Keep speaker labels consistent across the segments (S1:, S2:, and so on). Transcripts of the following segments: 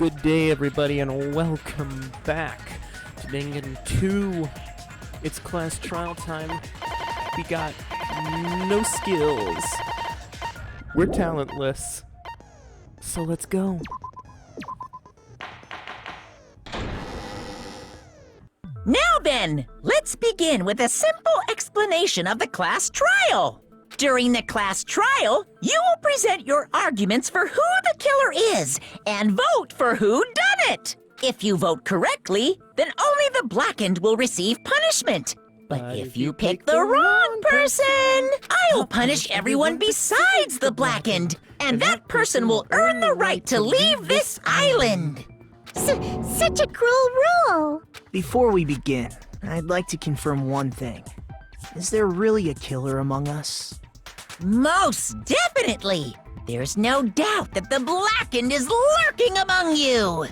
S1: Good day, everybody, and welcome back to Danganronpa 2. It's class trial time. We got no skills. We're talentless. So let's go.
S2: Now then, let's begin with a simple explanation of the class trial. During the class trial, you will present your arguments for who the killer is and vote for who done it. If you vote correctly, then only the blackened will receive punishment. But if you pick the wrong person, I'll punish everyone besides the blackened, and that person will earn the right to leave this island.
S3: Such a cruel rule!
S4: Before we begin, I'd like to confirm one thing. Is there really a killer among us?
S2: Most definitely! There's no doubt that the blackened is lurking among you!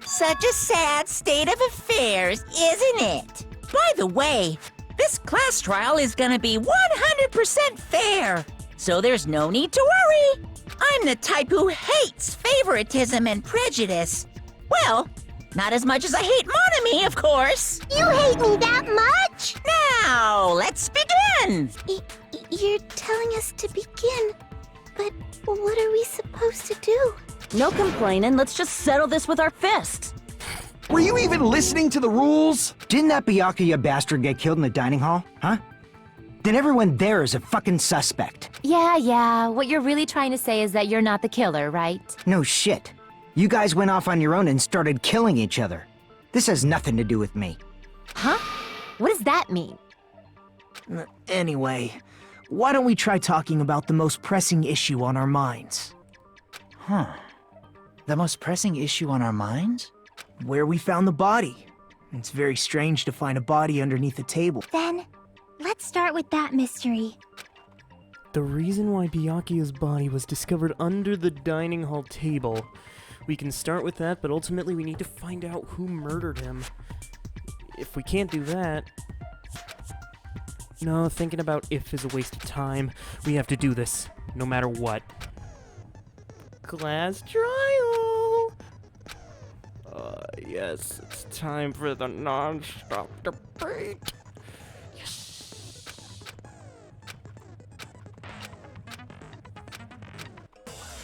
S2: Such a sad state of affairs, isn't it? By the way, this class trial is gonna be 100% fair, so there's no need to worry. I'm the type who hates favoritism and prejudice. Well, not as much as I hate Monami, of course.
S3: You hate me that much?
S2: Now, let's begin!
S3: You're telling us to begin, but what are we supposed to do?
S5: No complaining, let's just settle this with our fists.
S6: Were you even listening to the rules?
S7: Didn't that Byakuya bastard get killed in the dining hall, huh? Then everyone there is a fucking suspect.
S5: Yeah, what you're really trying to say is that you're not the killer, right?
S7: No shit. You guys went off on your own and started killing each other. This has nothing to do with me.
S5: Huh? What does that mean?
S4: Anyway, why don't we try talking about the most pressing issue on our minds?
S8: Huh. The most pressing issue on our minds?
S4: Where we found the body. It's very strange to find a body underneath a table.
S3: Then, let's start with that mystery.
S1: The reason why Byakuya's body was discovered under the dining hall table. We can start with that, but ultimately we need to find out who murdered him. If we can't do that... No, thinking about if is a waste of time. We have to do this, no matter what. Class trial! Yes, it's time for the non-stop debate.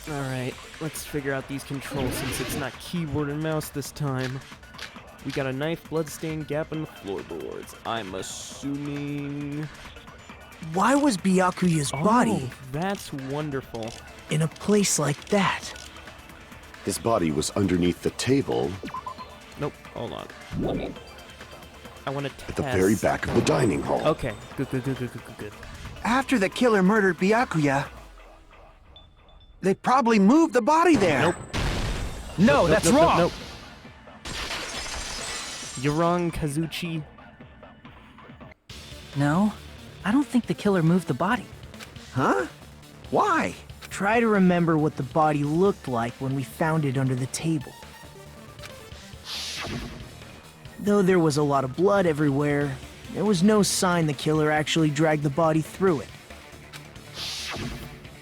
S1: Alright, let's figure out these controls since it's not keyboard and mouse this time. We got a knife, bloodstained gap in the floorboards. I'm assuming...
S4: Why was Byakuya's body
S1: that's wonderful.
S4: in a place like that?
S9: His body was underneath the table
S1: Nope, hold on. I want to test.
S9: at the very back of the dining hall.
S1: Okay, good.
S6: After the killer murdered Byakuya, they probably moved the body there.
S1: Nope.
S6: No, that's wrong.
S1: Nope. You're wrong, Kazuchi.
S8: No, I don't think the killer moved the body.
S6: Huh? Why?
S4: Try to remember what the body looked like when we found it under the table. Though there was a lot of blood everywhere, there was no sign the killer actually dragged the body through it.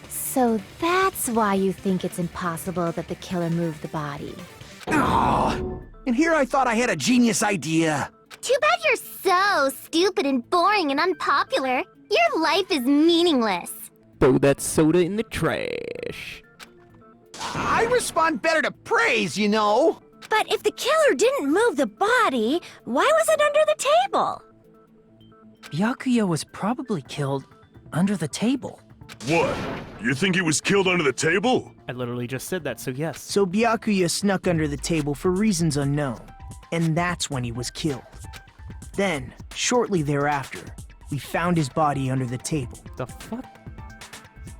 S5: So that's why you think it's impossible that the killer moved the body.
S6: Oh, and here I thought I had a genius idea.
S3: Too bad you're so stupid and boring and unpopular. Your life is meaningless.
S1: Throw that soda in the trash.
S6: I respond better to praise, you know.
S5: But if the killer didn't move the body, why was it under the table?
S8: Byakuya was probably killed under the table.
S10: What? You think he was killed under the table?
S1: I literally just said that, so yes.
S4: So Byakuya snuck under the table for reasons unknown, and that's when he was killed. Then, shortly thereafter, we found his body under the table.
S1: The fuck?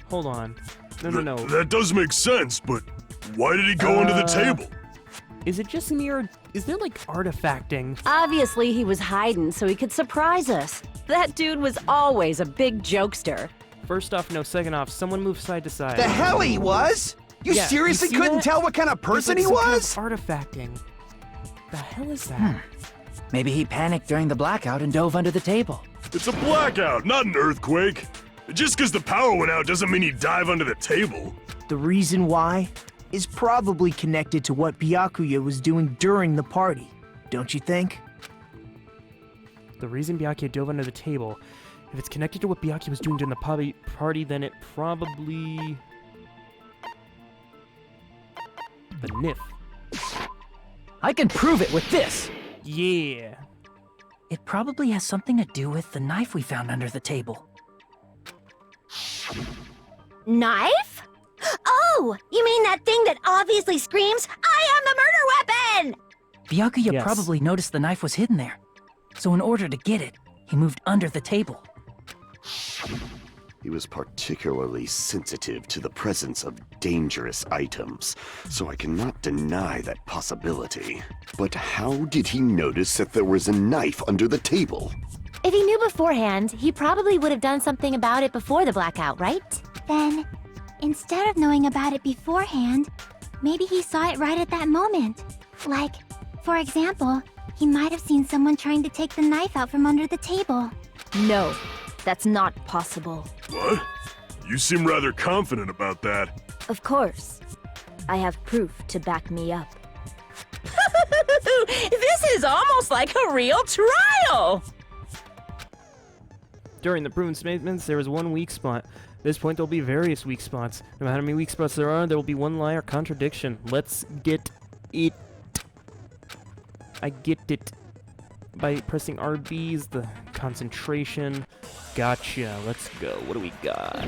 S1: Hold on. No.
S10: That does make sense, but why did he go under the table?
S1: Is it just me, or is there like artifacting?
S5: Obviously he was hiding so he could surprise us. That dude was always a big jokester.
S1: First off, no. Second off, someone move side to side.
S6: The hell he was? You
S1: Yeah,
S6: seriously
S1: you see
S6: couldn't
S1: that?
S6: tell what kind of person
S1: It's
S6: he
S1: like some
S6: was?
S1: kind of artifacting. The hell is that?
S8: Maybe he panicked during the blackout and dove under the table.
S10: It's a blackout, not an earthquake. Just because the power went out doesn't mean you dive under the table.
S4: The reason why? is probably connected to what Byakuya was doing during the party, don't you think?
S1: The reason Byakuya dove under the table, if it's connected to what Byakuya was doing during the party, then it probably... The Nif.
S8: I can prove it with this!
S1: Yeah.
S8: It probably has something to do with the knife we found under the table.
S3: Knife? Oh, you mean that thing that obviously screams, "I am the murder weapon!"
S8: Byakuya
S1: Yes.
S8: probably noticed the knife was hidden there. So in order to get it, he moved under the table.
S9: He was particularly sensitive to the presence of dangerous items, so I cannot deny that possibility. But how did he notice that there was a knife under the table?
S3: If he knew beforehand, he probably would have done something about it before the blackout, right? Then, instead of knowing about it beforehand, maybe he saw it right at that moment. Like, for example, he might have seen someone trying to take the knife out from under the table.
S5: No, that's not possible.
S10: What? You seem rather confident about that.
S5: Of course. I have proof to back me up.
S2: This is almost like a real trial!
S1: During the proven statements, there was one weak spot. At this point, there'll be various weak spots. No matter how many weak spots there will be one lie or contradiction. Let's get it. I get it. By pressing RB is the concentration. Gotcha. Let's go. What do we got?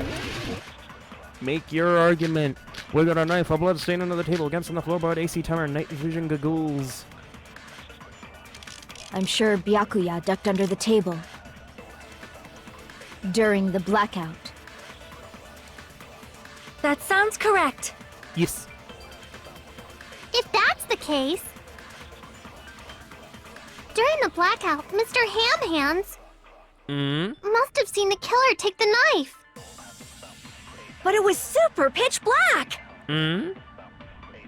S1: Make your argument. We got a knife, a blood stain under the table, against on the floorboard, AC timer, night vision goggles.
S5: I'm sure Byakuya ducked under the table during the blackout.
S3: That sounds correct.
S1: Yes.
S3: If that's the case... During the blackout, Mr. Ham Hands must have seen the killer take the knife.
S2: But it was super pitch black!
S1: Hmm?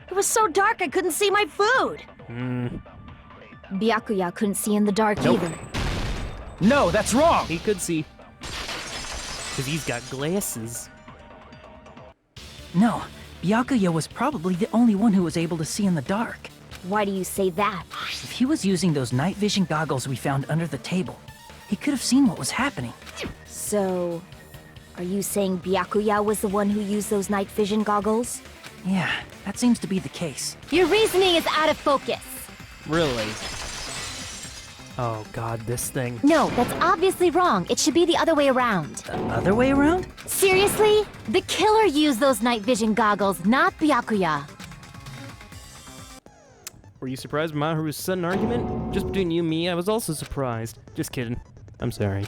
S2: It was so dark I couldn't see my food.
S5: Byakuya couldn't see in the dark
S1: Nope.
S5: either.
S8: No, that's wrong!
S1: He could see. Because he's got glasses.
S8: No, Byakuya was probably the only one who was able to see in the dark.
S5: Why do you say that?
S8: If he was using those night vision goggles we found under the table, he could have seen what was happening.
S5: So, are you saying Byakuya was the one who used those night vision goggles?
S8: Yeah, that seems to be the case.
S3: Your reasoning is out of focus.
S1: Really? Oh god, this thing.
S3: No, that's obviously wrong. It should be the other way around.
S8: The other way around?
S3: Seriously? The killer used those night vision goggles, not Byakuya.
S1: Were you surprised by Maharu's sudden argument? Just between you and me, I was also surprised. Just kidding. I'm sorry.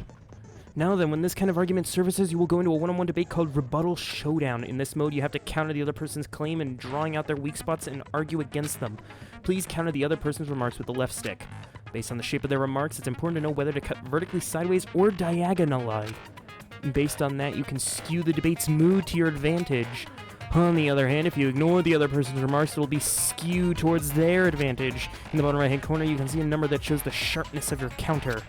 S1: Now then, when this kind of argument surfaces, you will go into a one-on-one debate called Rebuttal Showdown. In this mode, you have to counter the other person's claim and drawing out their weak spots and argue against them. Please counter the other person's remarks with the left stick. Based on the shape of their remarks, it's important to know whether to cut vertically sideways or diagonally. And based on that, you can skew the debate's mood to your advantage. On the other hand, if you ignore the other person's remarks, it will be skewed towards their advantage. In the bottom right-hand corner, you can see a number that shows the sharpness of your counter.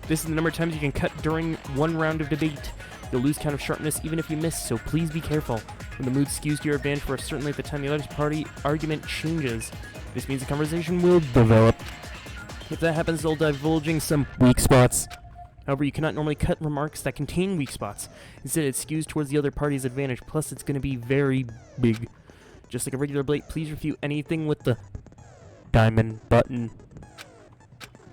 S1: This is the number of times you can cut during one round of debate. You'll lose count of sharpness even if you miss, so please be careful. When the mood skews to your advantage, for certainly at the time the other party argument changes. This means the conversation will develop. If that happens, they'll divulging some weak spots. However, you cannot normally cut remarks that contain weak spots. Instead, it skews towards the other party's advantage, plus it's going to be very big. Just like a regular blade, please refute anything with the diamond button.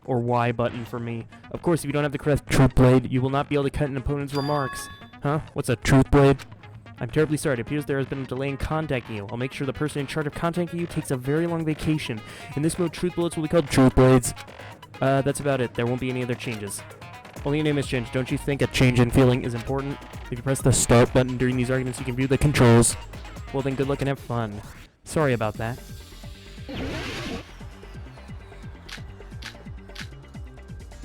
S1: Or Y button for me. Of course, if you don't have the correct truth blade, you will not be able to cut an opponent's remarks. Huh? What's a truth blade? I'm terribly sorry. It appears there has been a delay in contacting you. I'll make sure the person in charge of contacting you takes a very long vacation. In this mode, truth bullets will be called truth blades. That's about it. There won't be any other changes. Only your name has changed. Don't you think a change in feeling is important? If you press the start button during these arguments, you can view the controls. Well then, good luck and have fun. Sorry about that.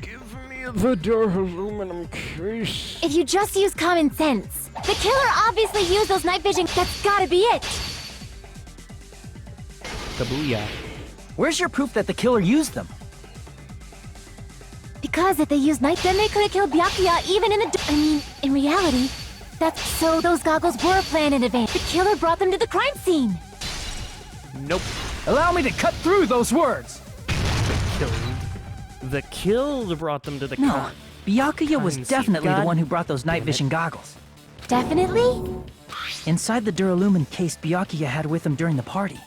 S1: Give me the dark aluminum case.
S3: If you just use common sense. The killer obviously used those night vision. That's gotta be it.
S1: Kabuya.
S8: Where's your proof that the killer used them?
S3: Because if they used night, then they could have killed Byakuya even in reality. That's so those goggles were planned in advance. The killer brought them to the crime scene.
S1: Nope.
S8: Allow me to cut through those words!
S1: The kill brought them to the
S8: No, Byakuya was
S1: Currency.
S8: definitely the
S1: God
S8: one who brought those night
S1: damn it.
S8: vision goggles.
S3: Definitely?
S8: Inside the Duralumin case Byakuya had with him during the party,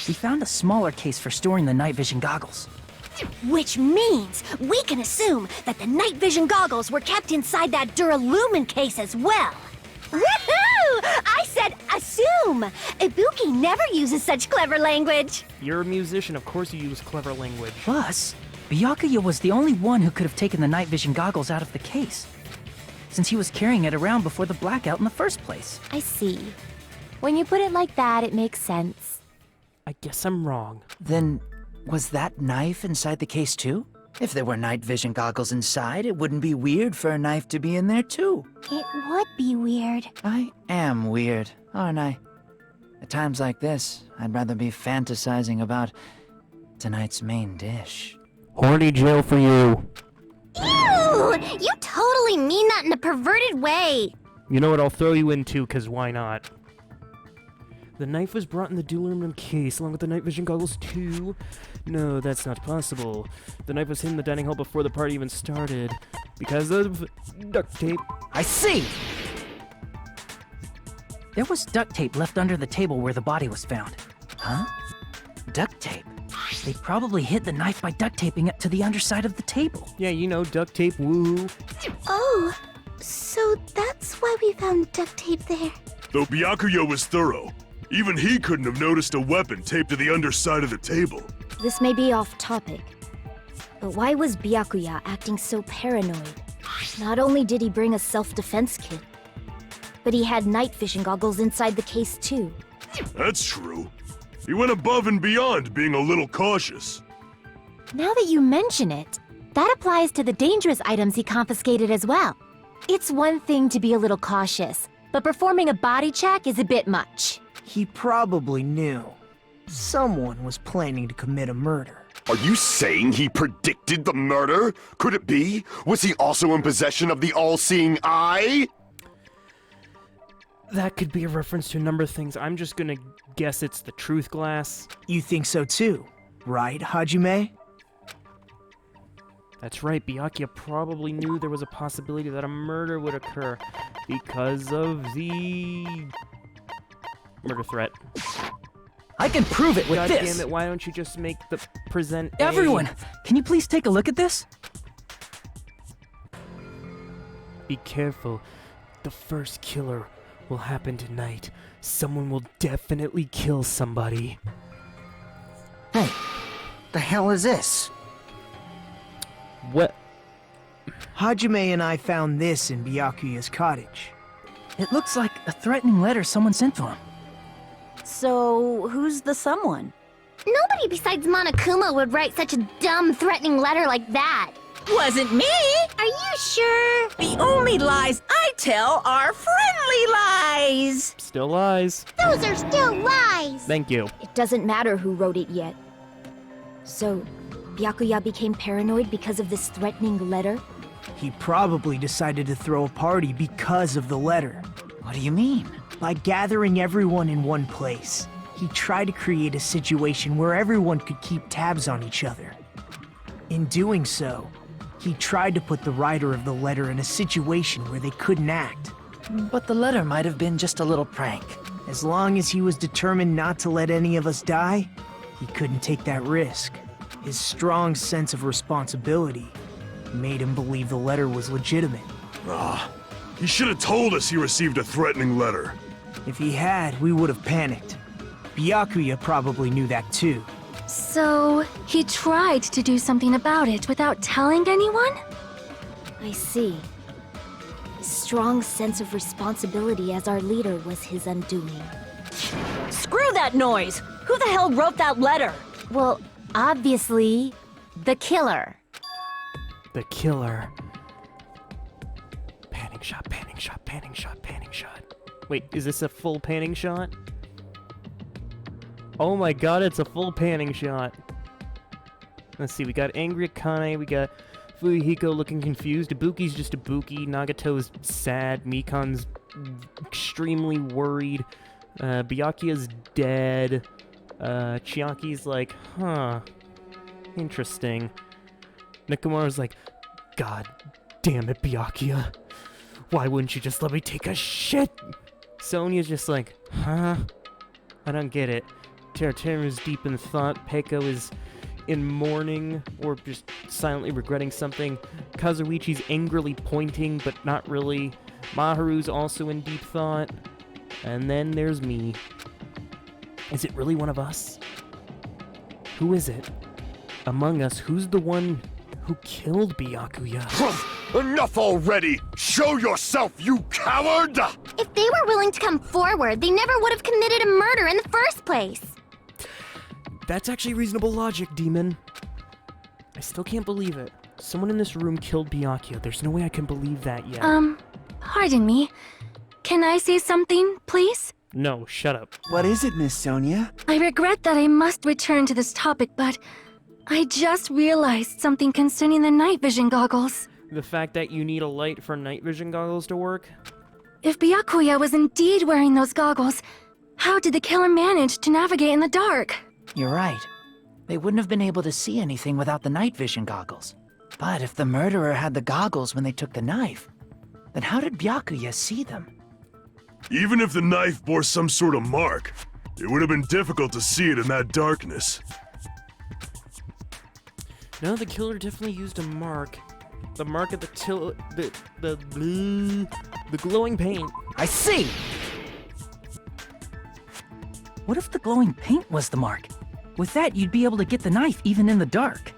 S8: we found a smaller case for storing the night vision goggles.
S3: Which means we can assume that the night vision goggles were kept inside that Duralumin case as well. Woohoo! I said assume! Ibuki never uses such clever language.
S1: You're a musician, of course you use clever language.
S8: Plus, Byakuya was the only one who could have taken the night vision goggles out of the case, since he was carrying it around before the blackout in the first place.
S3: I see. When you put it like that, it makes sense.
S1: I guess I'm wrong.
S11: Then, was that knife inside the case too? If there were night vision goggles inside, it wouldn't be weird for a knife to be in there too.
S3: It would be weird.
S11: I am weird, aren't I? At times like this, I'd rather be fantasizing about tonight's main dish.
S1: Horny jail for you.
S3: Ew! You totally mean that in a perverted way.
S1: You know what, I'll throw you into, cause why not? The knife was brought in the aluminum case, along with the night vision goggles too. No, that's not possible. The knife was hidden in the dining hall before the party even started. Because of duct tape.
S8: I see! There was duct tape left under the table where the body was found. Huh? Duct tape? They probably hid the knife by duct taping it to the underside of the table.
S1: Yeah, you know, duct tape, woo.
S3: Oh, so that's why we found duct tape there.
S10: Though Byakuya was thorough, even he couldn't have noticed a weapon taped to the underside of the table.
S12: This may be off topic, but why was Byakuya acting so paranoid? Not only did he bring a self-defense kit, but he had night vision goggles inside the case too.
S10: That's true. He went above and beyond being a little cautious.
S3: Now that you mention it, that applies to the dangerous items he confiscated as well. It's one thing to be a little cautious, but performing a body check is a bit much.
S4: He probably knew. Someone was planning to commit a murder.
S9: Are you saying he predicted the murder? Could it be? Was he also in possession of the all-seeing eye?
S1: That could be a reference to a number of things. I'm just gonna guess it's the truth glass.
S4: You think so too, right, Hajime?
S1: That's right, Byakuya probably knew there was a possibility that a murder would occur because of the murder threat.
S8: I can prove it with
S1: God
S8: this!
S1: damn it, why don't you just make the present A?
S8: Everyone, can you please take a look at this?
S1: Be careful. The first killer will happen tonight. Someone will definitely kill somebody.
S7: Hey, the hell is this?
S1: What?
S4: Hajime and I found this in Byakuya's cottage.
S8: It looks like a threatening letter someone sent to him.
S5: So, who's the someone?
S3: Nobody besides Monokuma would write such a dumb, threatening letter like that.
S2: Wasn't me!
S3: Are you sure?
S2: The only lies I tell are friendly lies!
S1: Still lies.
S3: Those are still lies!
S1: Thank you.
S12: It doesn't matter who wrote it yet. So, Byakuya became paranoid because of this threatening letter?
S4: He probably decided to throw a party because of the letter.
S11: What do you mean?
S4: By gathering everyone in one place, he tried to create a situation where everyone could keep tabs on each other. In doing so, he tried to put the writer of the letter in a situation where they couldn't act.
S11: But the letter might have been just a little prank.
S4: As long as he was determined not to let any of us die, he couldn't take that risk. His strong sense of responsibility made him believe the letter was legitimate.
S10: He should have told us he received a threatening letter.
S4: If he had, we would have panicked. Byakuya probably knew that too.
S3: So, he tried to do something about it without telling anyone?
S12: I see. His strong sense of responsibility as our leader was his undoing.
S5: Screw that noise! Who the hell wrote that letter?
S3: Well, obviously, the killer.
S1: The killer. Panning shot, panning shot, panning shot, panning shot. Wait, is this a full panning shot? Oh my god, it's a full panning shot. Let's see, we got angry Akane, we got Fuyuhiko looking confused, Ibuki's just Ibuki, Nagato's sad, Mikan's extremely worried. Byakuya's dead. Chiaki's like, huh, interesting. Nekomaru's like, God damn it, Byakuya. Why wouldn't you just let me take a shit? Sonya's just like, huh? I don't get it. Teru's deep in thought. Peko is in mourning or just silently regretting something. Kazuichi's angrily pointing, but not really. Maharu's also in deep thought. And then there's me. Is it really one of us? Who is it? Among us, who's the one who killed Byakuya?
S9: Enough already! Show yourself, you coward!
S3: If they were willing to come forward, they never would have committed a murder in the first place.
S1: That's actually reasonable logic, Demon. I still can't believe it. Someone in this room killed Byakuya. There's no way I can believe that yet.
S12: Pardon me. Can I say something, please?
S1: No, shut up.
S6: What is it, Miss Sonia?
S12: I regret that I must return to this topic, but I just realized something concerning the night vision goggles.
S1: The fact that you need a light for night vision goggles to work?
S12: If Byakuya was indeed wearing those goggles, how did the killer manage to navigate in the dark?
S8: You're right. They wouldn't have been able to see anything without the night vision goggles. But if the murderer had the goggles when they took the knife, then how did Byakuya see them?
S10: Even if the knife bore some sort of mark, it would have been difficult to see it in that darkness.
S1: No, the killer definitely used a mark. The mark of the glowing paint.
S8: I see! What if the glowing paint was the mark? With that, you'd be able to get the knife even in the dark.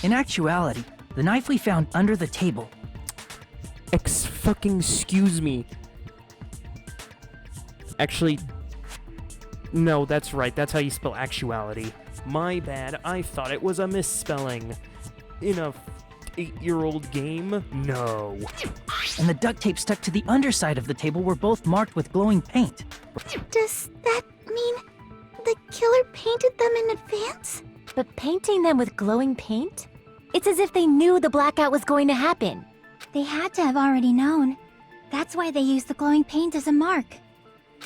S8: In actuality, the knife we found under the table.
S1: Excuse me. Actually, no, that's right. That's how you spell actuality. My bad. I thought it was a misspelling. In a 8-year-old game? No.
S8: And the duct tape stuck to the underside of the table were both marked with glowing paint.
S3: Does that mean the killer painted them in advance? But painting them with glowing paint? It's as if they knew the blackout was going to happen. They had to have already known. That's why they used the glowing paint as a mark.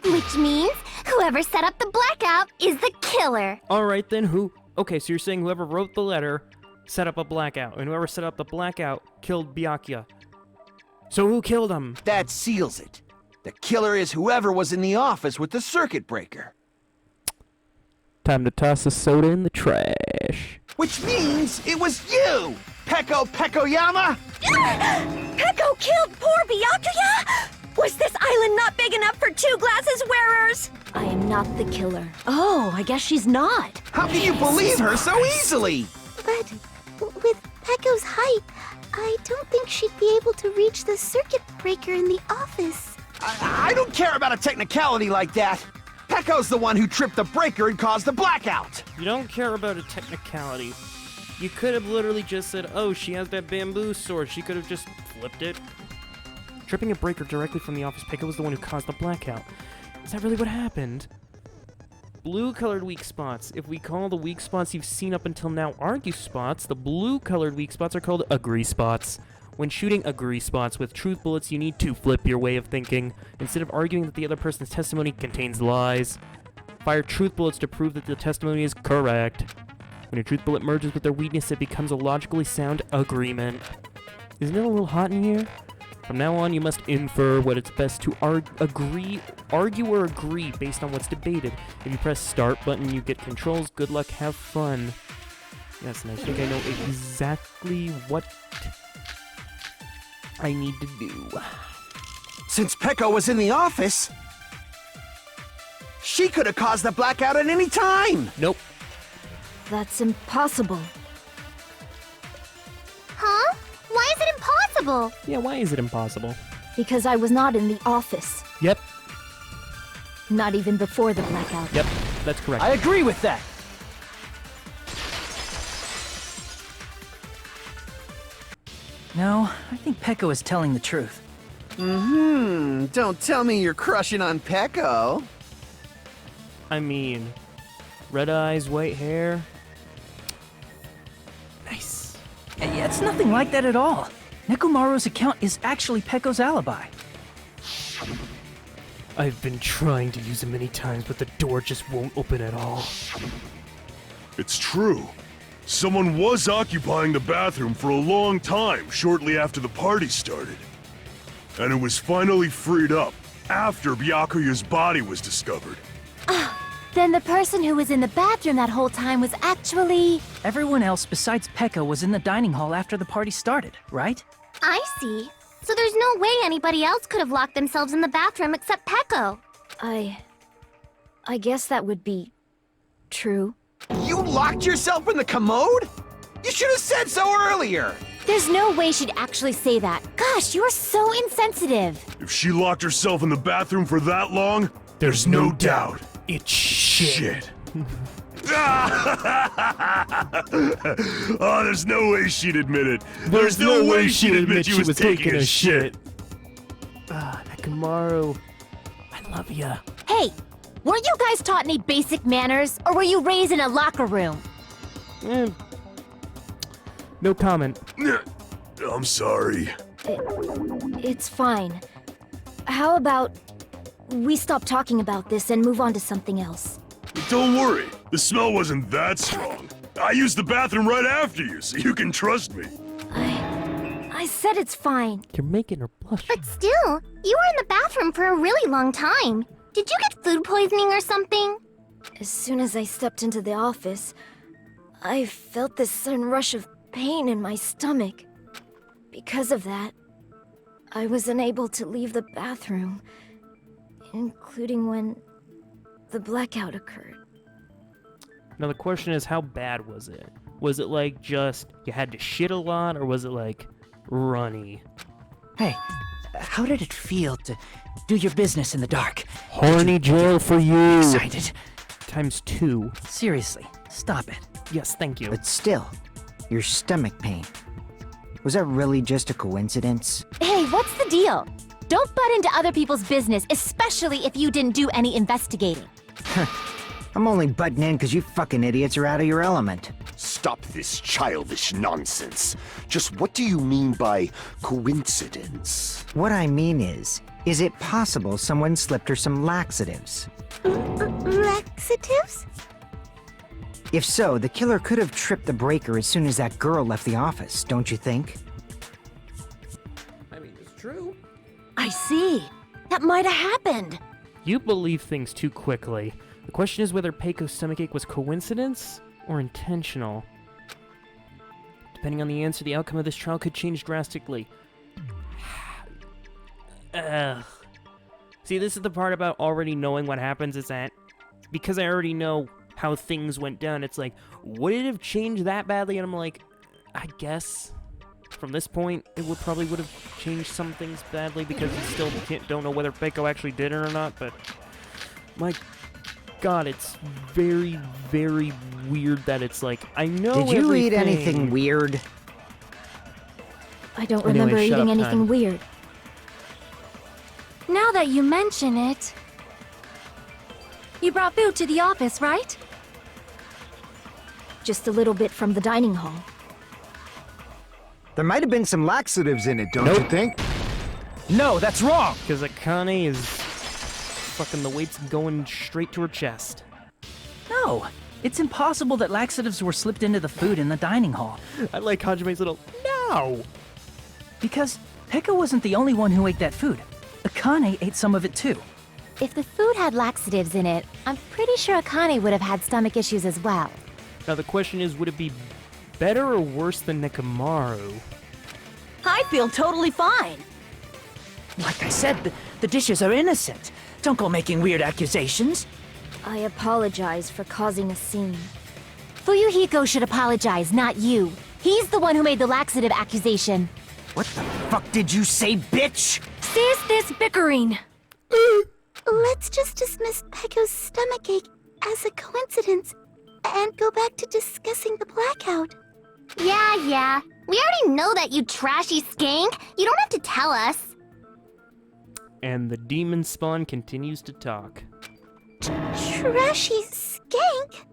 S3: Which means whoever set up the blackout is the killer.
S1: Alright then, who? Okay, so you're saying whoever wrote the letter set up a blackout, and whoever set up the blackout killed Byakuya. So who killed him?
S6: That seals it. The killer is whoever was in the office with the circuit breaker.
S1: Time to toss the soda in the trash.
S6: Which means it was you, Pekoyama!
S2: Peko killed poor Byakuya? Was this island not big enough for 2 glasses wearers?
S12: I am not the killer.
S2: Oh, I guess she's not.
S6: How can you believe her so easily?
S3: But with Peko's height, I don't think she'd be able to reach the circuit breaker in the office.
S6: I don't care about a technicality like that. Peko's the one who tripped the breaker and caused the blackout.
S1: You don't care about a technicality. You could have literally just said, oh, she has that bamboo sword. She could have just flipped it. Tripping a breaker directly from the office, Peko was the one who caused the blackout. Is that really what happened? Blue-colored weak spots. If we call the weak spots you've seen up until now argue spots, the blue-colored weak spots are called agree spots. When shooting agree spots with truth bullets, you need to flip your way of thinking. Instead of arguing that the other person's testimony contains lies, fire truth bullets to prove that the testimony is correct. When your truth bullet merges with their weakness, it becomes a logically sound agreement. Isn't it a little hot in here? From now on, you must infer what it's best to argue or agree based on what's debated. If you press start button, you get controls. Good luck, have fun. Yes, and I think I know exactly what I need to do.
S6: Since Peko was in the office, she could have caused the blackout at any time.
S1: Nope.
S12: That's impossible.
S3: Huh? Why is it impossible?
S1: Yeah, why is it impossible?
S12: Because I was not in the office.
S1: Yep.
S12: Not even before the blackout.
S1: Yep, that's correct.
S8: I agree with that. No, I think Peko is telling the truth.
S6: Don't tell me you're crushing on Peko.
S1: I mean, red eyes, white hair. Nice.
S8: Yeah, it's nothing like that at all. Nekomaru's account is actually Peko's alibi.
S1: I've been trying to use it many times, but the door just won't open at all.
S10: It's true. Someone was occupying the bathroom for a long time shortly after the party started. And it was finally freed up after Byakuya's body was discovered.
S3: Then the person who was in the bathroom that whole time was actually...
S8: Everyone else besides Pekka was in the dining hall after the party started, right?
S3: I see. So there's no way anybody else could have locked themselves in the bathroom except Pekko.
S12: I guess that would be true.
S6: You locked yourself in the commode? You should have said so earlier!
S3: There's no way she'd actually say that. Gosh, you're so insensitive.
S10: If she locked herself in the bathroom for that long, there's no doubt.
S1: It's shit.
S10: Oh, there's no way she'd admit it.
S1: There's no way she'd admit she was taking a shit. Nekomaru, I love ya.
S3: Hey, weren't you guys taught any basic manners, or were you raised in a locker room?
S1: No comment.
S10: I'm sorry.
S12: It's fine. How about we stop talking about this and move on to something else?
S10: Don't worry, the smell wasn't that strong. I used the bathroom right after you, so you can trust me.
S12: I said it's fine.
S1: You're making her blush.
S3: But still, you were in the bathroom for a really long time. Did you get food poisoning or something?
S12: As soon as I stepped into the office, I felt this sudden rush of pain in my stomach. Because of that, I was unable to leave the bathroom, including when the blackout occurred.
S1: Now the question is, how bad was it? Was it like just you had to shit a lot, or was it like runny?
S8: Hey, how did it feel to do your business in the dark?
S1: Horny jail for you.
S8: Excited.
S1: ×2.
S8: Seriously, stop it.
S1: Yes, thank you.
S7: But still, your stomach pain. Was that really just a coincidence?
S3: Hey, what's the deal? Don't butt into other people's business, especially if you didn't do any investigating.
S7: I'm only butting in because you fucking idiots are out of your element.
S9: Stop this childish nonsense. Just what do you mean by coincidence?
S7: What I mean is it possible someone slipped her some laxatives?
S3: Laxatives?
S7: If so, the killer could have tripped the breaker as soon as that girl left the office, don't you think?
S1: I mean, it's true.
S5: I see. That might have happened.
S1: You believe things too quickly. The question is whether Peiko's stomachache was coincidence or intentional. Depending on the answer, the outcome of this trial could change drastically. Ugh. See, this is the part about already knowing what happens, is that because I already know how things went down, it's like, would it have changed that badly? And I'm like, I guess from this point, it probably would have changed some things badly, because you still don't know whether Peiko actually did it or not, but my God, it's very, very weird that it's like, I know
S7: Did you eat
S1: everything.
S7: anything weird?
S12: I don't
S1: Anyway,
S12: remember
S1: shut
S12: eating
S1: up,
S12: anything
S1: time.
S12: weird.
S3: Now that you mention it... You brought food to the office, right?
S12: Just a little bit from the dining hall.
S6: There might have been some laxatives in it, don't you think?
S8: No, that's wrong!
S1: Because Akane is fucking, the weight's going straight to her chest.
S8: No, it's impossible that laxatives were slipped into the food in the dining hall.
S1: I like Hajime's little, no!
S8: Because Pekka wasn't the only one who ate that food. Akane ate some of it too.
S3: If the food had laxatives in it, I'm pretty sure Akane would have had stomach issues as well.
S1: Now the question is, would it be better or worse than Nekomaru?
S5: I feel totally fine.
S8: Like I said, the dishes are innocent. Don't go making weird accusations.
S12: I apologize for causing a scene.
S3: Fuyuhiko should apologize, not you. He's the one who made the laxative accusation.
S7: What the fuck did you say, bitch?
S3: Cease this bickering!
S13: Let's just dismiss Pekko's stomachache as a coincidence and go back to discussing the blackout.
S3: Yeah. We already know that, you trashy skank. You don't have to tell us.
S1: And the demon spawn continues to talk.
S13: Trashy skank?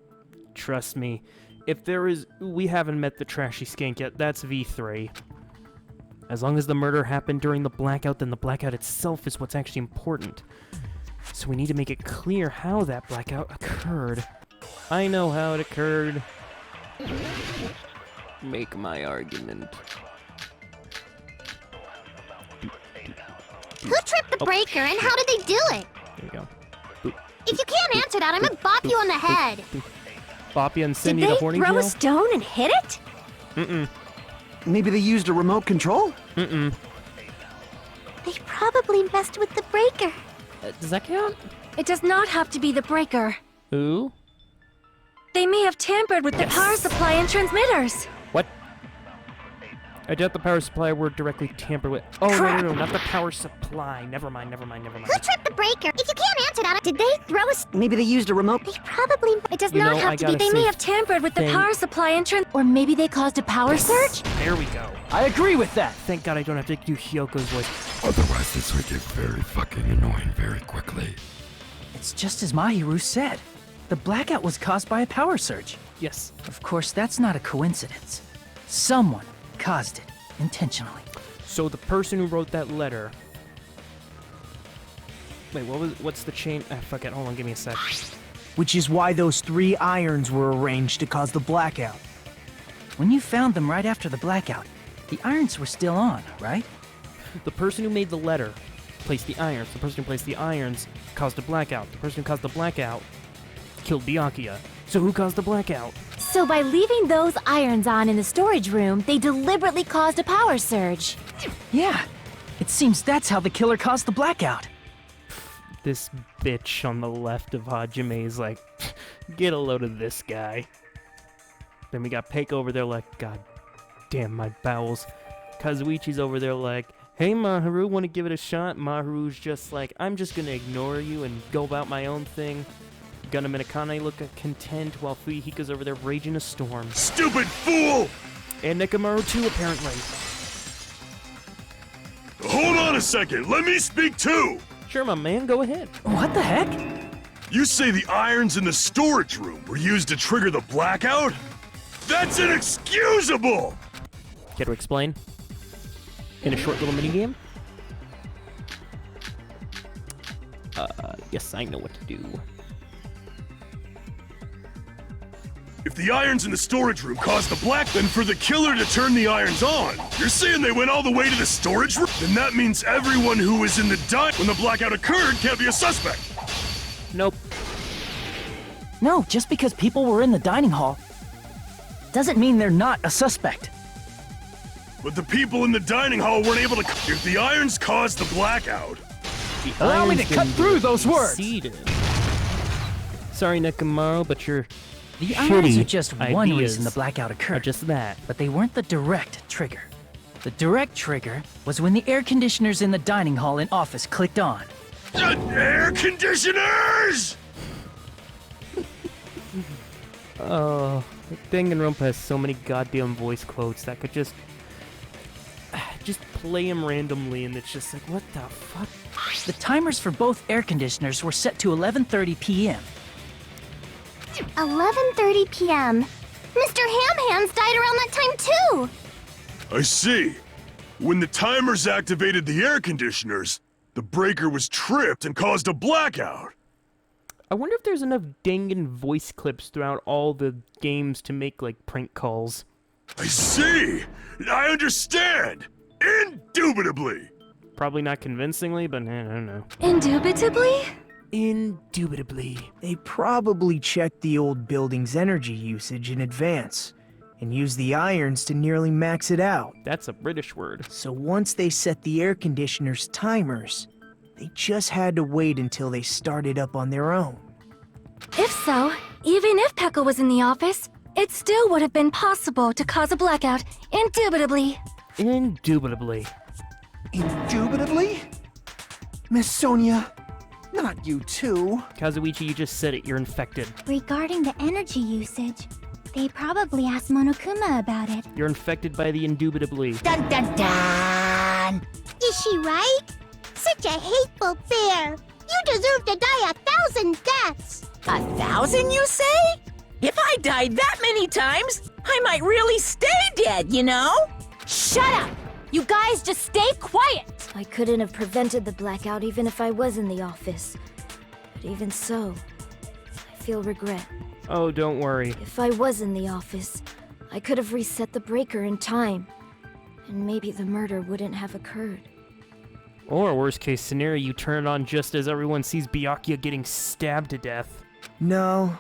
S1: Trust me, if there is... We haven't met the trashy skank yet, that's V3. As long as the murder happened during the blackout, then the blackout itself is what's actually important. So we need to make it clear how that blackout occurred. I know how it occurred. Make my argument.
S3: Who tripped the breaker and how did they do it?
S1: There you go.
S3: If you can't answer that, I'm gonna bop you on the head.
S1: Bop you and
S2: Did
S1: send you
S2: they
S1: to horny
S2: throw
S1: jail?
S2: a stone and hit it?
S1: Mm-mm.
S6: Maybe they used a remote control?
S1: Mm-mm.
S13: They probably messed with the breaker.
S1: Does that count?
S5: It does not have to be the breaker.
S1: Who?
S5: They may have tampered with the power supply and transmitters.
S1: What? I doubt the power supply were directly tampered with. Oh, no, not the power supply. Never mind.
S3: Who tripped the breaker? If you can't answer that,
S2: Did they throw a...
S6: Maybe they used a remote...
S3: they probably...
S5: It does
S1: You
S5: not
S1: know,
S5: have
S1: I
S5: to be.
S1: gotta
S5: They may
S1: say
S5: have tampered with the
S1: thing-
S5: power supply and
S3: Or maybe they caused a power surge?
S1: There we go.
S8: I agree with that.
S1: Thank God I don't have to do Hyoko's voice.
S14: Otherwise, this would get very fucking annoying very quickly.
S8: It's just as Mahiru said. The blackout was caused by a power surge.
S1: Yes.
S8: Of course, that's not a coincidence. Someone caused it intentionally.
S1: So the person who wrote that letter... Wait, what's the chain? Ah, fuck it. Hold on, give me a sec.
S4: Which is why those 3 irons were arranged to cause the blackout.
S8: When you found them right after the blackout, the irons were still on, right?
S1: The person who made the letter placed the irons. The person who placed the irons caused a blackout. The person who caused the blackout killed Byakuya. So who caused the blackout?
S3: So by leaving those irons on in the storage room, they deliberately caused a power surge.
S8: Yeah. It seems that's how the killer caused the blackout.
S1: This bitch on the left of Hajime is like, get a load of this guy. Then we got Peiko over there like, God damn my bowels. Kazuichi's over there like, hey Maharu, wanna give it a shot? Maharu's just like, I'm just gonna ignore you and go about my own thing. Gundam and Akane look content while Fuyuhika's over there raging a storm.
S10: Stupid fool!
S1: And Nekomaru too, apparently.
S10: Hold on a second, let me speak too!
S1: Sure, my man, go ahead.
S8: What the heck?
S10: You say the irons in the storage room were used to trigger the blackout? That's inexcusable!
S1: Care to explain? In a short little minigame? Yes, I know what to do.
S10: If the irons in the storage room caused the black, then for the killer to turn the irons on, you're saying they went all the way to the storage room? Then that means everyone who was in the when the blackout occurred can't be a suspect.
S1: Nope.
S8: No, just because people were in the dining hall doesn't mean they're not a suspect.
S10: But the people in the dining hall weren't able to... If the irons caused the blackout...
S8: Allow me to cut through those words!
S1: Sorry, Nekomaru, but you're...
S8: The irons are just one
S1: ideas
S8: reason the blackout occurred.
S1: are just that.
S8: But they weren't the direct trigger. The direct trigger was when the air conditioners in the dining hall and office clicked on.
S10: Air conditioners!
S1: Oh, Danganronpa has so many goddamn voice quotes that could just play them randomly, and it's just like, what the fuck?
S8: The timers for both air conditioners were set to 11:30 p.m.
S3: 11:30 p.m. Mr. Ham-Hands died around that time too!
S10: I see. When the timers activated the air conditioners, the breaker was tripped and caused a blackout.
S1: I wonder if there's enough Dangan voice clips throughout all the games to make, like, prank calls.
S10: I see! I understand! Indubitably!
S1: Probably not convincingly, but I don't know.
S5: Indubitably?
S1: Indubitably.
S4: They probably checked the old building's energy usage in advance and used the irons to nearly max it out.
S1: That's a British word.
S4: So once they set the air conditioner's timers, they just had to wait until they started up on their own.
S5: If so, even if Pekka was in the office, it still would have been possible to cause a blackout, indubitably.
S1: Indubitably.
S6: Indubitably? Miss Sonia, not you too.
S1: Kazuichi, you just said it. You're infected.
S3: Regarding the energy usage, they probably asked Monokuma about it.
S1: You're infected by the indubitably.
S2: Dun dun dun!
S13: Is she right? Such a hateful bear. You deserve to die 1,000 deaths.
S2: 1,000, you say? If I died that many times, I might really stay dead, you know?
S3: Shut up! You guys just stay quiet!
S12: I couldn't have prevented the blackout even if I was in the office. even so, I feel regret.
S1: Oh, don't worry.
S12: If I was in the office, I could have reset the breaker in time, and maybe the murder wouldn't have occurred.
S1: Or, worst case scenario, you turn it on just as everyone sees Byakuya getting stabbed to death.
S4: No.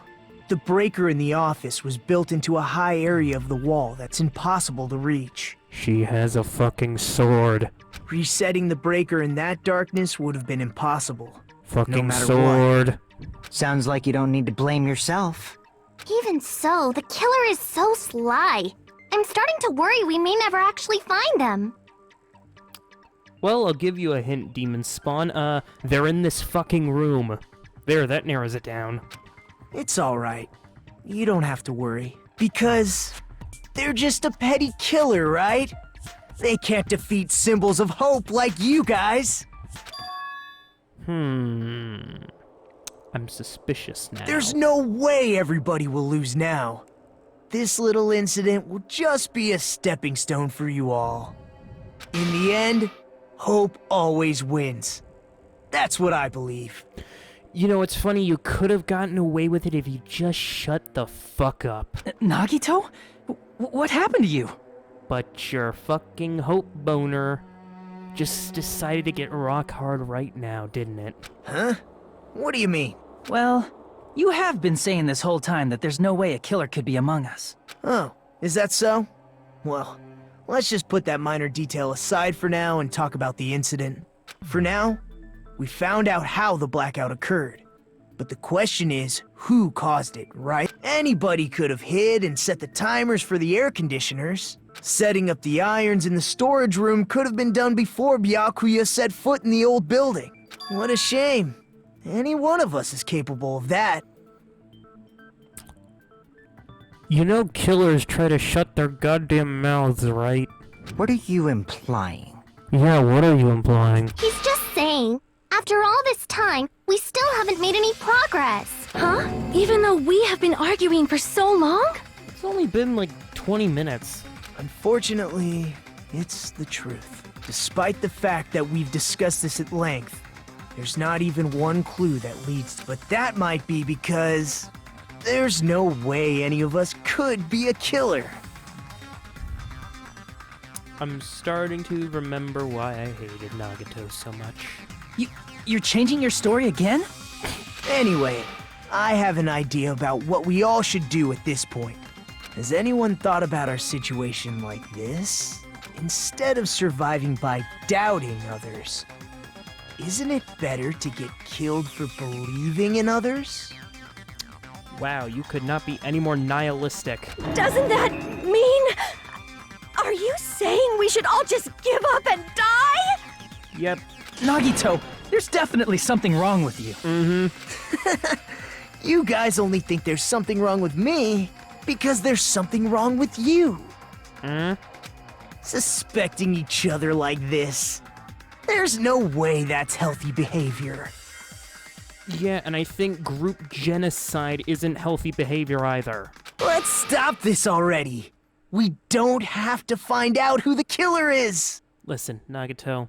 S4: The breaker in the office was built into a high area of the wall that's impossible to reach.
S1: She has a fucking sword.
S4: Resetting the breaker in that darkness would have been impossible.
S1: Fucking
S4: no matter
S1: sword.
S4: What.
S7: Sounds like you don't need to blame yourself.
S3: Even so, the killer is so sly. I'm starting to worry we may never actually find them.
S1: Well, I'll give you a hint, Demon Spawn. They're in this fucking room. There, that narrows it down.
S4: It's alright. You don't have to worry. Because they're just a petty killer, right? They can't defeat symbols of hope like you guys.
S1: I'm suspicious now.
S4: There's no way everybody will lose now. This little incident will just be a stepping stone for you all. In the end, hope always wins. That's what I believe.
S1: You know, it's funny, you could have gotten away with it if you just shut the fuck up.
S8: Nagito? What happened to you?
S1: But your fucking hope boner just decided to get rock hard right now, didn't it?
S4: Huh? What do you mean?
S8: Well, you have been saying this whole time that there's no way a killer could be among us.
S4: Oh, is that so? Well, let's just put that minor detail aside for now and talk about the incident. For now, we found out how the blackout occurred. But the question is, who caused it, right? Anybody could have hid and set the timers for the air conditioners. Setting up the irons in the storage room could have been done before Byakuya set foot in the old building. What a shame. Any one of us is capable of that.
S1: You know killers try to shut their goddamn mouths, right?
S7: What are you implying?
S1: Yeah, what are you implying?
S3: He's just saying, after all this time, we still haven't made any progress.
S5: Huh? Even though we have been arguing for so long?
S1: It's only been like 20 minutes.
S4: Unfortunately, it's the truth. Despite the fact that we've discussed this at length, there's not even one clue that leads to, but that might be because there's no way any of us could be a killer.
S1: I'm starting to remember why I hated Nagito so much.
S8: You're changing your story again?
S4: Anyway, I have an idea about what we all should do at this point. Has anyone thought about our situation like this? Instead of surviving by doubting others, isn't it better to get killed for believing in others?
S1: Wow, you could not be any more nihilistic.
S2: Doesn't that mean... Are you saying we should all just give up and die?
S1: Yep.
S8: Nagito, there's definitely something wrong with you.
S4: You guys only think there's something wrong with me because there's something wrong with you. Suspecting each other like this. There's no way that's healthy behavior.
S1: Yeah, and I think group genocide isn't healthy behavior either.
S4: Let's stop this already. We don't have to find out who the killer is.
S1: Listen, Nagito,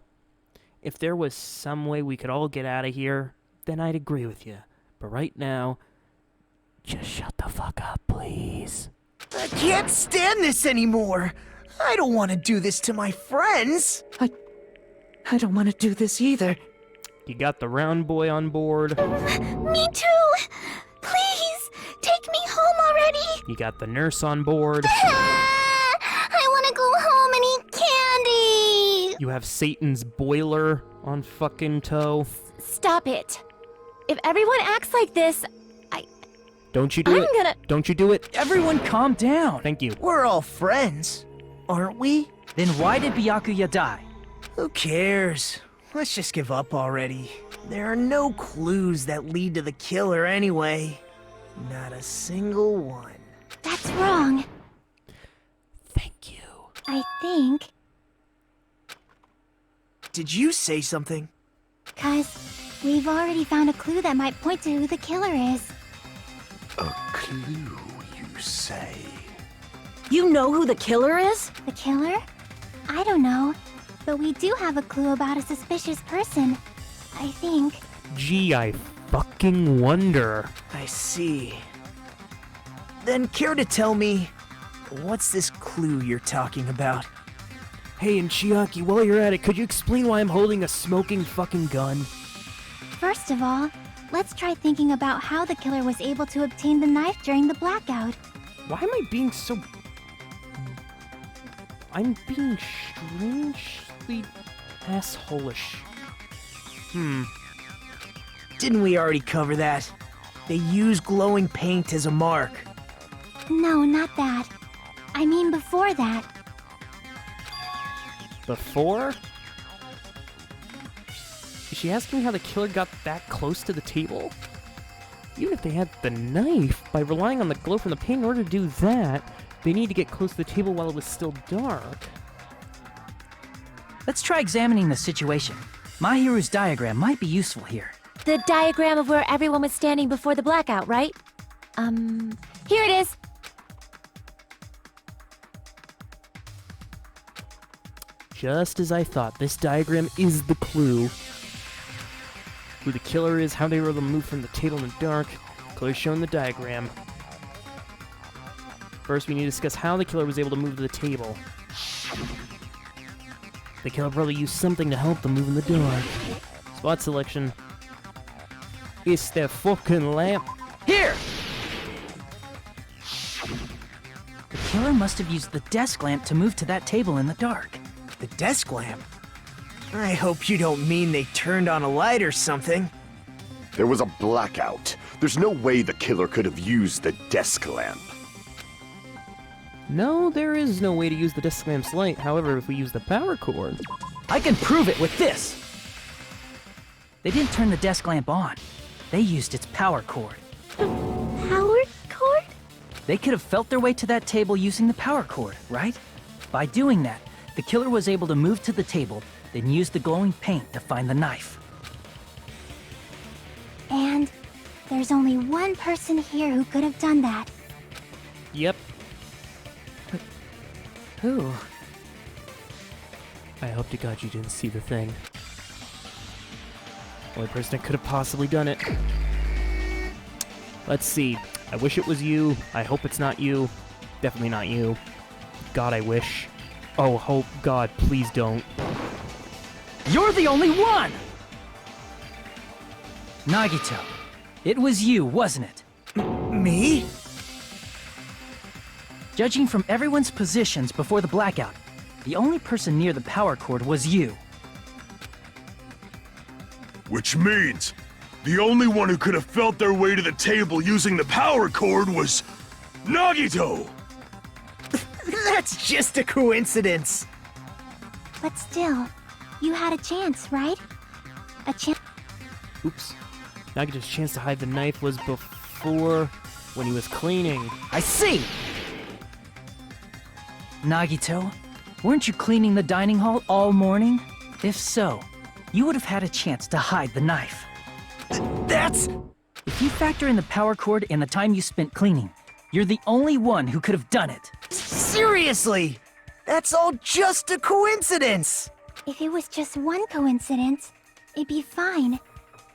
S1: if there was some way we could all get out of here, then I'd agree with you. But right now, just shut the fuck up, please.
S4: I can't stand this anymore. I don't want to do this to my friends.
S2: I don't want to do this either.
S1: You got the round boy on board.
S3: Me too! Please, take me home already!
S1: You got the nurse on board.
S3: I want to go home and eat candy!
S1: You have Satan's boiler on fucking tow.
S3: Stop it. If everyone acts like this,
S1: Don't you do it. Don't you do it.
S8: Everyone calm down.
S1: Thank you.
S4: We're all friends, aren't we?
S8: Then why did Byakuya die?
S4: Who cares? Let's just give up already. There are no clues that lead to the killer anyway. Not a single one.
S3: That's wrong.
S1: Thank you.
S3: I think.
S4: Did you say something?
S3: 'Cause we've already found a clue that might point to who the killer is.
S9: A clue, you say?
S2: You know who the killer is?
S3: The killer? I don't know. But we do have a clue about a suspicious person. I think.
S1: Gee, I fucking wonder.
S4: I see. Then care to tell me, what's this clue you're talking about?
S1: Hey, and Chiaki, while you're at it, could you explain why I'm holding a smoking fucking gun?
S3: First of all, let's try thinking about how the killer was able to obtain the knife during the blackout.
S1: Why am I being so... I'm being strangely asshole-ish.
S4: Didn't we already cover that? They use glowing paint as a mark.
S3: No, not that. I mean before that.
S1: Before? Is she asking how the killer got that close to the table? Even if they had the knife, by relying on the glow from the paint in order to do that, they need to get close to the table while it was still dark.
S8: Let's try examining the situation. Mahiru's diagram might be useful here.
S3: The diagram of where everyone was standing before the blackout, right? Here it is.
S1: Just as I thought, this diagram is the clue. Who the killer is, how they were able to move from the table in the dark. Clue's shown in the diagram. First, we need to discuss how the killer was able to move to the table. The killer probably used something to help them move in the dark. Spot selection. It's their fucking lamp.
S8: Here! The killer must have used the desk lamp to move to that table in the dark.
S4: The desk lamp? I hope you don't mean they turned on a light or something.
S9: There was a blackout. There's no way the killer could have used the desk lamp.
S1: No, there is no way to use the desk lamp's light. However, if we use the power cord...
S8: I can prove it with this! They didn't turn the desk lamp on. They used its power cord.
S13: Power cord?
S8: They could have felt their way to that table using the power cord, right? By doing that, the killer was able to move to the table, then use the glowing paint to find the knife.
S3: And there's only one person here who could have done that.
S1: Yep.
S8: Who?
S1: I hope to God you didn't see the thing. Only person that could have possibly done it. Let's see. I wish it was you. I hope it's not you. Definitely not you. God, I wish. Oh, hope. God, please don't.
S8: You're the only one! Nagito, it was you, wasn't it?
S4: Me?
S8: Judging from everyone's positions before the blackout, the only person near the power cord was you.
S10: Which means, the only one who could have felt their way to the table using the power cord was... Nagito!
S4: That's just a coincidence.
S3: But still, you had a chance, right? A chance.
S1: Oops. Nagito's chance to hide the knife was before... when he was cleaning.
S8: I see! Nagito, weren't you cleaning the dining hall all morning? If so, you would have had a chance to hide the knife.
S4: That's...
S8: If you factor in the power cord and the time you spent cleaning, you're the only one who could have done it.
S4: Seriously! That's all just a coincidence!
S3: If it was just one coincidence, it'd be fine.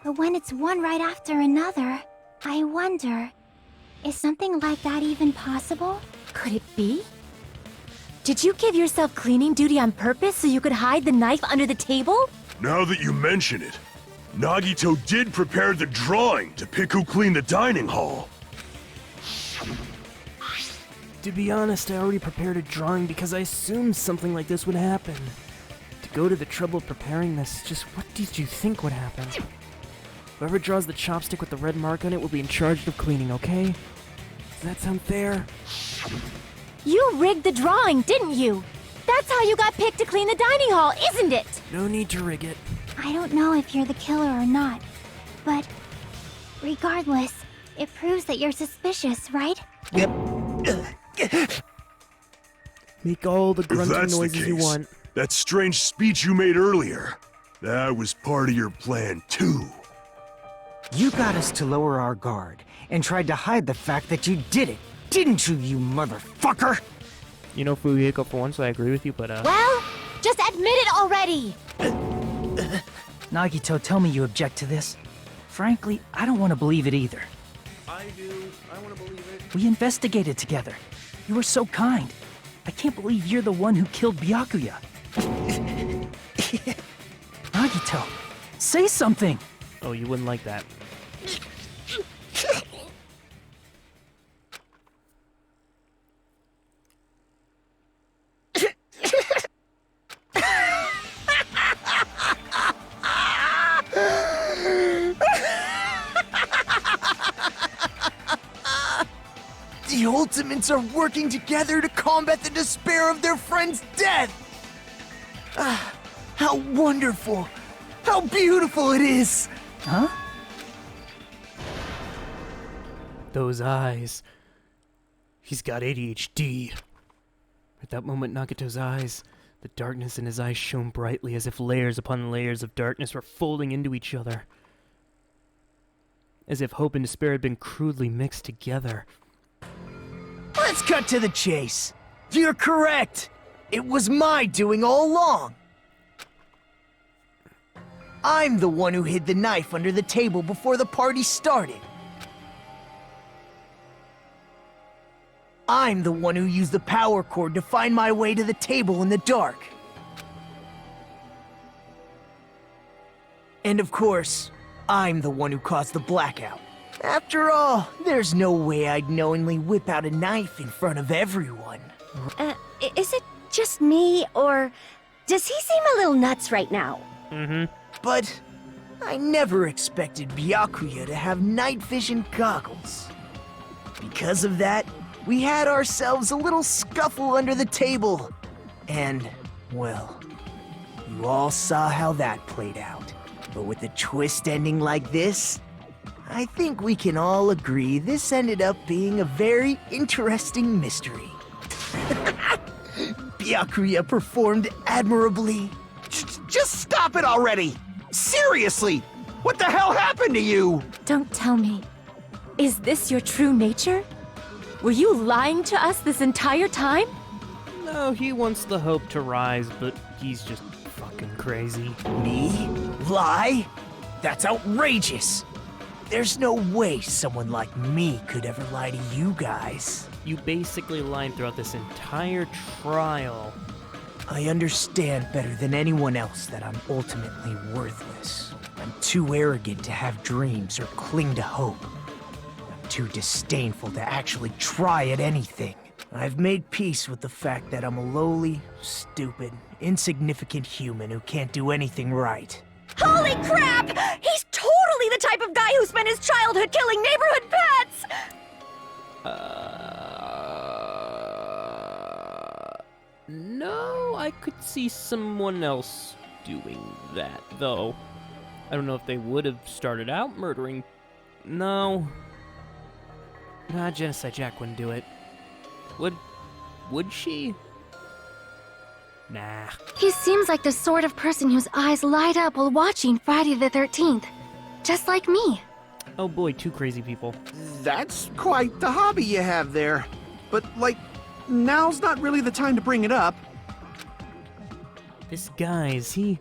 S3: But when it's one right after another, I wonder, is something like that even possible?
S5: Could it be? Did you give yourself cleaning duty on purpose so you could hide the knife under the table?
S10: Now that you mention it, Nagito did prepare the drawing to pick who cleaned the dining hall.
S1: To be honest, I already prepared a drawing because I assumed something like this would happen. To go to the trouble of preparing this, just what did you think would happen? Whoever draws the chopstick with the red mark on it will be in charge of cleaning, okay? Does that sound fair?
S5: You rigged the drawing, didn't you? That's how you got picked to clean the dining hall, isn't it?
S1: No need to rig it.
S3: I don't know if you're the killer or not, but regardless, it proves that you're suspicious, right?
S4: Yep.
S1: Make all the
S10: If
S1: grunting
S10: that's the
S1: noises you
S10: case,
S1: want.
S10: that strange speech you made earlier, that was part of your plan too.
S7: You got us to lower our guard and tried to hide the fact that you did it, didn't you, you motherfucker?
S1: You know, Fuyuhiko, for once I agree with you, but
S5: Well, just admit it already!
S8: Nagito, tell me you object to this. Frankly, I don't want to believe it either.
S1: I do. I want to believe it.
S8: We investigated together. You were so kind. I can't believe you're the one who killed Byakuya. Nagito, say something!
S1: Oh, you wouldn't like that.
S4: The Ultimates are working together to combat the despair of their friend's death! Ah, how wonderful! How beautiful it is!
S8: Huh?
S1: Those eyes. He's got ADHD. At that moment, Nagito's eyes, the darkness in his eyes shone brightly as if layers upon layers of darkness were folding into each other. As if hope and despair had been crudely mixed together.
S4: Let's cut to the chase. You're correct. It was my doing all along. I'm the one who hid the knife under the table before the party started. I'm the one who used the power cord to find my way to the table in the dark. And of course, I'm the one who caused the blackout. After all, there's no way I'd knowingly whip out a knife in front of everyone.
S12: Is it just me, or does he seem a little nuts right now?
S4: But I never expected Byakuya to have night vision goggles. Because of that, we had ourselves a little scuffle under the table. And, well, you all saw how that played out. But with a twist ending like this, I think we can all agree this ended up being a very interesting mystery. Byakuya performed admirably.
S6: Just stop it already! Seriously! What the hell happened to you?
S3: Don't tell me. Is this your true nature? Were you lying to us this entire time?
S1: No, he wants the hope to rise, but he's just fucking crazy.
S4: Me? Lie? That's outrageous! There's no way someone like me could ever lie to you guys.
S1: You basically lied throughout this entire trial.
S4: I understand better than anyone else that I'm ultimately worthless. I'm too arrogant to have dreams or cling to hope. I'm too disdainful to actually try at anything. I've made peace with the fact that I'm a lowly, stupid, insignificant human who can't do anything right.
S12: Holy crap! He's totally the type of guy who spent his childhood killing neighborhood pets!
S1: No, I could see someone else doing that, though. I don't know if they would have started out murdering. No. Nah, Genocide Jack wouldn't do it. Would she? Nah.
S5: He seems like the sort of person whose eyes light up while watching Friday the 13th. Just like me.
S1: Oh boy, two crazy people.
S6: That's quite the hobby you have there. But, like, now's not really the time to bring it up.
S1: This guy, is he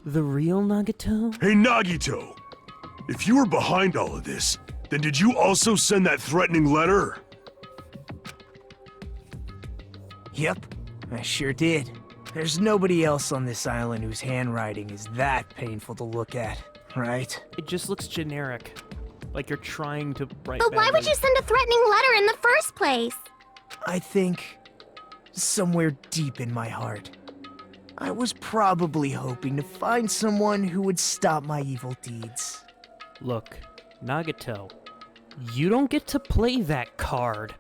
S1: the real Nagito?
S10: Hey, Nagito! If you were behind all of this, then did you also send that threatening letter?
S4: Yep, I sure did. There's nobody else on this island whose handwriting is that painful to look at, right?
S1: It just looks generic. Like you're trying to write
S3: But why would you send a threatening letter in the first place?
S4: I think, somewhere deep in my heart, I was probably hoping to find someone who would stop my evil deeds.
S1: Look, Nagito, you don't get to play that card.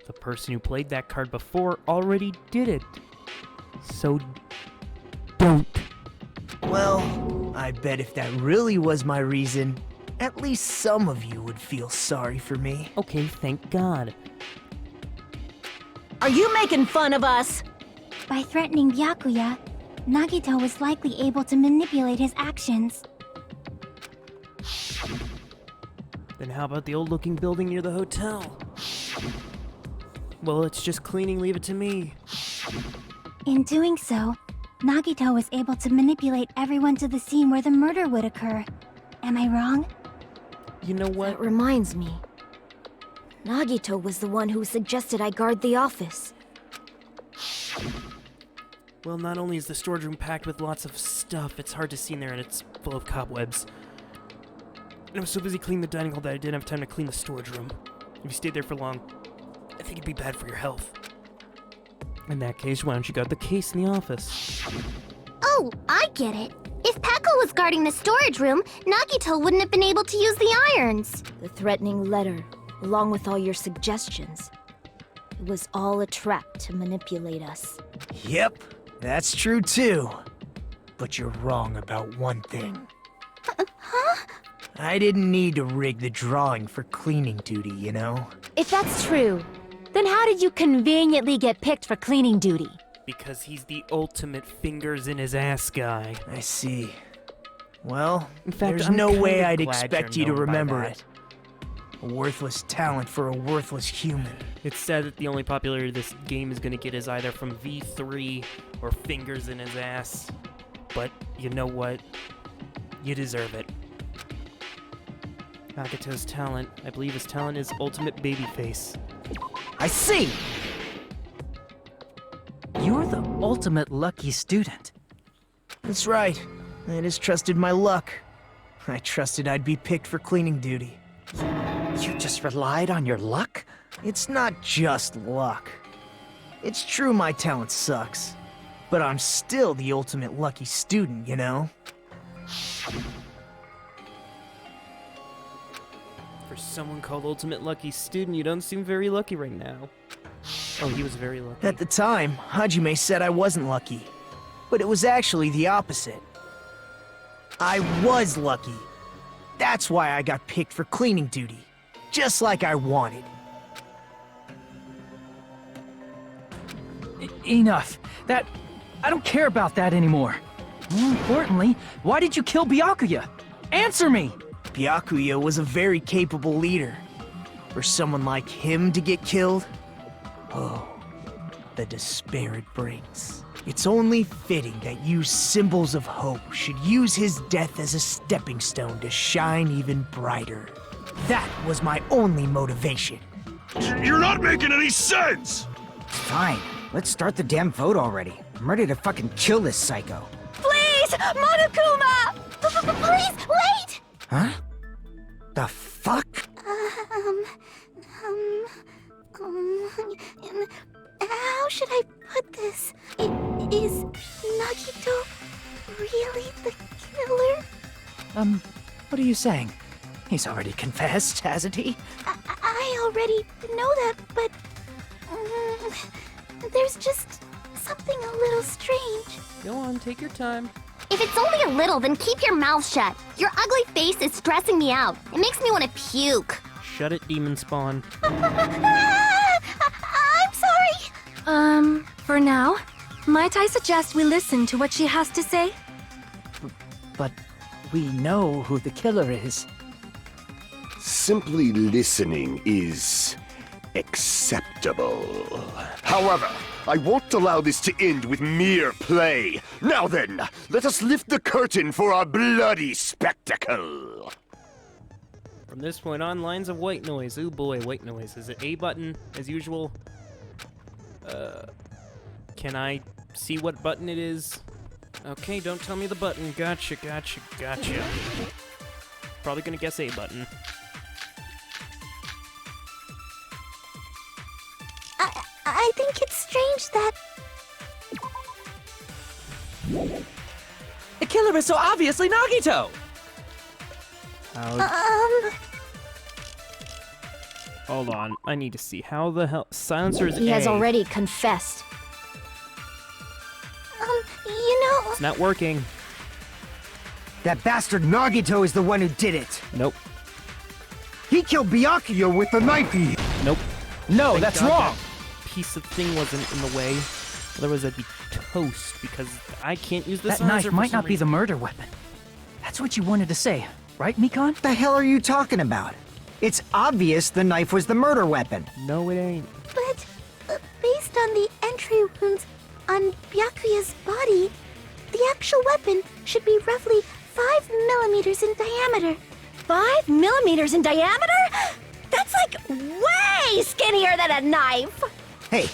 S1: The person who played that card before already did it. So, don't.
S4: Well, I bet if that really was my reason, at least some of you would feel sorry for me.
S1: Okay, thank God.
S2: Are you making fun of us?
S3: By threatening Byakuya, Nagito was likely able to manipulate his actions.
S1: Then how about the old-looking building near the hotel? Well, it's just cleaning, leave it to me.
S3: In doing so, Nagito was able to manipulate everyone to the scene where the murder would occur, Am I wrong?
S1: You know what?
S12: That reminds me. Nagito was the one who suggested I guard the office.
S1: Well, not only is the storage room packed with lots of stuff, it's hard to see in there and it's full of cobwebs. And I was so busy cleaning the dining hall that I didn't have time to clean the storage room. If you stayed there for long, I think it'd be bad for your health. In that case, why don't you guard the case in the office?
S3: Oh, I get it. If Peko was guarding the storage room, Nagito wouldn't have been able to use the irons.
S12: The threatening letter, along with all your suggestions. It was all a trap to manipulate us.
S4: Yep, that's true too. But you're wrong about one thing.
S3: Huh?
S4: I didn't need to rig the drawing for cleaning duty, you know?
S3: If that's true, then how did you conveniently get picked for cleaning duty?
S1: Because he's the ultimate fingers in his ass guy.
S4: I see. Well,
S1: In fact,
S4: there's
S1: I'm
S4: no
S1: kinda
S4: way I'd
S1: glad
S4: expect
S1: you're
S4: you to
S1: known by
S4: remember
S1: that.
S4: it. A worthless talent for a worthless human.
S1: It's said that the only popularity this game is gonna get is either from V3 or fingers in his ass. But you know what? You deserve it. Nagito's talent, I believe his talent is ultimate babyface.
S7: I see!
S8: You're the ultimate lucky student.
S4: That's right. I just trusted my luck. I trusted I'd be picked for cleaning duty.
S7: You just relied on your luck?
S4: It's not just luck. It's true my talent sucks, but I'm still the ultimate lucky student, you know?
S1: For someone called Ultimate Lucky Student, you don't seem very lucky right now. Oh, he was very lucky.
S4: At the time, Hajime said I wasn't lucky, but it was actually the opposite. I was lucky. That's why I got picked for cleaning duty, just like I wanted.
S8: Enough. I don't care about that anymore. More importantly, why did you kill Byakuya? Answer me!
S4: Byakuya was a very capable leader. For someone like him to get killed, oh, the despair it brings. It's only fitting that you symbols of hope should use his death as a stepping stone to shine even brighter. That was my only motivation.
S10: You're not making any sense!
S7: Fine, let's start the damn vote already. I'm ready to fucking kill this psycho.
S3: Please, Monokuma! Please, wait!
S7: Huh? The fuck?
S13: How should I put this? Is Nagito really the killer?
S8: What are you saying? He's already confessed, hasn't he?
S13: I already know that, but there's just something a little strange.
S1: Go on, take your time.
S3: If it's only a little, then keep your mouth shut. Your ugly face is stressing me out. It makes me want to puke.
S1: Shut it, Demon Spawn.
S3: I'm sorry.
S5: For now, might I suggest we listen to what she has to say?
S8: But we know who the killer is.
S9: Simply listening is acceptable. However, I won't allow this to end with mere play. Now then, let us lift the curtain for our bloody spectacle.
S1: From this point on, lines of white noise. Ooh boy, white noise. Is it A button, as usual? Can I see what button it is? Okay, don't tell me the button. Gotcha. Probably gonna guess A button.
S13: I think it's strange that...
S8: The killer is so obviously Nagito!
S1: Hold on, I need to see. How the hell? Silencer is
S12: He has
S1: A.
S12: already confessed.
S13: You know...
S1: It's not working.
S7: That bastard Nagito is the one who did it.
S1: Nope.
S7: He killed Byakuya with the knife he...
S1: Nope.
S8: No,
S1: Thank
S8: that's
S1: God
S8: wrong!
S1: That piece of thing wasn't in the way. Otherwise, I'd be toast because I can't use the
S8: That
S1: silencer
S8: knife
S1: for
S8: might
S1: some
S8: not be the
S1: reason.
S8: murder weapon. That's what you wanted to say, right, Mikon?
S7: What the hell are you talking about? It's obvious the knife was the murder weapon.
S1: No, it ain't.
S13: But based on the entry wounds on Byakuya's body, the actual weapon should be roughly 5 millimeters in diameter.
S12: 5 millimeters in diameter? That's like way skinnier than a knife!
S7: Hey,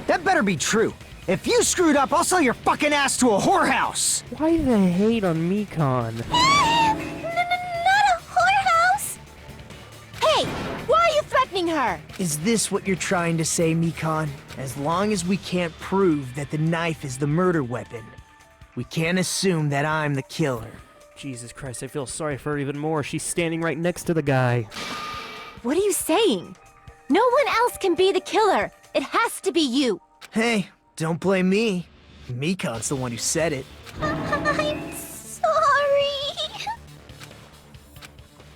S7: that better be true. If you screwed up, I'll sell your fucking ass to a whorehouse!
S1: Why the hate on Mekon?
S13: Not a whorehouse!
S3: Hey, why are you threatening her?
S4: Is this what you're trying to say, Mekon? As long as we can't prove that the knife is the murder weapon, we can't assume that I'm the killer.
S1: Jesus Christ, I feel sorry for her even more. She's standing right next to the guy.
S3: What are you saying? No one else can be the killer. It has to be you.
S4: Hey, don't blame me. Mekon's the one who said it.
S13: I'm sorry.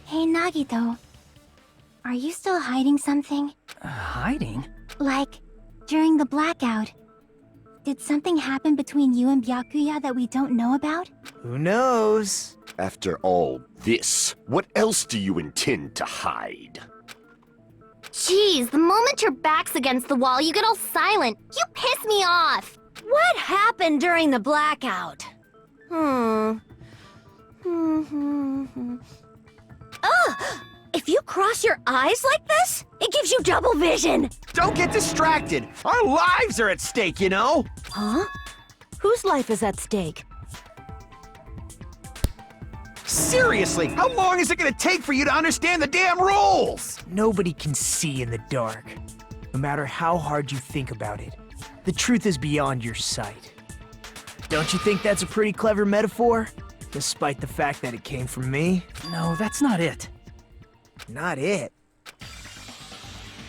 S3: Hey, Nagito. Are you still hiding something?
S8: Hiding?
S3: Like, during the blackout, did something happen between you and Byakuya that we don't know about?
S4: Who knows?
S9: After all this, what else do you intend to hide?
S12: Jeez, the moment your back's against the wall, you get all silent. You piss me off. What happened during the blackout? Ugh! If you cross your eyes like this, it gives you double vision.
S6: Don't get distracted. Our lives are at stake, you know?
S12: Huh? Whose life is at stake?
S6: Seriously, how long is it gonna take for you to understand the damn rules?
S4: Nobody can see in the dark, no matter how hard you think about it. The truth is beyond your sight. Don't you think that's a pretty clever metaphor? Despite the fact that it came from me?
S8: No, that's not it.
S4: Not it.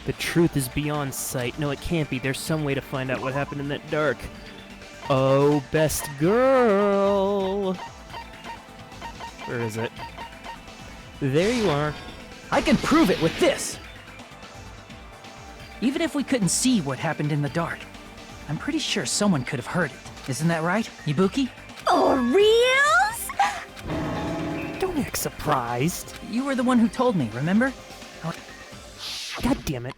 S1: The truth is beyond sight. No, it can't be. There's some way to find out what happened in that dark. Oh, best girl. Where is it? There you are.
S8: I can prove it with this! Even if we couldn't see what happened in the dark, I'm pretty sure someone could have heard it. Isn't that right, Ibuki?
S12: For reals?
S1: Don't act surprised.
S8: You were the one who told me, remember?
S1: God damn it.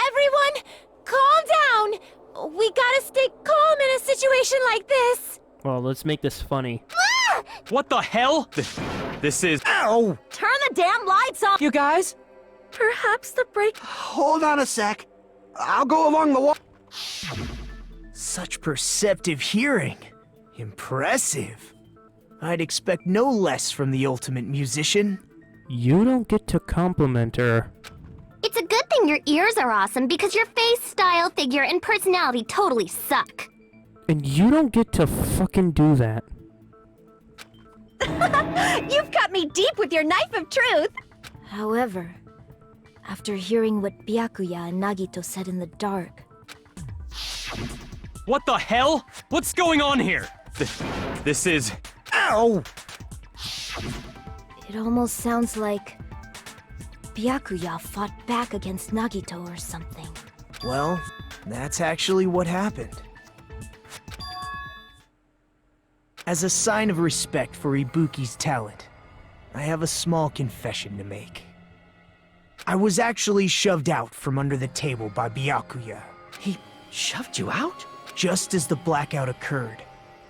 S3: Everyone, calm down. We gotta stay calm in a situation like this.
S1: Well, let's make this funny.
S15: What the hell? This is...
S4: Ow!
S12: Turn the damn lights off!
S8: You guys?
S12: Perhaps the break...
S6: Hold on a sec. I'll go along the wall.
S4: Such perceptive hearing. Impressive. I'd expect no less from the ultimate musician.
S1: You don't get to compliment her.
S12: It's a good thing your ears are awesome because your face, style, figure, and personality totally suck.
S1: And you don't get to fucking do that.
S12: You've cut me deep with your knife of truth! However, after hearing what Byakuya and Nagito said in the dark...
S15: What the hell? What's going on here? This is...
S4: Ow!
S12: It almost sounds like... Byakuya fought back against Nagito or something.
S4: Well, that's actually what happened. As a sign of respect for Ibuki's talent, I have a small confession to make. I was actually shoved out from under the table by Byakuya.
S8: He shoved you out?
S4: Just as the blackout occurred,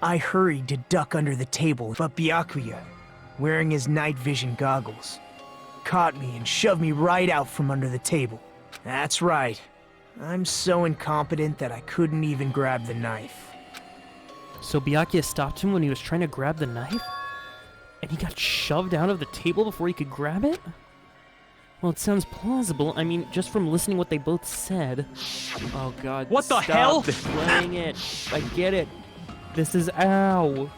S4: I hurried to duck under the table, but Byakuya, wearing his night vision goggles, caught me and shoved me right out from under the table. That's right. I'm so incompetent that I couldn't even grab the knife.
S1: So Byakuya stopped him when he was trying to grab the knife? And he got shoved out of the table before he could grab it? Well, it sounds plausible. I mean, just from listening what they both said. Oh god.
S15: What the
S1: stop
S15: hell?
S1: playing it. I get it. This is ow.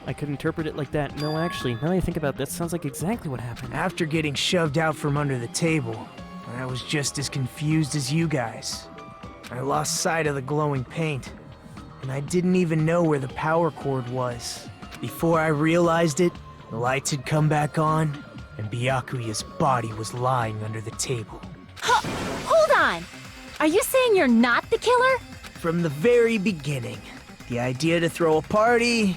S1: I could interpret it like that. No, actually, now that I think about that, sounds like exactly what happened.
S4: After getting shoved out from under the table, I was just as confused as you guys. I lost sight of the glowing paint, and I didn't even know where the power cord was. Before I realized it, the lights had come back on, and Byakuya's body was lying under the table.
S3: Hold on! Are you saying you're not the killer?
S4: From the very beginning, the idea to throw a party,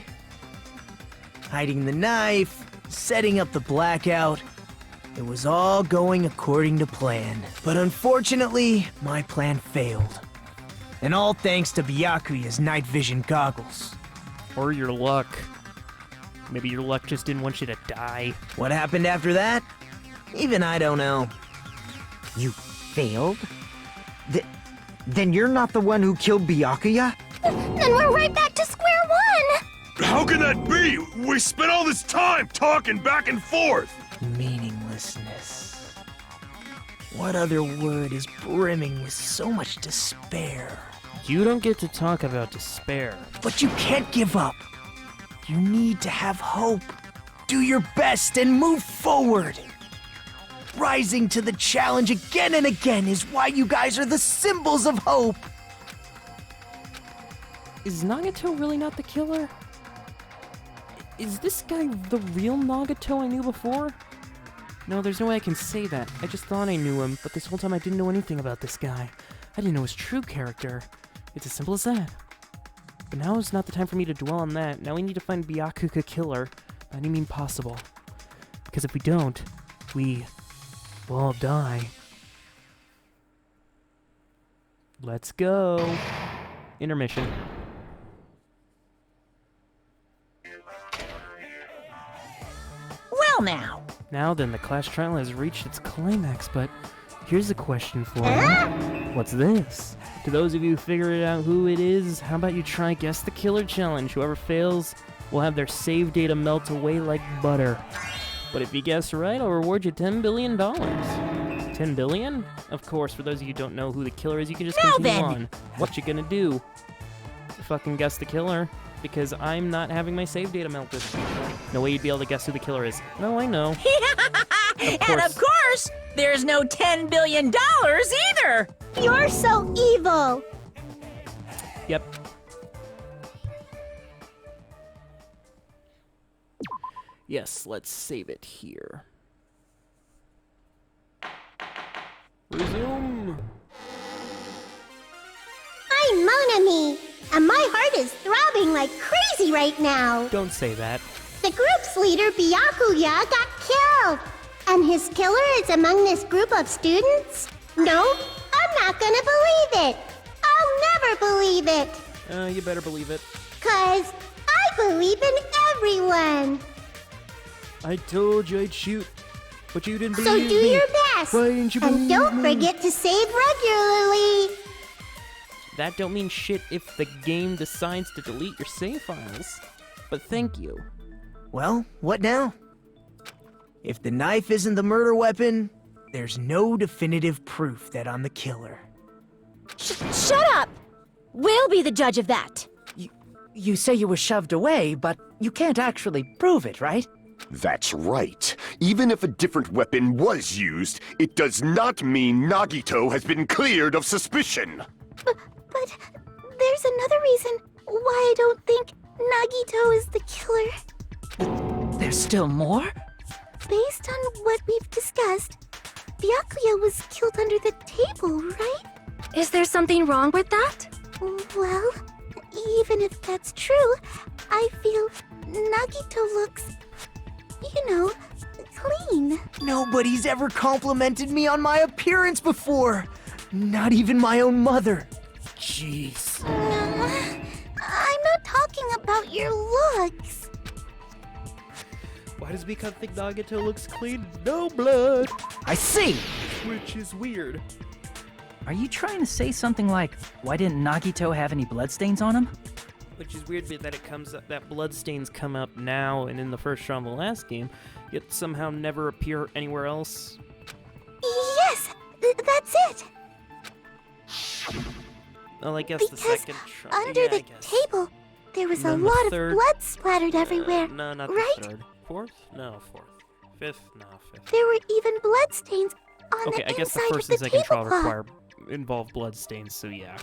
S4: hiding the knife, setting up the blackout, it was all going according to plan. But unfortunately, my plan failed. And all thanks to Byakuya's night vision goggles.
S1: Or your luck. Maybe your luck just didn't want you to die.
S4: What happened after that? Even I don't know.
S7: You failed? Then you're not the one who killed Byakuya?
S3: Then we're right back to square one!
S10: How can that be? We spent all this time talking back and forth!
S4: Meaninglessness. What other word is brimming with so much despair?
S1: You don't get to talk about despair.
S4: But you can't give up. You need to have hope. Do your best and move forward. Rising to the challenge again and again is why you guys are the symbols of hope.
S1: Is Nagato really not the killer? Is this guy the real Nagato I knew before? No, there's no way I can say that. I just thought I knew him, but this whole time I didn't know anything about this guy. I didn't know his true character. It's as simple as that. But now is not the time for me to dwell on that. Now we need to find Byakuya killer by any means possible. Because if we don't, we will all die. Let's go. Intermission.
S2: Well now.
S1: Now then, the class trial has reached its climax, but here's a question for you. What's this? To those of you who figured out who it is, how about you try Guess the Killer Challenge? Whoever fails will have their save data melt away like butter. But if you guess right, I'll reward you $10 billion. 10 billion? Of course, for those of you who don't know who the killer is, you can just continue on. What you gonna do? Fucking guess the killer. Because I'm not having my save data melted. No way you'd be able to guess who the killer is. No, I know.
S2: And of course, there's no $10 billion either!
S13: You're so evil!
S1: Yep. Yes, let's save it here. Resume.
S13: I'm Mon Ami, and my heart is throbbing like crazy right now.
S1: Don't say that.
S13: The group's leader, Byakuya, got killed. And his killer is among this group of students? No, I'm not gonna believe it. I'll never believe it.
S1: You better believe it.
S13: 'Cause I believe in everyone.
S1: I told you I'd shoot, but you didn't
S13: So
S1: believe
S13: do
S1: me.
S13: your best.
S1: Why didn't you believe
S13: And don't
S1: me?
S13: forget to save regularly.
S1: That don't mean shit if the game decides to delete your save files. But thank you.
S4: Well, what now? If the knife isn't the murder weapon, there's no definitive proof that I'm the killer.
S12: Shut up! We'll be the judge of that.
S8: You say you were shoved away, but you can't actually prove it, right?
S9: That's right. Even if a different weapon was used, it does not mean Nagito has been cleared of suspicion.
S13: But there's another reason why I don't think Nagito is the killer.
S8: There's still more?
S13: Based on what we've discussed, Byakuya was killed under the table, right?
S5: Is there something wrong with that?
S13: Well, even if that's true, I feel Nagito looks, clean.
S4: Nobody's ever complimented me on my appearance before. Not even my own mother. Jeez.
S13: I'm not talking about your looks.
S1: Why does Mika think Nagato looks clean? No blood!
S4: I see!
S1: Which is weird.
S8: Are you trying to say something like, why didn't Nagito have any bloodstains on him?
S1: Which is weird that it comes up, that bloodstains come up now and in the first round of the last game, yet somehow never appear anywhere else.
S13: Yes, that's it.
S1: Well, I guess
S13: Because
S1: the second trial.
S13: under the table, there was a lot of blood splattered everywhere,
S1: No, not
S13: right?
S1: the third. Fourth? No, fourth. Fifth? No, fifth.
S13: There were even bloodstains on
S1: Okay,
S13: the
S1: I guess the
S13: inside
S1: first
S13: of
S1: and
S13: the
S1: second trial
S13: tablecloth.
S1: involve bloodstains, so yeah.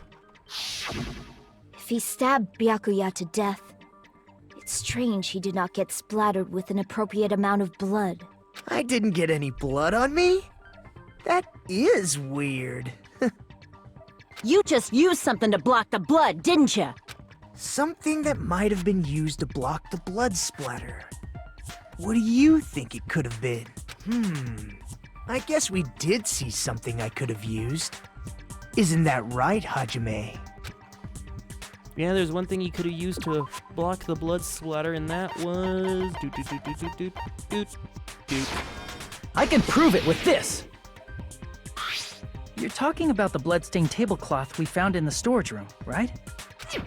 S12: If he stabbed Byakuya to death, it's strange he did not get splattered with an appropriate amount of blood.
S4: I didn't get any blood on me? That is weird.
S2: You just used something to block the blood, didn't you?
S4: Something that might have been used to block the blood splatter. What do you think it could have been? I guess we did see something I could have used. Isn't that right, Hajime?
S1: Yeah, there's one thing he could have used to block the blood splatter, and that was...
S8: I can prove it with this! You're talking about the bloodstained tablecloth we found in the storage room, right?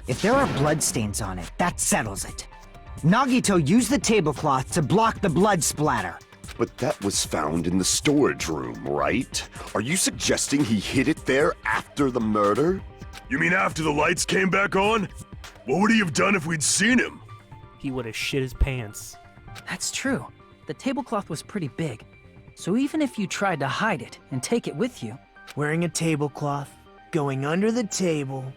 S7: If there are bloodstains on it, that settles it. Nagito used the tablecloth to block the blood splatter.
S9: But that was found in the storage room, right? Are you suggesting he hid it there after the murder?
S10: You mean after the lights came back on? What would he have done if we'd seen him?
S1: He would have shit his pants.
S8: That's true. The tablecloth was pretty big. So even if you tried to hide it and take it with you...
S4: Wearing a tablecloth, going under the table,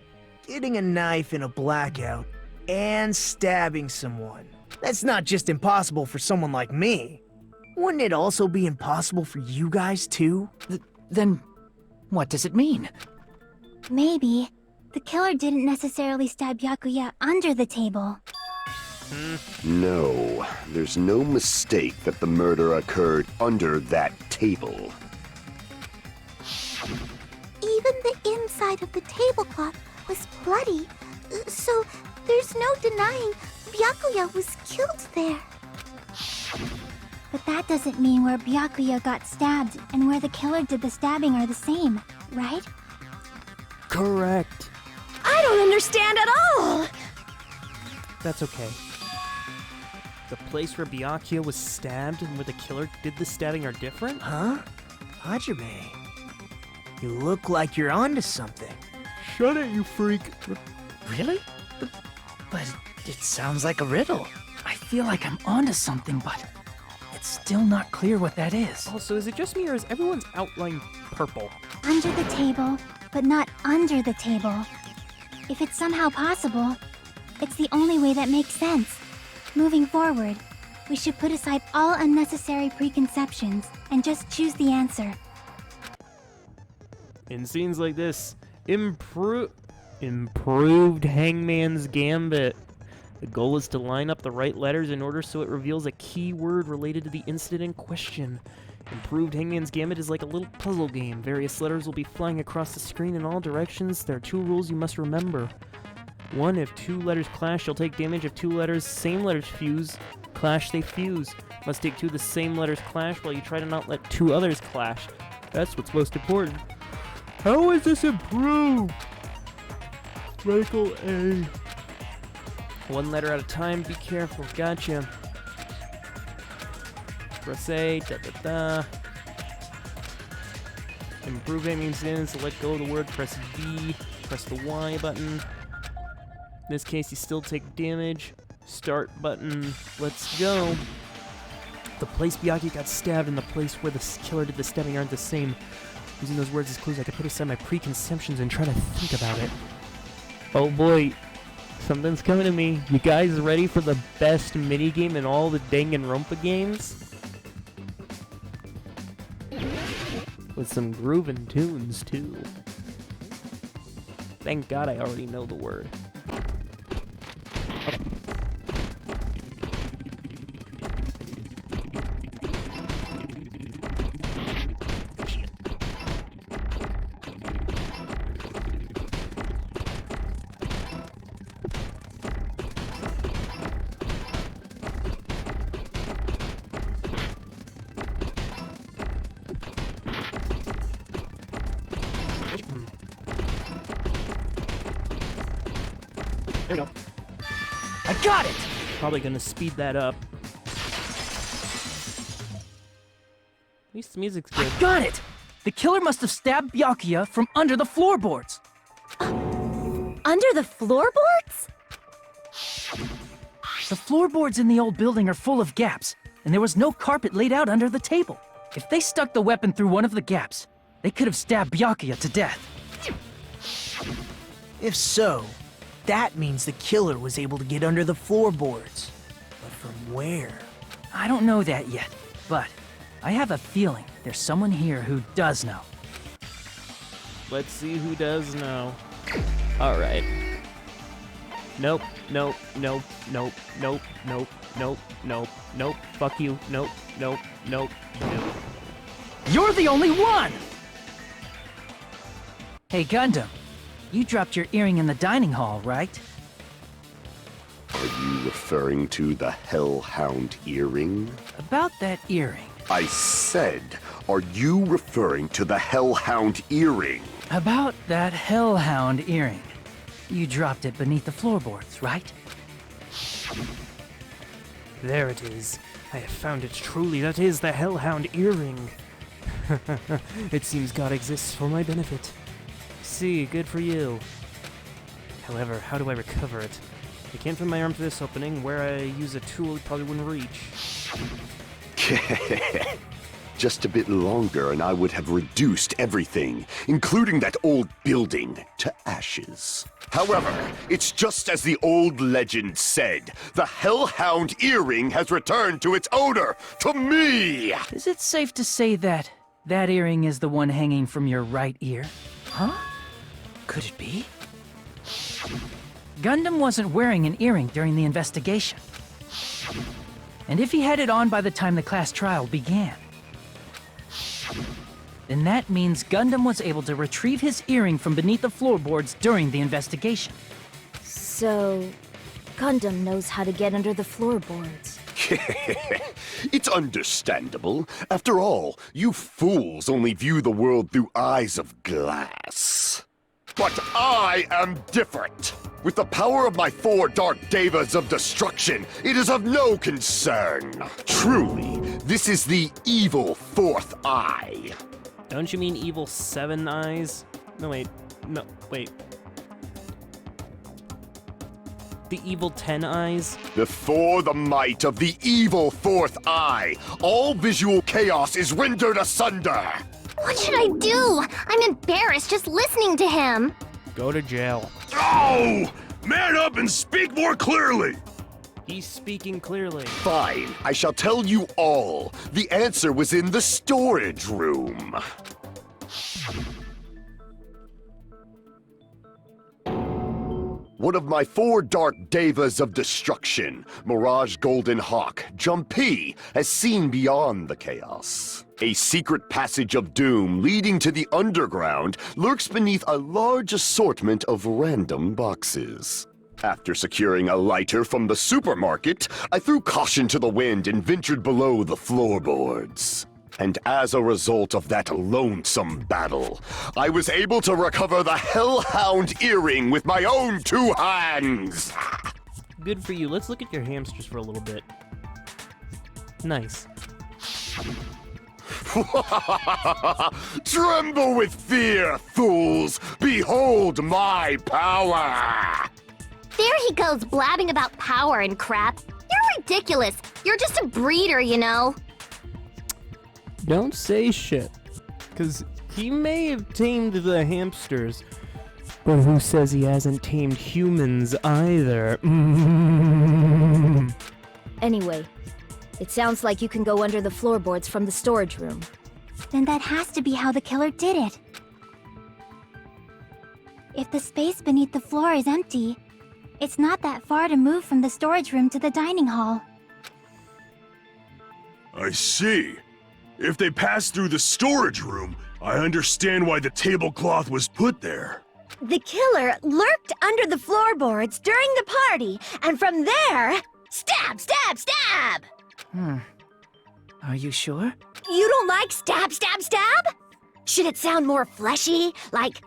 S4: getting a knife in a blackout, and stabbing someone. That's not just impossible for someone like me. Wouldn't it also be impossible for you guys too?
S8: Then, what does it mean?
S3: Maybe the killer didn't necessarily stab Byakuya under the table.
S9: No, there's no mistake that the murder occurred under that table.
S3: Even the inside of the tablecloth was bloody, so there's no denying Byakuya was killed there. But that doesn't mean where Byakuya got stabbed and where the killer did the stabbing are the same, right?
S1: Correct.
S5: I don't understand at all!
S1: That's okay. The place where Byakuya was stabbed and where the killer did the stabbing are different?
S4: Huh? Hajime, you look like you're onto something.
S1: Shut it, you freak.
S8: Really? But it sounds like a riddle. I feel like I'm onto something, but it's still not clear what that is.
S1: Also, is it just me or is everyone's outline purple?
S3: Under the table, but not under the table. If it's somehow possible, it's the only way that makes sense. Moving forward, we should put aside all unnecessary preconceptions and just choose the answer.
S1: In scenes like this, improved Hangman's Gambit. The goal is to line up the right letters in order so it reveals a key word related to the incident in question. Improved Hangman's Gambit is like a little puzzle game. Various letters will be flying across the screen in all directions. There are 2 rules you must remember. 1, if 2 letters clash, you'll take damage. If 2 letters, same letters clash, they fuse. Must take 2 of the same letters clash while you try to not let 2 others clash. That's what's most important. How is this improved? Radical A. 1 letter at a time, be careful, gotcha. Press A, da-da-da. Improve aiming stance, let go of the word, press V, press the Y button. In this case, you still take damage. Start button, let's go. The place Byakuya got stabbed and the place where the killer did the stabbing aren't the same. Using those words as clues, I could put aside my preconceptions and try to think about it. Oh boy, something's coming to me. You guys ready for the best minigame in all the Danganronpa games? With some groovin' tunes, too. Thank God I already know the word. There we go.
S8: I got it!
S1: Probably gonna speed that up. At least the music's good.
S8: I got it! The killer must have stabbed Byakuya from under the floorboards.
S5: Under the floorboards?
S8: The floorboards in the old building are full of gaps, and there was no carpet laid out under the table. If they stuck the weapon through one of the gaps, they could have stabbed Byakuya to death.
S4: If so, that means the killer was able to get under the floorboards. But from where?
S8: I don't know that yet, but I have a feeling there's someone here who does know.
S1: Let's see who does know. Alright. Nope, nope, nope, nope, nope, nope, nope, nope, nope, fuck you, nope, nope, nope, nope.
S8: You're the only one! Hey, Gundam. You dropped your earring in the dining hall, right?
S9: you referring to the Hellhound earring?
S8: About that earring.
S9: I said, are you referring to the Hellhound earring?
S8: About that Hellhound earring. You dropped it beneath the floorboards, right?
S1: There it is. I have found it truly. That is the Hellhound earring. It seems God exists for my benefit. See, good for you. However, how do I recover it? I can't find my arm to this opening. Where I use a tool, it probably wouldn't reach.
S9: Just a bit longer and I would have reduced everything, including that old building, to ashes. However, it's just as the old legend said. The Hellhound earring has returned to its owner, to me!
S8: Is it safe to say that that earring is the one hanging from your right ear? Huh? Could it be? Gundam wasn't wearing an earring during the investigation. And if he had it on by the time the class trial began, then that means Gundam was able to retrieve his earring from beneath the floorboards during the investigation.
S12: So, Gundam knows how to get under the floorboards.
S9: It's understandable. After all, you fools only view the world through eyes of glass. But I am different. With the power of my 4 Dark Devas of destruction, it is of no concern. Truly, this is the evil 4th eye.
S1: Don't you mean evil 7 eyes? No, wait. No, wait. The evil 10 eyes?
S9: Before the might of the evil 4th eye, all visual chaos is rendered asunder.
S3: What should I do? I'm embarrassed just listening to him.
S1: Go to jail.
S10: Oh! Man up and speak more clearly!
S1: He's speaking clearly.
S9: Fine, I shall tell you all. The answer was in the storage room. One of my 4 Dark Devas of destruction, Mirage Golden Hawk, Jumpy, has seen beyond the chaos. A secret passage of doom leading to the underground lurks beneath a large assortment of random boxes. After securing a lighter from the supermarket, I threw caution to the wind and ventured below the floorboards. And as a result of that lonesome battle, I was able to recover the Hellhound earring with my own 2 hands!
S1: Good for you. Let's look at your hamsters for a little bit. Nice.
S9: Tremble with fear, fools! Behold my power!
S3: There he goes blabbing about power and crap. You're ridiculous. You're just a breeder, you know.
S1: Don't say shit. Because he may have tamed the hamsters, but who says he hasn't tamed humans either?
S12: Anyway, it sounds like you can go under the floorboards from the storage room.
S3: Then that has to be how the killer did it. If the space beneath the floor is empty, it's not that far to move from the storage room to the dining hall.
S10: I see. If they passed through the storage room, I understand why the tablecloth was put there.
S2: The killer lurked under the floorboards during the party, and from there, stab, stab, stab!
S8: Are you sure?
S2: You don't like stab, stab, stab? Should it sound more fleshy, like...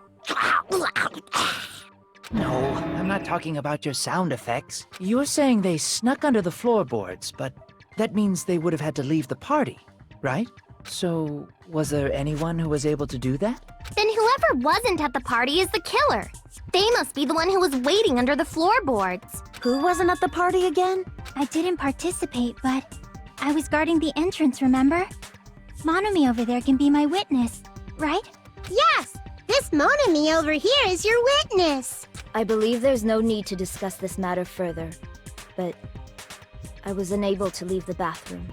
S8: No, I'm not talking about your sound effects. You're saying they snuck under the floorboards, but that means they would have had to leave the party, right? So, was there anyone who was able to do that?
S3: Then whoever wasn't at the party is the killer. They must be the one who was waiting under the floorboards.
S2: Who wasn't at the party again?
S3: I didn't participate, but I was guarding the entrance, remember? Monomi over there can be my witness, right?
S13: Yes! This Monomi over here is your witness!
S12: I believe there's no need to discuss this matter further, but I was unable to leave the bathroom.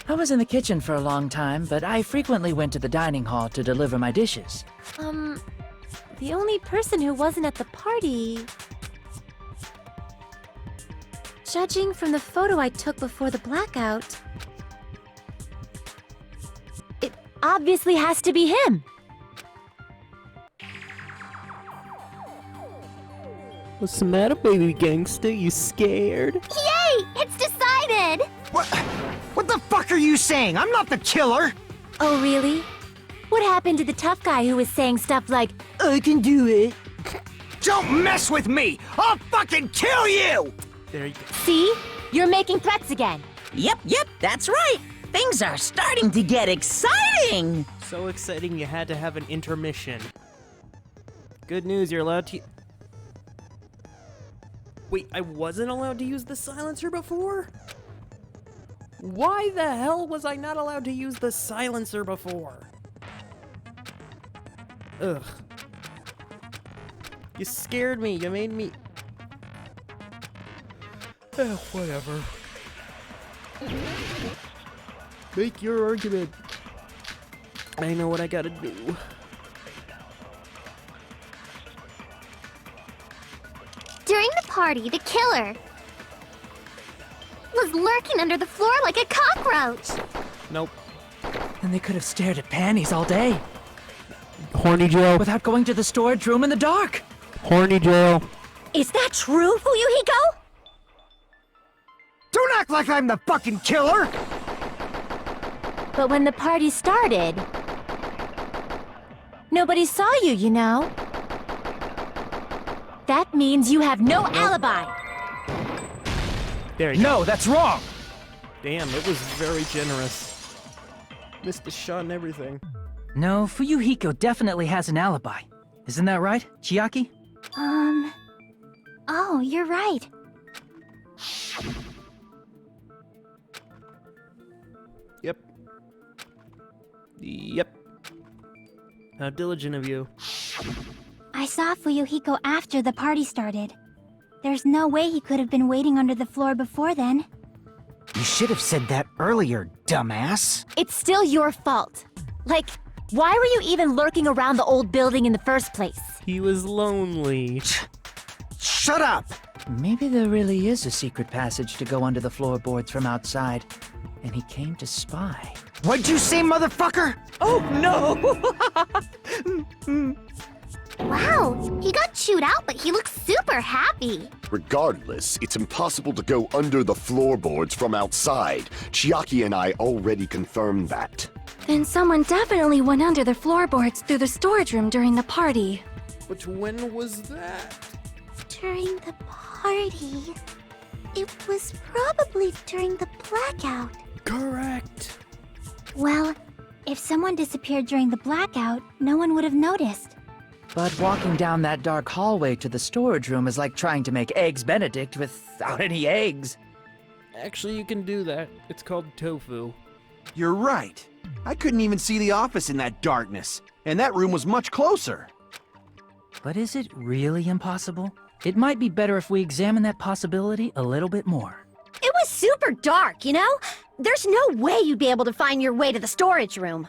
S8: I was in the kitchen for a long time, but I frequently went to the dining hall to deliver my dishes.
S3: The only person who wasn't at the party... Judging from the photo I took before the blackout... it obviously has to be him!
S1: What's the matter, baby gangster? You scared?
S3: Yeah!
S7: What the fuck are you saying? I'm not the killer!
S3: Oh, really? What happened to the tough guy who was saying stuff like, I can do it?
S7: Don't mess with me! I'll fucking kill you!
S1: There you go.
S3: See? You're making threats again.
S2: Yep, that's right. Things are starting to get exciting.
S1: So exciting you had to have an intermission. Good news, you're allowed to... Wait, I wasn't allowed to use the silencer before? Why the hell was I not allowed to use the silencer before? Ugh. You scared me, you made me... Whatever. Make your argument. I know what I gotta do.
S3: During the party, the killer was lurking under the floor like a cockroach.
S1: Nope.
S8: And they could have stared at panties all day.
S1: Horny Joe.
S8: Without going to the storage room in the dark.
S1: Horny Joe.
S2: Is that true, Fuyuhiko?
S7: Don't act like I'm the fucking killer!
S3: But when the party started, nobody saw you, you know. That means you have no alibi.
S1: There you go.
S8: No, that's wrong!
S1: Damn, it was very generous. Missed the shot and everything.
S8: No, Fuyuhiko definitely has an alibi. Isn't that right, Chiaki?
S3: Oh, you're right.
S1: Yep. Yep. How diligent of you.
S3: I saw Fuyuhiko after the party started. There's no way he could have been waiting under the floor before then.
S7: You should have said that earlier, dumbass.
S3: It's still your fault. Like, why were you even lurking around the old building in the first place?
S1: He was lonely.
S7: Shut up!
S8: Maybe there really is a secret passage to go under the floorboards from outside, and he came to spy.
S7: What'd you say, motherfucker?
S2: Oh, no!
S3: Wow, he got chewed out, but he looks super happy.
S9: Regardless, it's impossible to go under the floorboards from outside. Chiaki and I already confirmed that.
S5: Then someone definitely went under the floorboards through the storage room during the party.
S1: But when was that?
S3: During the party. It was probably during the blackout.
S1: Correct.
S3: Well, if someone disappeared during the blackout, no one would have noticed.
S8: But walking down that dark hallway to the storage room is like trying to make Eggs Benedict without any eggs.
S1: Actually, you can do that. It's called tofu.
S6: You're right. I couldn't even see the office in that darkness, and that room was much closer.
S8: But is it really impossible? It might be better if we examine that possibility a little bit more.
S12: It was super dark, you know? There's no way you'd be able to find your way to the storage room.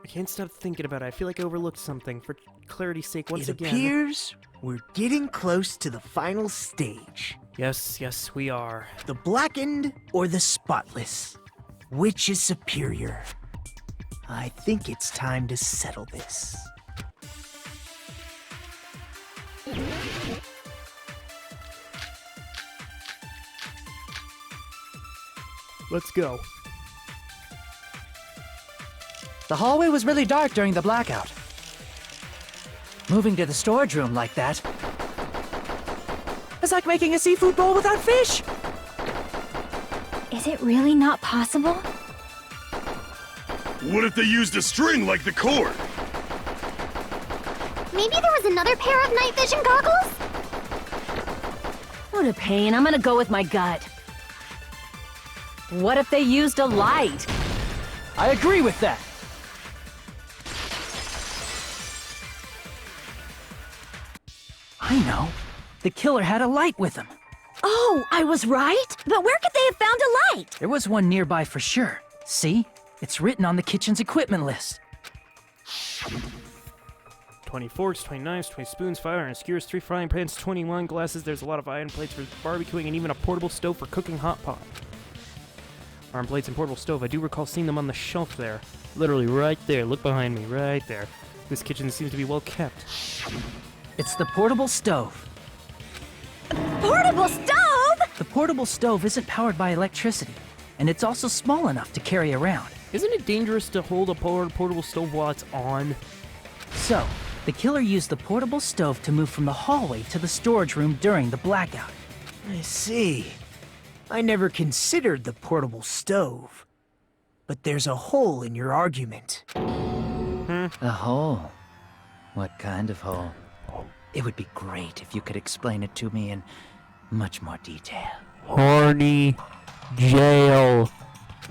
S1: I can't stop thinking about it. I feel like I overlooked something. For clarity's sake, once
S4: It
S1: again.
S4: appears we're getting close to the final stage.
S1: Yes, we are.
S4: The blackened or the spotless? Which is superior? I think it's time to settle this.
S1: Let's go.
S8: The hallway was really dark during the blackout. Moving to the storage room like that is like making a seafood bowl without fish.
S3: Is it really not possible?
S10: What if they used a string like the cord?
S3: Maybe there was another pair of night vision goggles?
S12: What a pain. I'm gonna go with my gut. What if they used a light?
S8: I agree with that. I know. The killer had a light with him.
S12: Oh, I was right? But where could they have found a light?
S8: There was one nearby for sure. See? It's written on the kitchen's equipment list.
S1: 20 forks, 20 knives, 20 spoons, 5 iron skewers, 3 frying pans, 20 wine glasses. There's a lot of iron plates for barbecuing and even a portable stove for cooking hot pot. Iron plates and portable stove. I do recall seeing them on the shelf there. Literally right there. Look behind me. Right there. This kitchen seems to be well kept.
S8: It's the portable stove.
S12: Portable stove?
S8: The portable stove isn't powered by electricity, and it's also small enough to carry around.
S1: Isn't it dangerous to hold a portable stove while it's on?
S8: So, the killer used the portable stove to move from the hallway to the storage room during the blackout.
S4: I see. I never considered the portable stove. But there's a hole in your argument.
S11: A hole? What kind of hole?
S8: It would be great if you could explain it to me in much more detail.
S1: Horny jail.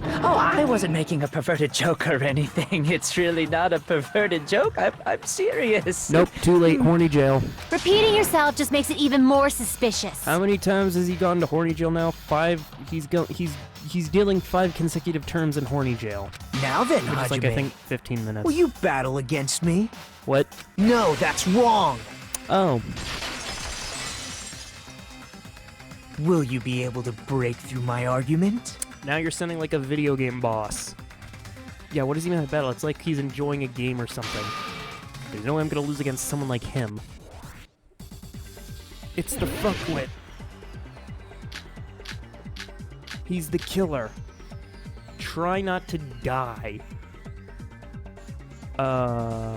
S8: Oh, I wasn't making a perverted joke or anything. It's really not a perverted joke. I'm serious.
S1: Nope, too late. Horny jail.
S3: Repeating yourself just makes it even more suspicious.
S1: How many times has he gone to horny jail now? 5. He's dealing 5 consecutive terms in horny jail.
S4: Now then,
S1: Which is like,
S4: Hajime,
S1: I think, 15 minutes.
S4: will you battle against me?
S1: What?
S4: No, that's wrong.
S1: Oh.
S4: Will you be able to break through my argument?
S1: Now you're sounding like a video game boss. Yeah, what does he mean by battle? It's like he's enjoying a game or something. There's no way I'm gonna lose against someone like him. It's the fuckwit. He's the killer. Try not to die.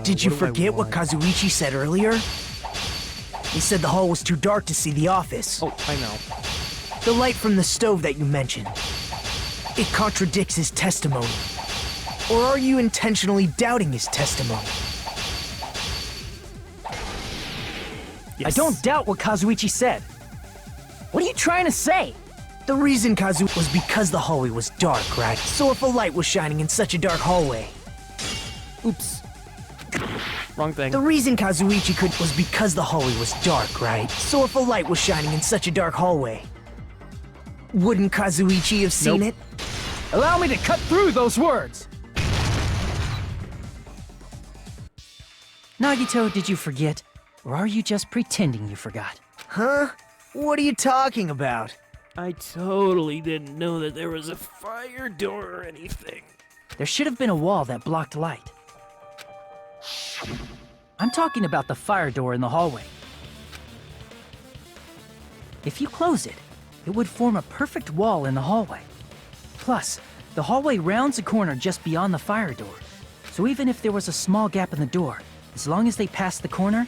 S4: Did you forget what Kazuichi said earlier? He said the hall was too dark to see the office.
S1: Oh, I know.
S4: The light from the stove that you mentioned. It contradicts his testimony. Or are you intentionally doubting his testimony?
S1: Yes.
S8: I don't doubt what Kazuichi said. What are you trying to say?
S4: The reason Kazu was because the hallway was dark, right? So if a light was shining in such a dark hallway...
S1: Oops. Wrong thing.
S4: The reason Kazuichi could was because the hallway was dark, right? So if a light was shining in such a dark hallway... Wouldn't Kazuichi have seen it?
S8: Allow me to cut through those words! Nagito, did you forget? Or are you just pretending you forgot?
S4: Huh? What are you talking about?
S1: I totally didn't know that there was a fire door or anything.
S8: There should have been a wall that blocked light. I'm talking about the fire door in the hallway. If you close it, it would form a perfect wall in the hallway. Plus, the hallway rounds a corner just beyond the fire door. So even if there was a small gap in the door, as long as they passed the corner...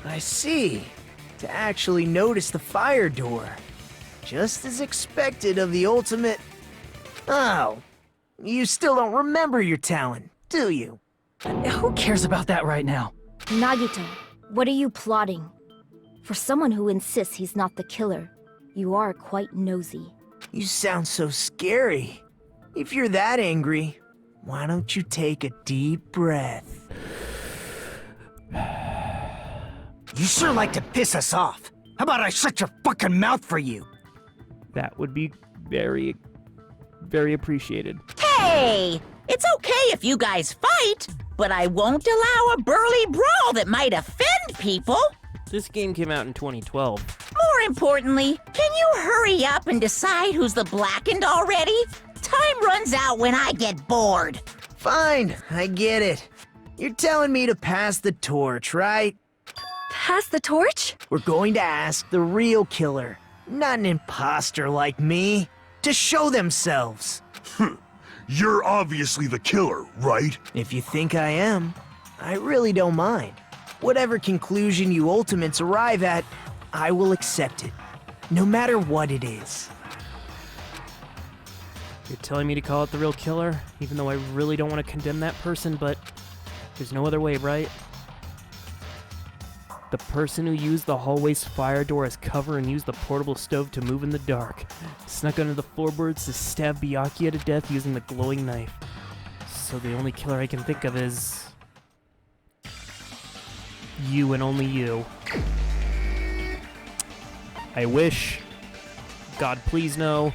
S4: I see. To actually notice the fire door. Just as expected of the ultimate... Oh, you still don't remember your talent, do you?
S8: Who cares about that right now?
S12: Nagito, what are you plotting? For someone who insists he's not the killer, you are quite nosy.
S4: You sound so scary. If you're that angry, why don't you take a deep breath? You sure like to piss us off. How about I shut your fucking mouth for you?
S1: That would be very, very appreciated.
S2: Hey! It's okay if you guys fight, but I won't allow a burly brawl that might offend people.
S1: This game came out in 2012.
S2: More importantly, can you hurry up and decide who's the blackened already? Time runs out when I get bored.
S4: Fine, I get it. You're telling me to pass the torch, right?
S5: Pass the torch?
S4: We're going to ask the real killer, not an imposter like me, to show themselves.
S10: You're obviously the killer, right?
S4: If you think I am, I really don't mind. Whatever conclusion you ultimates arrive at, I will accept it, no matter what it is.
S1: You're telling me to call it the real killer, even though I really don't want to condemn that person, but there's no other way, right? The person who used the hallway's fire door as cover and used the portable stove to move in the dark, snuck under the floorboards to stab Byakuya to death using the glowing knife. So the only killer I can think of is... you and only you. I wish. God, please no.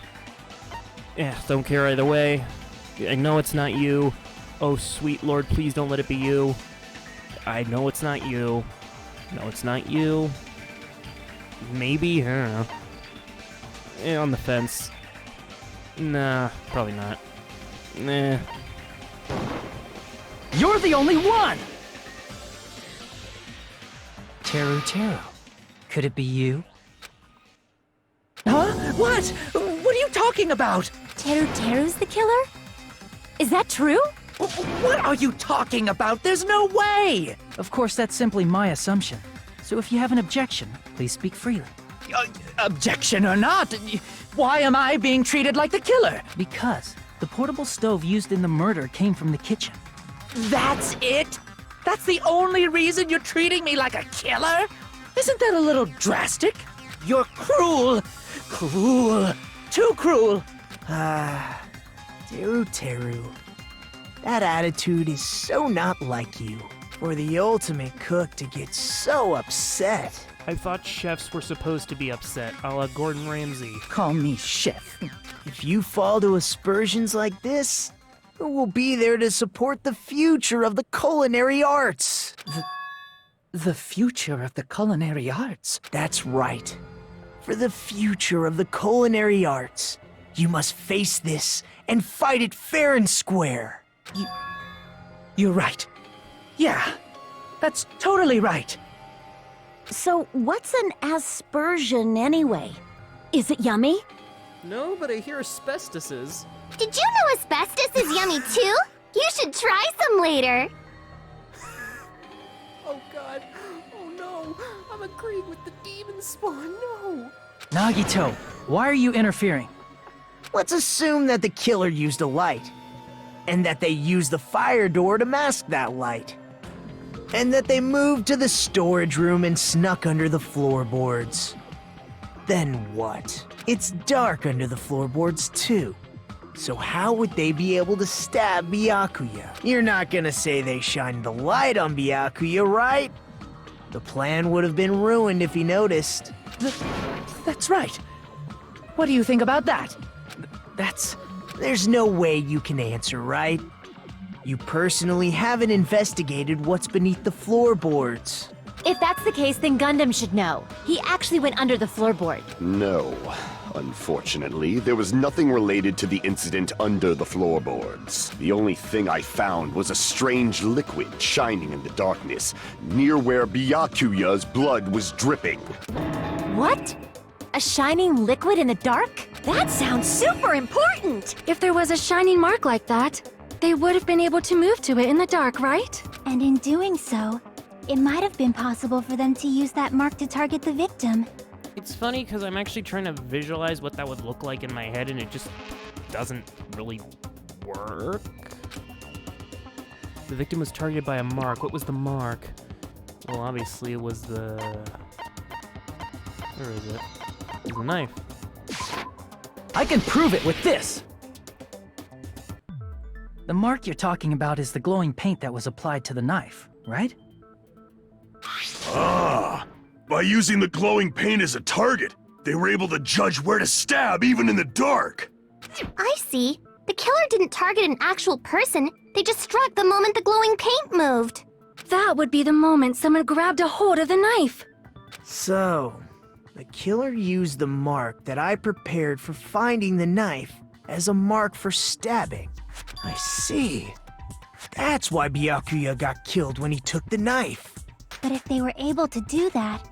S1: Don't care either way. I know it's not you. Oh, sweet Lord, please don't let it be you. I know it's not you. No, it's not you. Maybe? I don't know. On the fence. Nah, probably not. Nah.
S8: You're the only one! Teru, could it be you? Huh? What? What are you talking about?
S3: Teru's the killer? Is that true?
S8: What are you talking about? There's no way!
S16: Of course, that's simply my assumption. So if you have an objection, please speak freely.
S8: Objection or not, why am I being treated like the killer?
S16: Because the portable stove used in the murder came from the kitchen.
S8: That's it? That's the only reason you're treating me like a killer? Isn't that a little drastic? You're cruel. Cruel. Too cruel.
S4: Teru. That attitude is so not like you. For the ultimate cook to get so upset.
S1: I thought chefs were supposed to be upset, a la Gordon Ramsay.
S8: Call me chef.
S4: If you fall to aspersions like this, who will be there to support the future of the culinary arts?
S8: The future of the culinary arts?
S4: That's right. For the future of the culinary arts, you must face this and fight it fair and square.
S8: You're right. Yeah, that's totally right.
S2: So, what's an aspersion anyway? Is it yummy?
S1: No, but I hear asbestos is.
S3: Did you know asbestos is yummy too? You should try some later.
S1: Oh god. Oh no. I'm agreeing with the demon spawn. No.
S16: Nagito, why are you interfering?
S4: Let's assume that the killer used a light, and that they used the fire door to mask that light, and that they moved to the storage room and snuck under the floorboards. Then what? It's dark under the floorboards too. So how would they be able to stab Byakuya? You're not gonna say they shined the light on Byakuya, right? The plan would have been ruined if he noticed.
S8: That's right. What do you think about that?
S4: There's no way you can answer, right? You personally haven't investigated what's beneath the floorboards.
S3: If that's the case, then Gundam should know. He actually went under the floorboard.
S9: No. Unfortunately, there was nothing related to the incident under the floorboards. The only thing I found was a strange liquid shining in the darkness, near where Byakuya's blood was dripping.
S3: What? A shining liquid in the dark? That sounds super important!
S5: If there was a shining mark like that, they would have been able to move to it in the dark, right?
S3: And in doing so, it might have been possible for them to use that mark to target the victim.
S1: It's funny because I'm actually trying to visualize what that would look like in my head, and it just doesn't really work. The victim was targeted by a mark. What was the mark? Well, obviously it was the... Where is it? It was the knife.
S16: I can prove it with this! The mark you're talking about is the glowing paint that was applied to the knife, right?
S10: Ah! By using the glowing paint as a target, they were able to judge where to stab even in the dark!
S3: I see. The killer didn't target an actual person. They just struck the moment the glowing paint moved.
S5: That would be the moment someone grabbed a hold of the knife.
S4: So, the killer used the mark that I prepared for finding the knife as a mark for stabbing. I see. That's why Byakuya got killed when he took the knife.
S3: But if they were able to do that,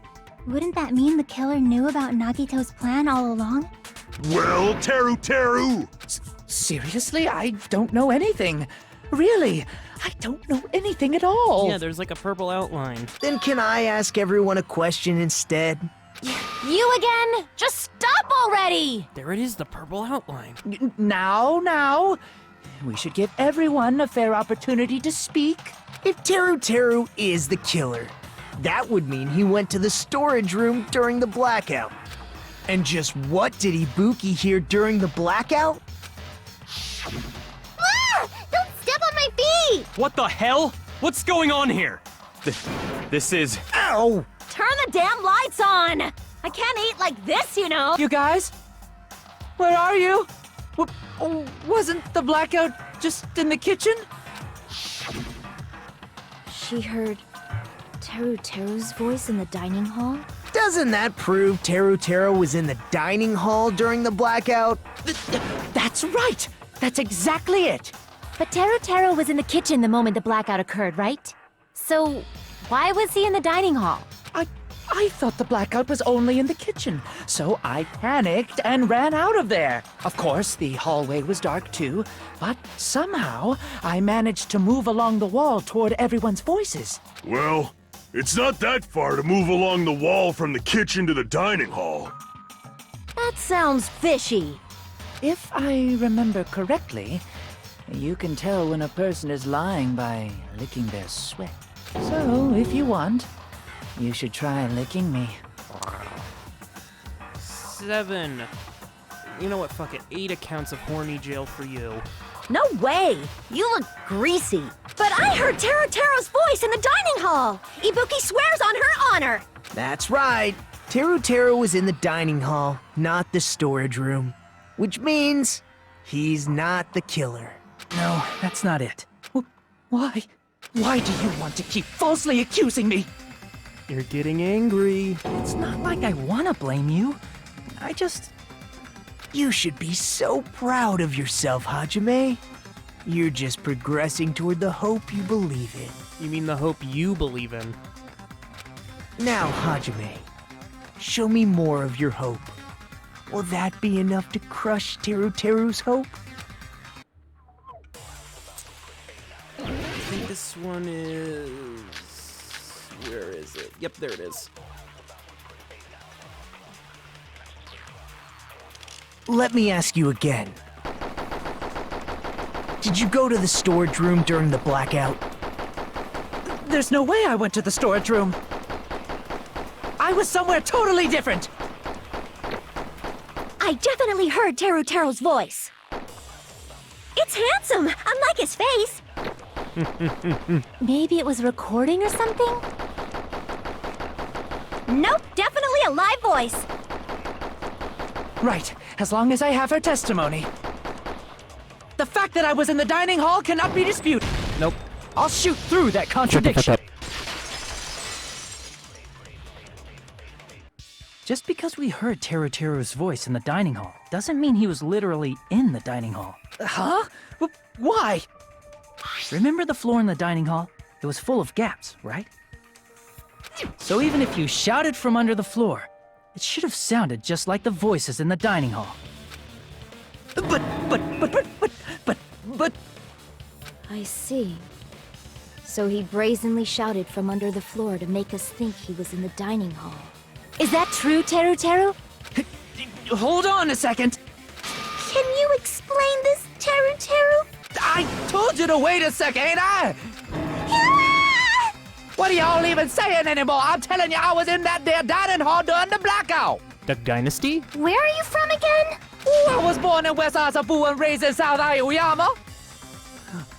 S3: wouldn't that mean the killer knew about Nagito's plan all along?
S10: Well, Teru!
S8: Seriously? I don't know anything. Really, I don't know anything at all.
S1: Yeah, there's like a purple outline.
S4: Then can I ask everyone a question instead?
S3: You again? Just stop already!
S1: There it is, the purple outline.
S8: Now. We should give everyone a fair opportunity to speak.
S4: If Teru is the killer, that would mean he went to the storage room during the blackout. And just what did Ibuki hear during the blackout?
S3: Ah! Don't step on my feet!
S15: What the hell? What's going on here? This is...
S4: Ow!
S2: Turn the damn lights on! I can't eat like this, you know!
S8: You guys? Where are you? Wasn't the blackout just in the kitchen?
S12: She heard Teru's voice in the dining hall?
S4: Doesn't that prove Teru was in the dining hall during the blackout?
S8: That's right! That's exactly it!
S3: But Teru was in the kitchen the moment the blackout occurred, right? So, why was he in the dining hall?
S8: I thought the blackout was only in the kitchen, so I panicked and ran out of there. Of course, the hallway was dark too, but somehow I managed to move along the wall toward everyone's voices.
S10: Well, it's not that far to move along the wall from the kitchen to the dining hall.
S12: That sounds fishy.
S8: If I remember correctly, you can tell when a person is lying by licking their sweat. So, if you want, you should try licking me.
S1: 7. You know what, fuck it. 8 accounts of horny jail for you.
S12: No way! You look greasy. But I heard Teru's voice in the dining hall! Ibuki swears on her honor!
S4: That's right. Teru was in the dining hall, not the storage room. Which means he's not the killer.
S16: No, that's not it.
S8: Why? Why do you want to keep falsely accusing me?
S1: You're getting angry.
S16: It's not like I want to blame you.
S4: You should be so proud of yourself, Hajime. You're just progressing toward the hope you believe in.
S1: You mean the hope you believe in?
S4: Now, Hajime, show me more of your hope. Will that be enough to crush Teru's hope?
S1: I think this one is... Where is it? Yep, there it is.
S4: Let me ask you again. Did you go to the storage room during the blackout?
S8: There's no way I went to the storage room. I was somewhere totally different.
S12: I definitely heard Teru's voice. It's handsome, unlike his face.
S3: Maybe it was recording or something?
S12: Nope, definitely a live voice.
S8: Right, as long as I have her testimony. The fact that I was in the dining hall cannot be disputed.
S1: Nope.
S8: I'll shoot through that contradiction.
S16: Just because we heard Teru's voice in the dining hall doesn't mean he was literally in the dining hall.
S8: Huh? Why?
S16: Remember the floor in the dining hall? It was full of gaps, right? So even if you shouted from under the floor, it should have sounded just like the voices in the dining hall.
S8: But...
S12: I see. So he brazenly shouted from under the floor to make us think he was in the dining hall.
S3: Is that true, Teru?
S8: Hold on a second.
S13: Can you explain this, Teru?
S8: I told you to wait a second, ain't I? What are y'all even saying anymore? I'm telling you, I was in that there dining hall during the blackout.
S1: Duck Dynasty?
S3: Where are you from again?
S8: I was born in West Asabu and raised in South Aoyama.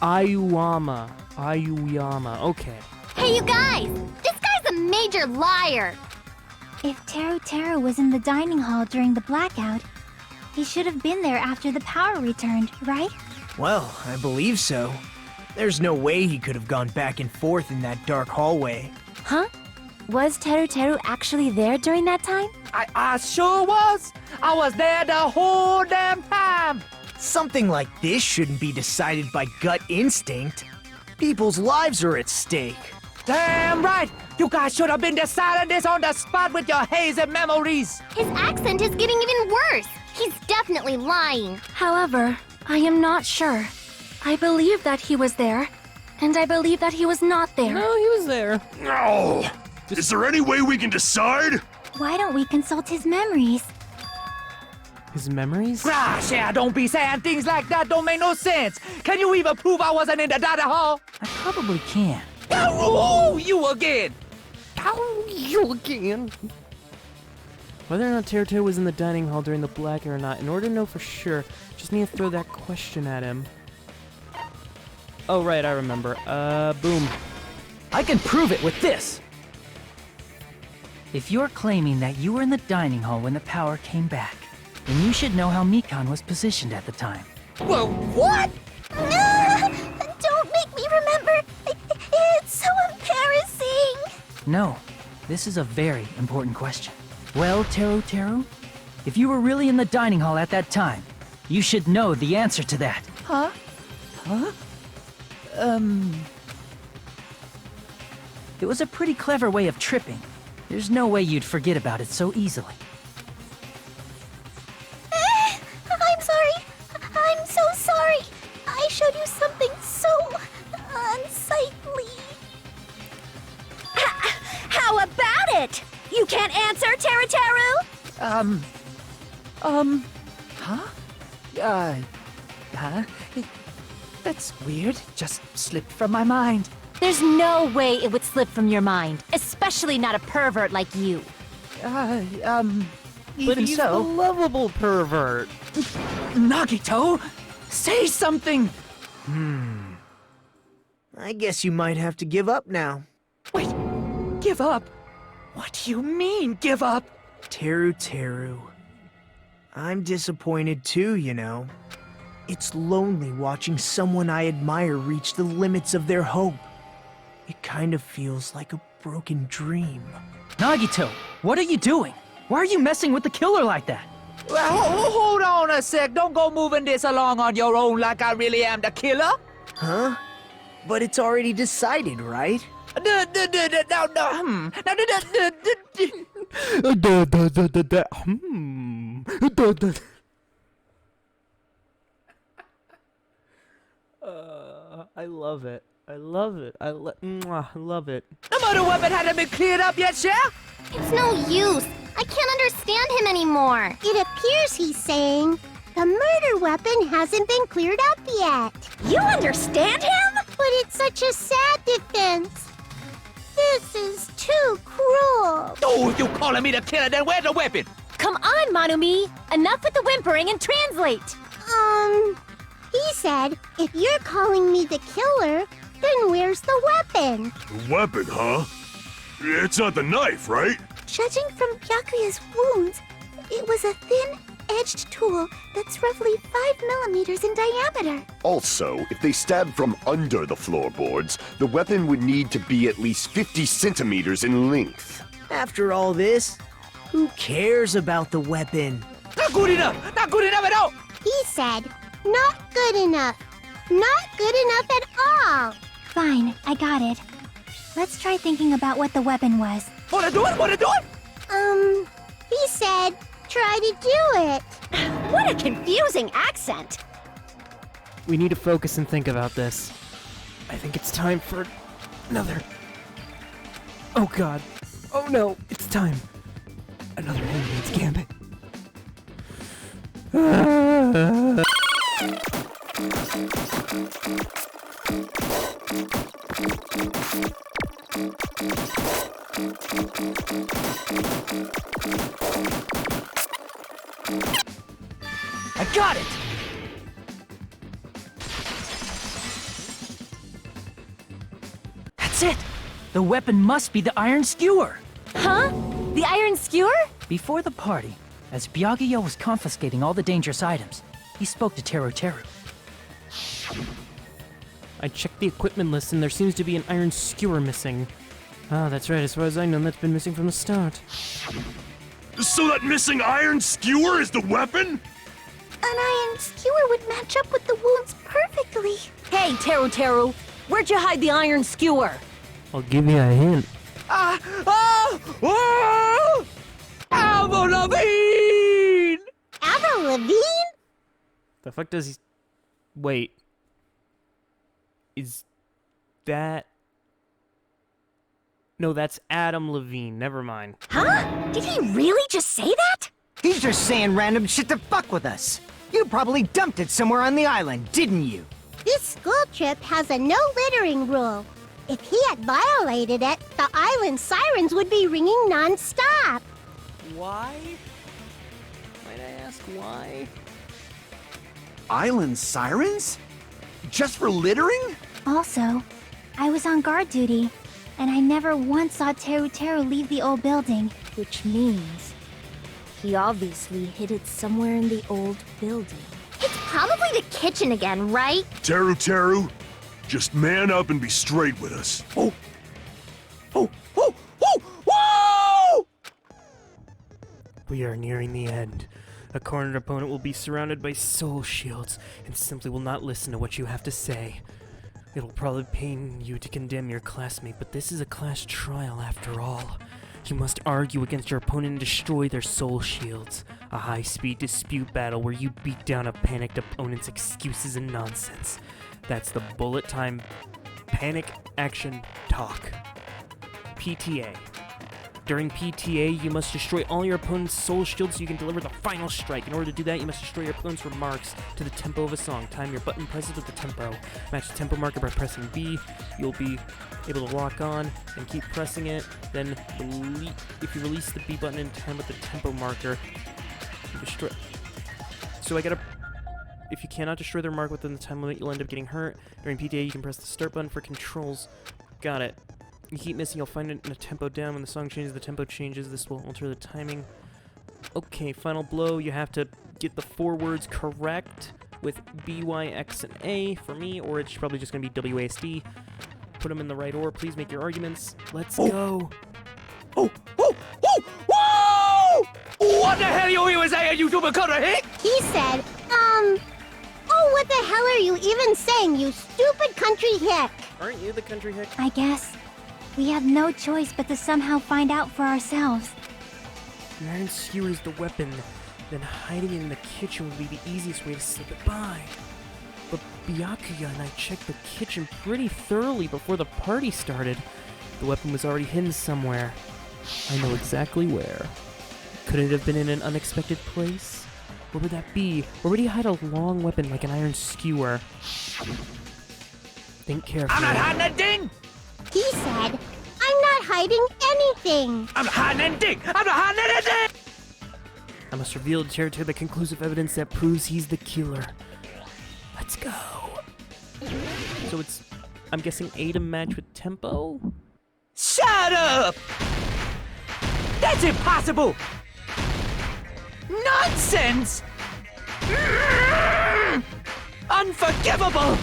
S1: Ayuyama, okay.
S3: Hey, you guys! This guy's a major liar! If Teru was in the dining hall during the blackout, he should have been there after the power returned, right?
S4: Well, I believe so. There's no way he could have gone back and forth in that dark hallway.
S3: Huh? Was Teru actually there during that time?
S8: I sure was. I was there the whole damn time.
S4: Something like this shouldn't be decided by gut instinct. People's lives are at stake.
S8: Damn right! You guys should have been deciding this on the spot with your hazy memories.
S3: His accent is getting even worse. He's definitely lying.
S5: However, I am not sure. I believe that he was there, and I believe that he was not there.
S1: No, he was there.
S10: No! Is there any way we can decide?
S3: Why don't we consult his memories?
S1: His memories?
S8: Gosh, yeah, don't be saying things like that. Don't make no sense. Can you even prove I wasn't in the dining hall?
S16: I probably can.
S8: Oh, you again!
S1: Whether or not Teru was in the dining hall during the blackout or not, in order to know for sure, just need to throw that question at him. Oh, right, I remember. Boom.
S16: I can prove it with this! If you're claiming that you were in the dining hall when the power came back, then you should know how Mikan was positioned at the time.
S8: Well, what?
S13: Don't make me remember. It's so embarrassing.
S16: No, this is a very important question. Well, Teru, if you were really in the dining hall at that time, you should know the answer to that.
S8: Huh?
S16: It was a pretty clever way of tripping. There's no way you'd forget about it so easily.
S3: I'm sorry. I'm so sorry. I showed you something so unsightly.
S5: How about it? You can't answer, Teru?
S8: Huh? That's weird. Just slipped from my mind.
S3: There's no way it would slip from your mind, especially not a pervert like you.
S1: But
S8: Even
S1: he's
S8: so.
S1: the lovable pervert.
S8: Nagito! Say something!
S4: I guess you might have to give up now.
S8: Wait, give up? What do you mean, give up?
S4: Teru. I'm disappointed too, you know. It's lonely watching someone I admire reach the limits of their hope. It kind of feels like a broken dream.
S16: Nagito, what are you doing? Why are you messing with the killer like that?
S8: Well, hold on a sec. Don't go moving this along on your own like I really am the killer.
S4: Huh? But it's already decided, right?
S1: I love it. I love it. I love it.
S8: The murder weapon hadn't been cleared up yet, Chef?
S3: It's no use. I can't understand him anymore.
S13: It appears he's saying the murder weapon hasn't been cleared up yet.
S5: You understand him?
S13: But it's such a sad defense. This is too cruel.
S8: Oh, if you calling me the killer, then where's the weapon?
S3: Come on, Manumi. Enough with the whimpering and translate.
S13: He said, if you're calling me the killer, then where's the weapon?
S10: The weapon, huh? It's not the knife, right?
S3: Judging from Byakuya's wounds, it was a thin-edged tool that's roughly 5 millimeters in diameter.
S9: Also, if they stabbed from under the floorboards, the weapon would need to be at least 50 centimeters in length.
S4: After all this, who cares about the weapon?
S8: Not good enough! Not good enough at all!
S13: He said, not good enough. Not good enough at all.
S3: Fine, I got it. Let's try thinking about what the weapon was.
S8: Wanna do it? Wanna do it?
S13: He said, try to do it.
S5: What a confusing accent.
S1: We need to focus and think about this. I think it's time for another. Oh god. Oh no, it's time. Another Handmaid's Gambit.
S16: I got it! That's it! The weapon must be the iron skewer!
S3: Huh? The iron skewer?
S16: Before the party, as Byakuya was confiscating all the dangerous items, he spoke to Teru.
S1: I checked the equipment list and there seems to be an iron skewer missing. Ah, that's right, as far as I know, that's been missing from the start.
S10: So that missing iron skewer is the weapon?
S3: An iron skewer would match up with the wounds perfectly.
S5: Hey, Teru, where'd you hide the iron skewer?
S1: I'll give you a hint.
S8: Avril Lavigne!
S13: Avril Lavigne?
S1: The fuck does he... Wait. Is that... No, that's Adam Levine. Never mind.
S5: Huh? Did he really just say that?
S7: He's just saying random shit to fuck with us. You probably dumped it somewhere on the island, didn't you?
S13: This school trip has a no littering rule. If he had violated it, the island sirens would be ringing non-stop.
S1: Why? Might I ask why?
S6: Island sirens? Just for littering?
S3: Also, I was on guard duty, and I never once saw Teru leave the old building.
S12: Which means he obviously hid it somewhere in the old building.
S3: It's probably the kitchen again, right?
S10: Teru, just man up and be straight with us.
S8: Whoa!
S1: We are nearing the end. A cornered opponent will be surrounded by soul shields and simply will not listen to what you have to say. It'll probably pain you to condemn your classmate, but this is a class trial after all. You must argue against your opponent and destroy their soul shields. A high-speed dispute battle where you beat down a panicked opponent's excuses and nonsense. That's the bullet time panic action talk. PTA. During PTA, you must destroy all your opponent's soul shields so you can deliver the final strike. In order to do that, you must destroy your opponent's remarks to the tempo of a song. Time your button presses with the tempo. Match the tempo marker by pressing B. You'll be able to lock on and keep pressing it. Then, if you release the B button in time with the tempo marker, you destroy. So if you cannot destroy their mark within the time limit, you'll end up getting hurt. During PTA, you can press the start button for controls. Got it. You keep missing, you'll find it in a tempo down. When the song changes, the tempo changes. This will alter the timing. Okay, final blow. You have to get the 4 words correct with B, Y, X, and A for me, or it's probably just going to be WASD. Put them in the right order. Please make your arguments. Let's go.
S8: Whoa! What the hell you even saying, you stupid cutter hick?
S13: He said, oh, what the hell are you even saying, you stupid country hick?
S1: Aren't you the country hick?
S3: I guess we have no choice but to somehow find out for ourselves.
S1: The iron skewer is the weapon. Then hiding it in the kitchen would be the easiest way to slip it by. But Byakuya and I checked the kitchen pretty thoroughly before the party started. The weapon was already hidden somewhere. I know exactly where. Could it have been in an unexpected place? Where would that be? Where would he hide a long weapon like an iron skewer? Think carefully.
S8: I'm not hiding that thing!
S13: He said, I'm not hiding anything.
S8: I'm not hiding anything! I'm not hiding anything!
S1: I must reveal to the conclusive evidence that proves he's the killer. Let's go. So it's, I'm guessing A to match with tempo?
S8: Shut up! That's impossible! Nonsense! Unforgivable!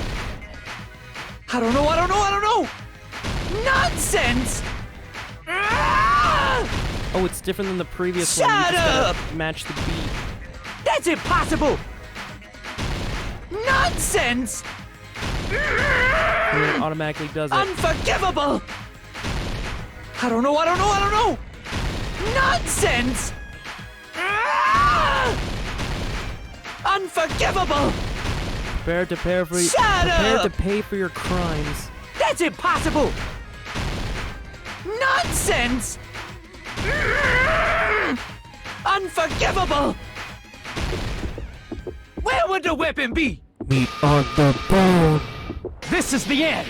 S8: I don't know! Nonsense!
S1: Oh, it's different than the previous one.
S8: Shut up!
S1: Match the beat.
S8: That's impossible! Nonsense!
S1: It automatically does it.
S8: Unforgivable! I don't know! Nonsense! Unforgivable!
S1: Prepare to pay for your crimes.
S8: That's impossible! Nonsense! Unforgivable! Where would the weapon be?
S1: We are the bone.
S16: This is the end!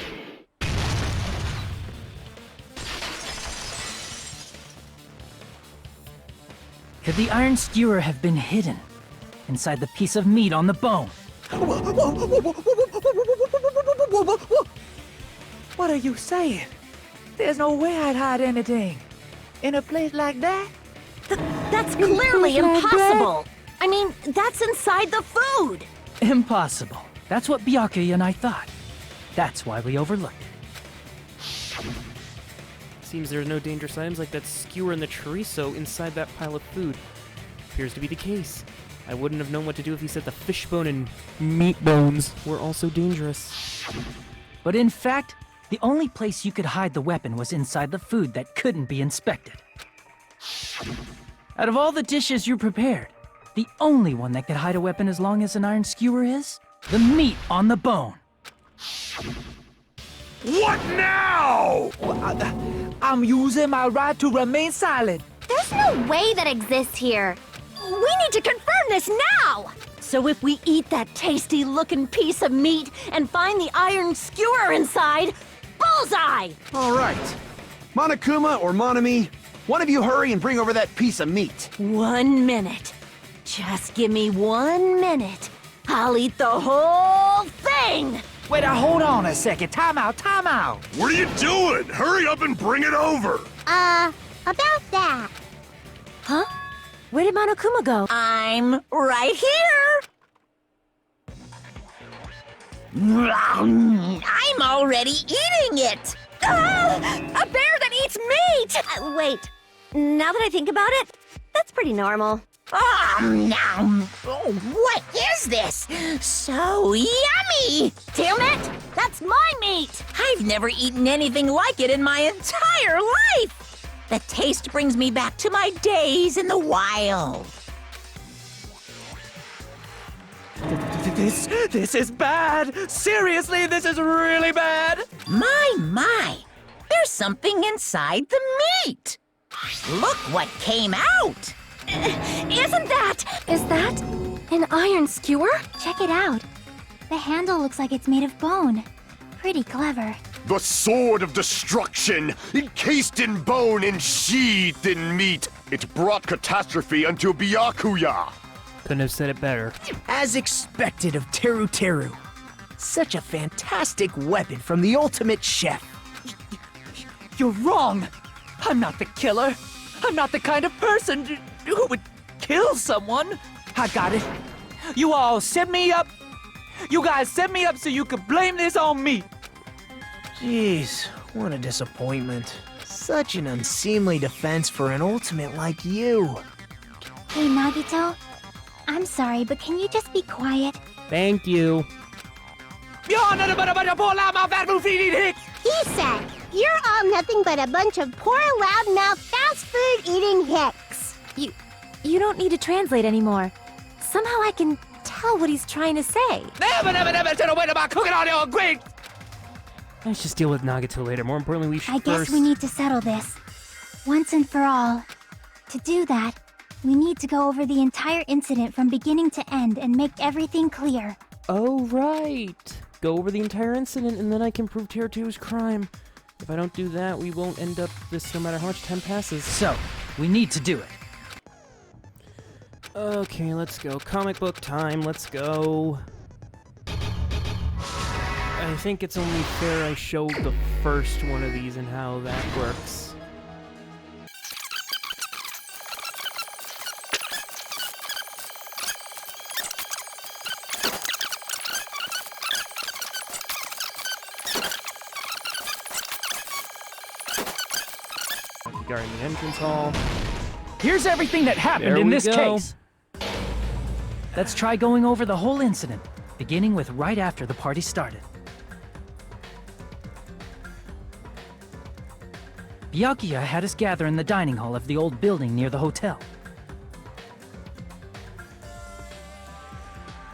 S16: Could the iron skewer have been hidden inside the piece of meat on the bone?
S8: What are you saying? There's no way I'd hide anything. In a place like that?
S2: That's clearly impossible! I mean, that's inside the food!
S16: Impossible. That's what Byakuya and I thought. That's why we overlooked it.
S1: Seems there are no dangerous items like that skewer and the chorizo inside that pile of food. Appears to be the case. I wouldn't have known what to do if he said the fishbone and meat bones were also dangerous.
S16: But in fact, the only place you could hide the weapon was inside the food that couldn't be inspected. Out of all the dishes you prepared, the only one that could hide a weapon as long as an iron skewer is the meat on the bone.
S10: What now?
S8: I'm using my right to remain silent.
S3: There's no way that exists here.
S2: We need to confirm this now! So if we eat that tasty-looking piece of meat and find the iron skewer inside, bullseye!
S6: All right. Monokuma or Monami, one of you hurry and bring over that piece of meat.
S2: 1 minute. Just give me 1 minute. I'll eat the whole thing!
S8: Wait, hold on a second. Time out.
S10: What are you doing? Hurry up and bring it over!
S13: About that.
S2: Huh? Where did Monokuma go? I'm right here! I'm already eating it! Ah, a bear that eats meat!
S12: Wait, now that I think about it, that's pretty normal.
S2: Oh, what is this? So yummy!
S12: Damn it! That's my meat!
S2: I've never eaten anything like it in my entire life! The taste brings me back to my days in the wild.
S8: This is bad! Seriously, this is really bad!
S2: My! There's something inside the meat! Look what came out!
S5: Is that an iron skewer?
S3: Check it out. The handle looks like it's made of bone. Pretty clever.
S9: The sword of destruction, encased in bone and sheathed in meat. It brought catastrophe unto Byakuya.
S1: Couldn't have said it better.
S4: As expected of Teru Teru. Such a fantastic weapon from the ultimate chef.
S8: You're wrong! I'm not the killer! I'm not the kind of person who would kill someone! I got it! You all set me up! You guys set me up so you could blame this on me!
S4: Jeez, what a disappointment. Such an unseemly defense for an ultimate like you.
S3: Hey, Nagito. I'm sorry, but can you just be quiet?
S1: Thank you.
S13: He said, "You're all nothing but a bunch of poor, loudmouth, fast food eating hicks."
S3: You don't need to translate anymore. Somehow I can tell what he's trying to say.
S1: Let's just deal with Nagito later. More importantly, we should
S3: I guess we need to settle this. Once and for all. To do that, we need to go over the entire incident from beginning to end and make everything clear.
S1: Oh, right. Go over the entire incident, and then I can prove Tier 2's crime. If I don't do that, we won't end up this no matter how much time passes.
S16: So, we need to do it.
S1: Okay, let's go. Comic book time, let's go. I think it's only fair I show the first one of these and how that works. Regarding the entrance hall.
S16: Here's everything that happened in this case. Let's try going over the whole incident, beginning with right after the party started. Byakuya had us gather in the dining hall of the old building near the hotel.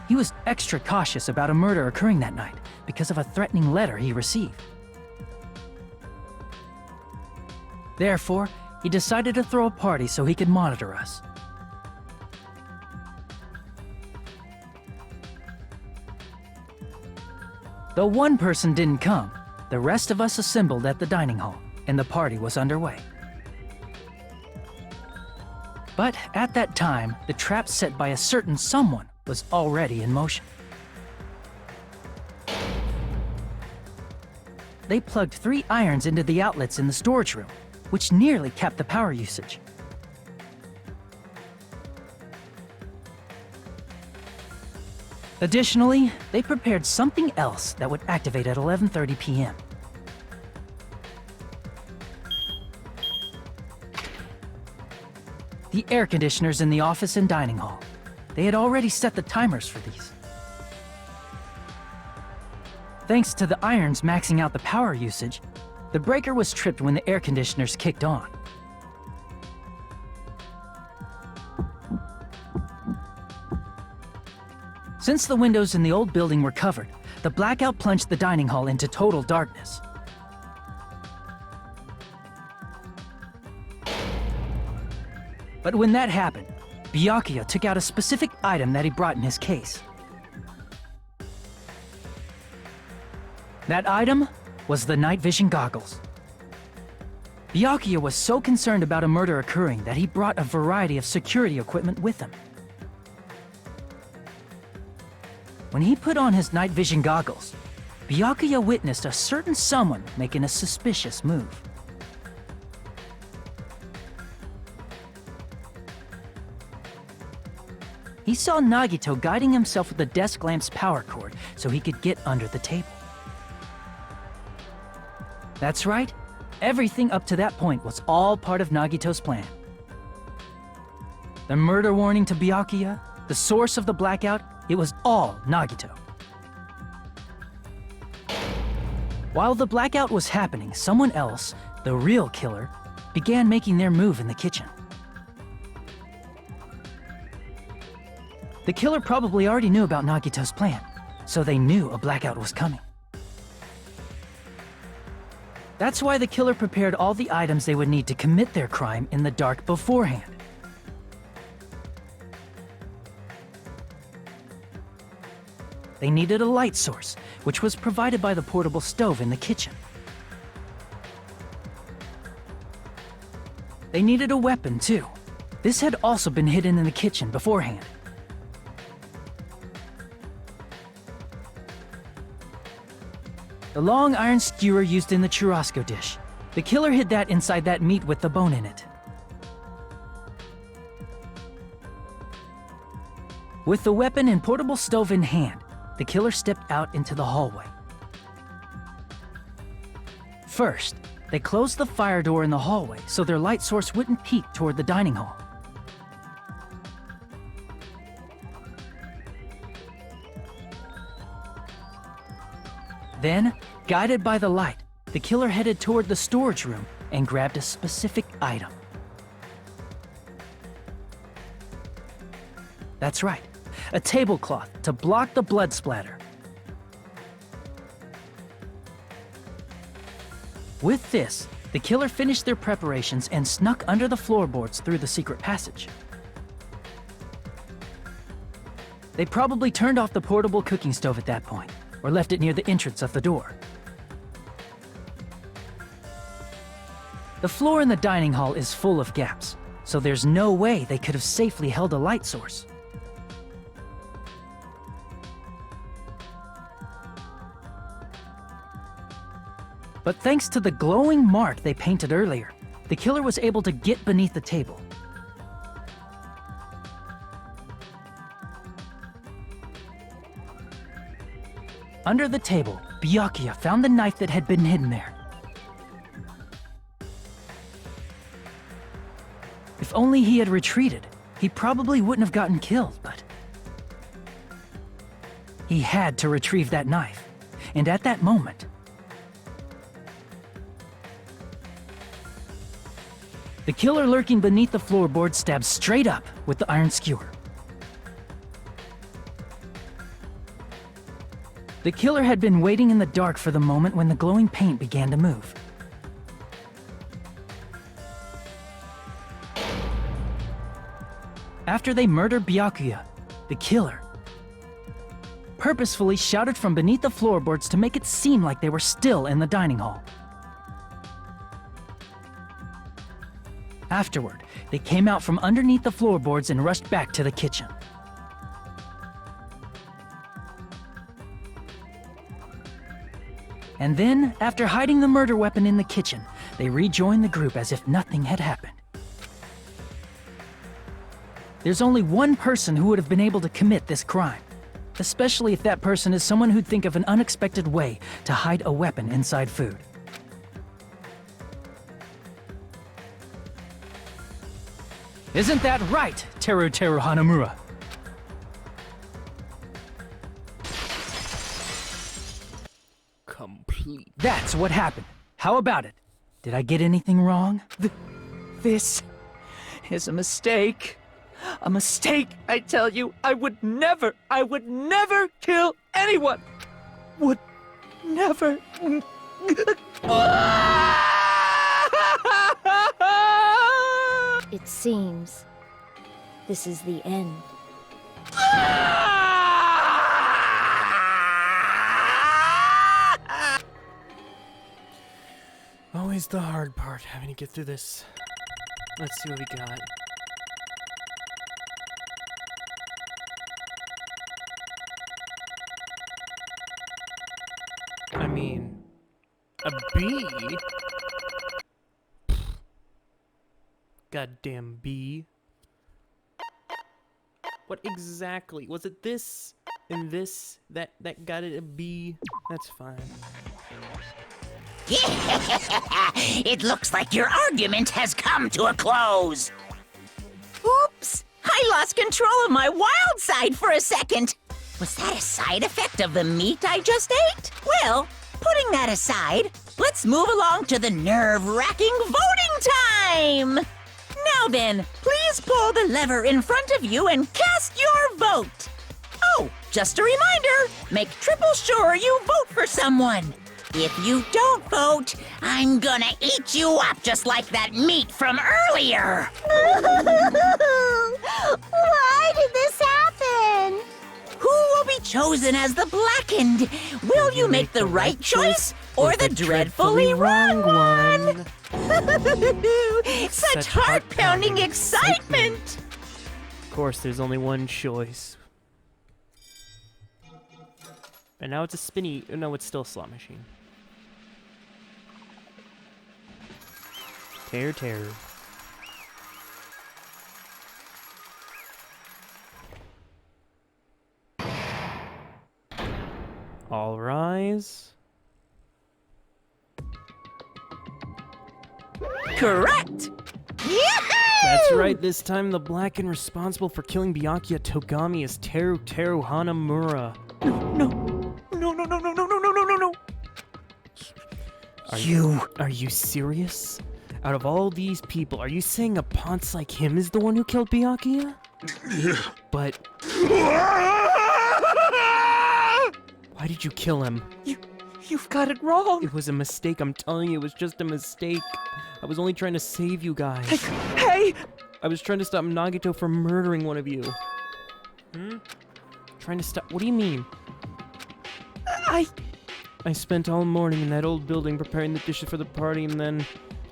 S16: He was extra cautious about a murder occurring that night because of a threatening letter he received. Therefore, he decided to throw a party so he could monitor us. Though one person didn't come, the rest of us assembled at the dining hall, and the party was underway. But at that time, the trap set by a certain someone was already in motion. They plugged 3 irons into the outlets in the storage room, which nearly capped the power usage. Additionally, they prepared something else that would activate at 11:30 p.m. The air conditioners in the office and dining hall. They had already set the timers for these. Thanks to the irons maxing out the power usage, the breaker was tripped when the air conditioners kicked on. Since the windows in the old building were covered, the blackout plunged the dining hall into total darkness. But when that happened, Byakuya took out a specific item that he brought in his case. That item was the night vision goggles. Byakuya was so concerned about a murder occurring that he brought a variety of security equipment with him. When he put on his night vision goggles, Byakuya witnessed a certain someone making a suspicious move. He saw Nagito guiding himself with the desk lamp's power cord so he could get under the table. That's right, everything up to that point was all part of Nagito's plan. The murder warning to Byakuya, the source of the blackout, it was all Nagito. While the blackout was happening, someone else, the real killer, began making their move in the kitchen. The killer probably already knew about Nagito's plan, so they knew a blackout was coming. That's why the killer prepared all the items they would need to commit their crime in the dark beforehand. They needed a light source, which was provided by the portable stove in the kitchen. They needed a weapon, too. This had also been hidden in the kitchen beforehand. The long iron skewer used in the churrasco dish. The killer hid that inside that meat with the bone in it. With the weapon and portable stove in hand, the killer stepped out into the hallway. First, they closed the fire door in the hallway so their light source wouldn't peek toward the dining hall. Then, guided by the light, the killer headed toward the storage room and grabbed a specific item. That's right, a tablecloth to block the blood splatter. With this, the killer finished their preparations and snuck under the floorboards through the secret passage. They probably turned off the portable cooking stove at that point, or left it near the entrance of the door. The floor in the dining hall is full of gaps, so there's no way they could have safely held a light source. But thanks to the glowing mark they painted earlier, the killer was able to get beneath the table. Under the table, Byakuya found the knife that had been hidden there. If only he had retreated, he probably wouldn't have gotten killed, but he had to retrieve that knife, and at that moment, the killer lurking beneath the floorboard stabbed straight up with the iron skewer. The killer had been waiting in the dark for the moment when the glowing paint began to move. After they murdered Byakuya, the killer purposefully shouted from beneath the floorboards to make it seem like they were still in the dining hall. Afterward, they came out from underneath the floorboards and rushed back to the kitchen. And then, after hiding the murder weapon in the kitchen, they rejoined the group as if nothing had happened. There's only one person who would have been able to commit this crime, especially if that person is someone who'd think of an unexpected way to hide a weapon inside food. Isn't that right, Teru Hanamura?
S1: Complete.
S16: That's what happened. How about it? Did I get anything wrong?
S8: This is a mistake. A mistake, I tell you. I would never kill anyone. Would never.
S12: It seems this is the end.
S1: Always the hard part, having to get through this. Let's see what we got. I mean, a bee? Goddamn bee. What exactly? Was it this and this that got it a B? That's fine.
S2: It looks like your argument has come to a close. Oops! I lost control of my wild side for a second. Was that a side effect of the meat I just ate? Well, putting that aside, let's move along to the nerve-wracking voting time! Now then, please pull the lever in front of you and cast your vote. Oh, just a reminder, make triple sure you vote for someone. If you don't vote, I'm gonna eat you up just like that meat from earlier.
S13: Why did this happen?
S2: Who will be chosen as the blackened? Will you make the right choice or the dreadfully wrong one? Such heart-pounding excitement!
S1: Of course, there's only one choice. And now it's a spinny. No, it's still a slot machine. Terror. All rise.
S2: Correct!
S1: That's right, this time the blackened responsible for killing Byakuya Togami is Teru Hanamura.
S4: No.
S1: Are you serious? Out of all these people, are you saying a ponce like him is the one who killed Byakuya? But... why did you kill him?
S16: You've got it wrong.
S1: It was a mistake, I'm telling you, it was just a mistake. I was only trying to save you guys.
S16: Hey!
S1: I was trying to stop Nagito from murdering one of you. Trying to stop... What do you mean? I spent all morning in that old building preparing the dishes for the party and then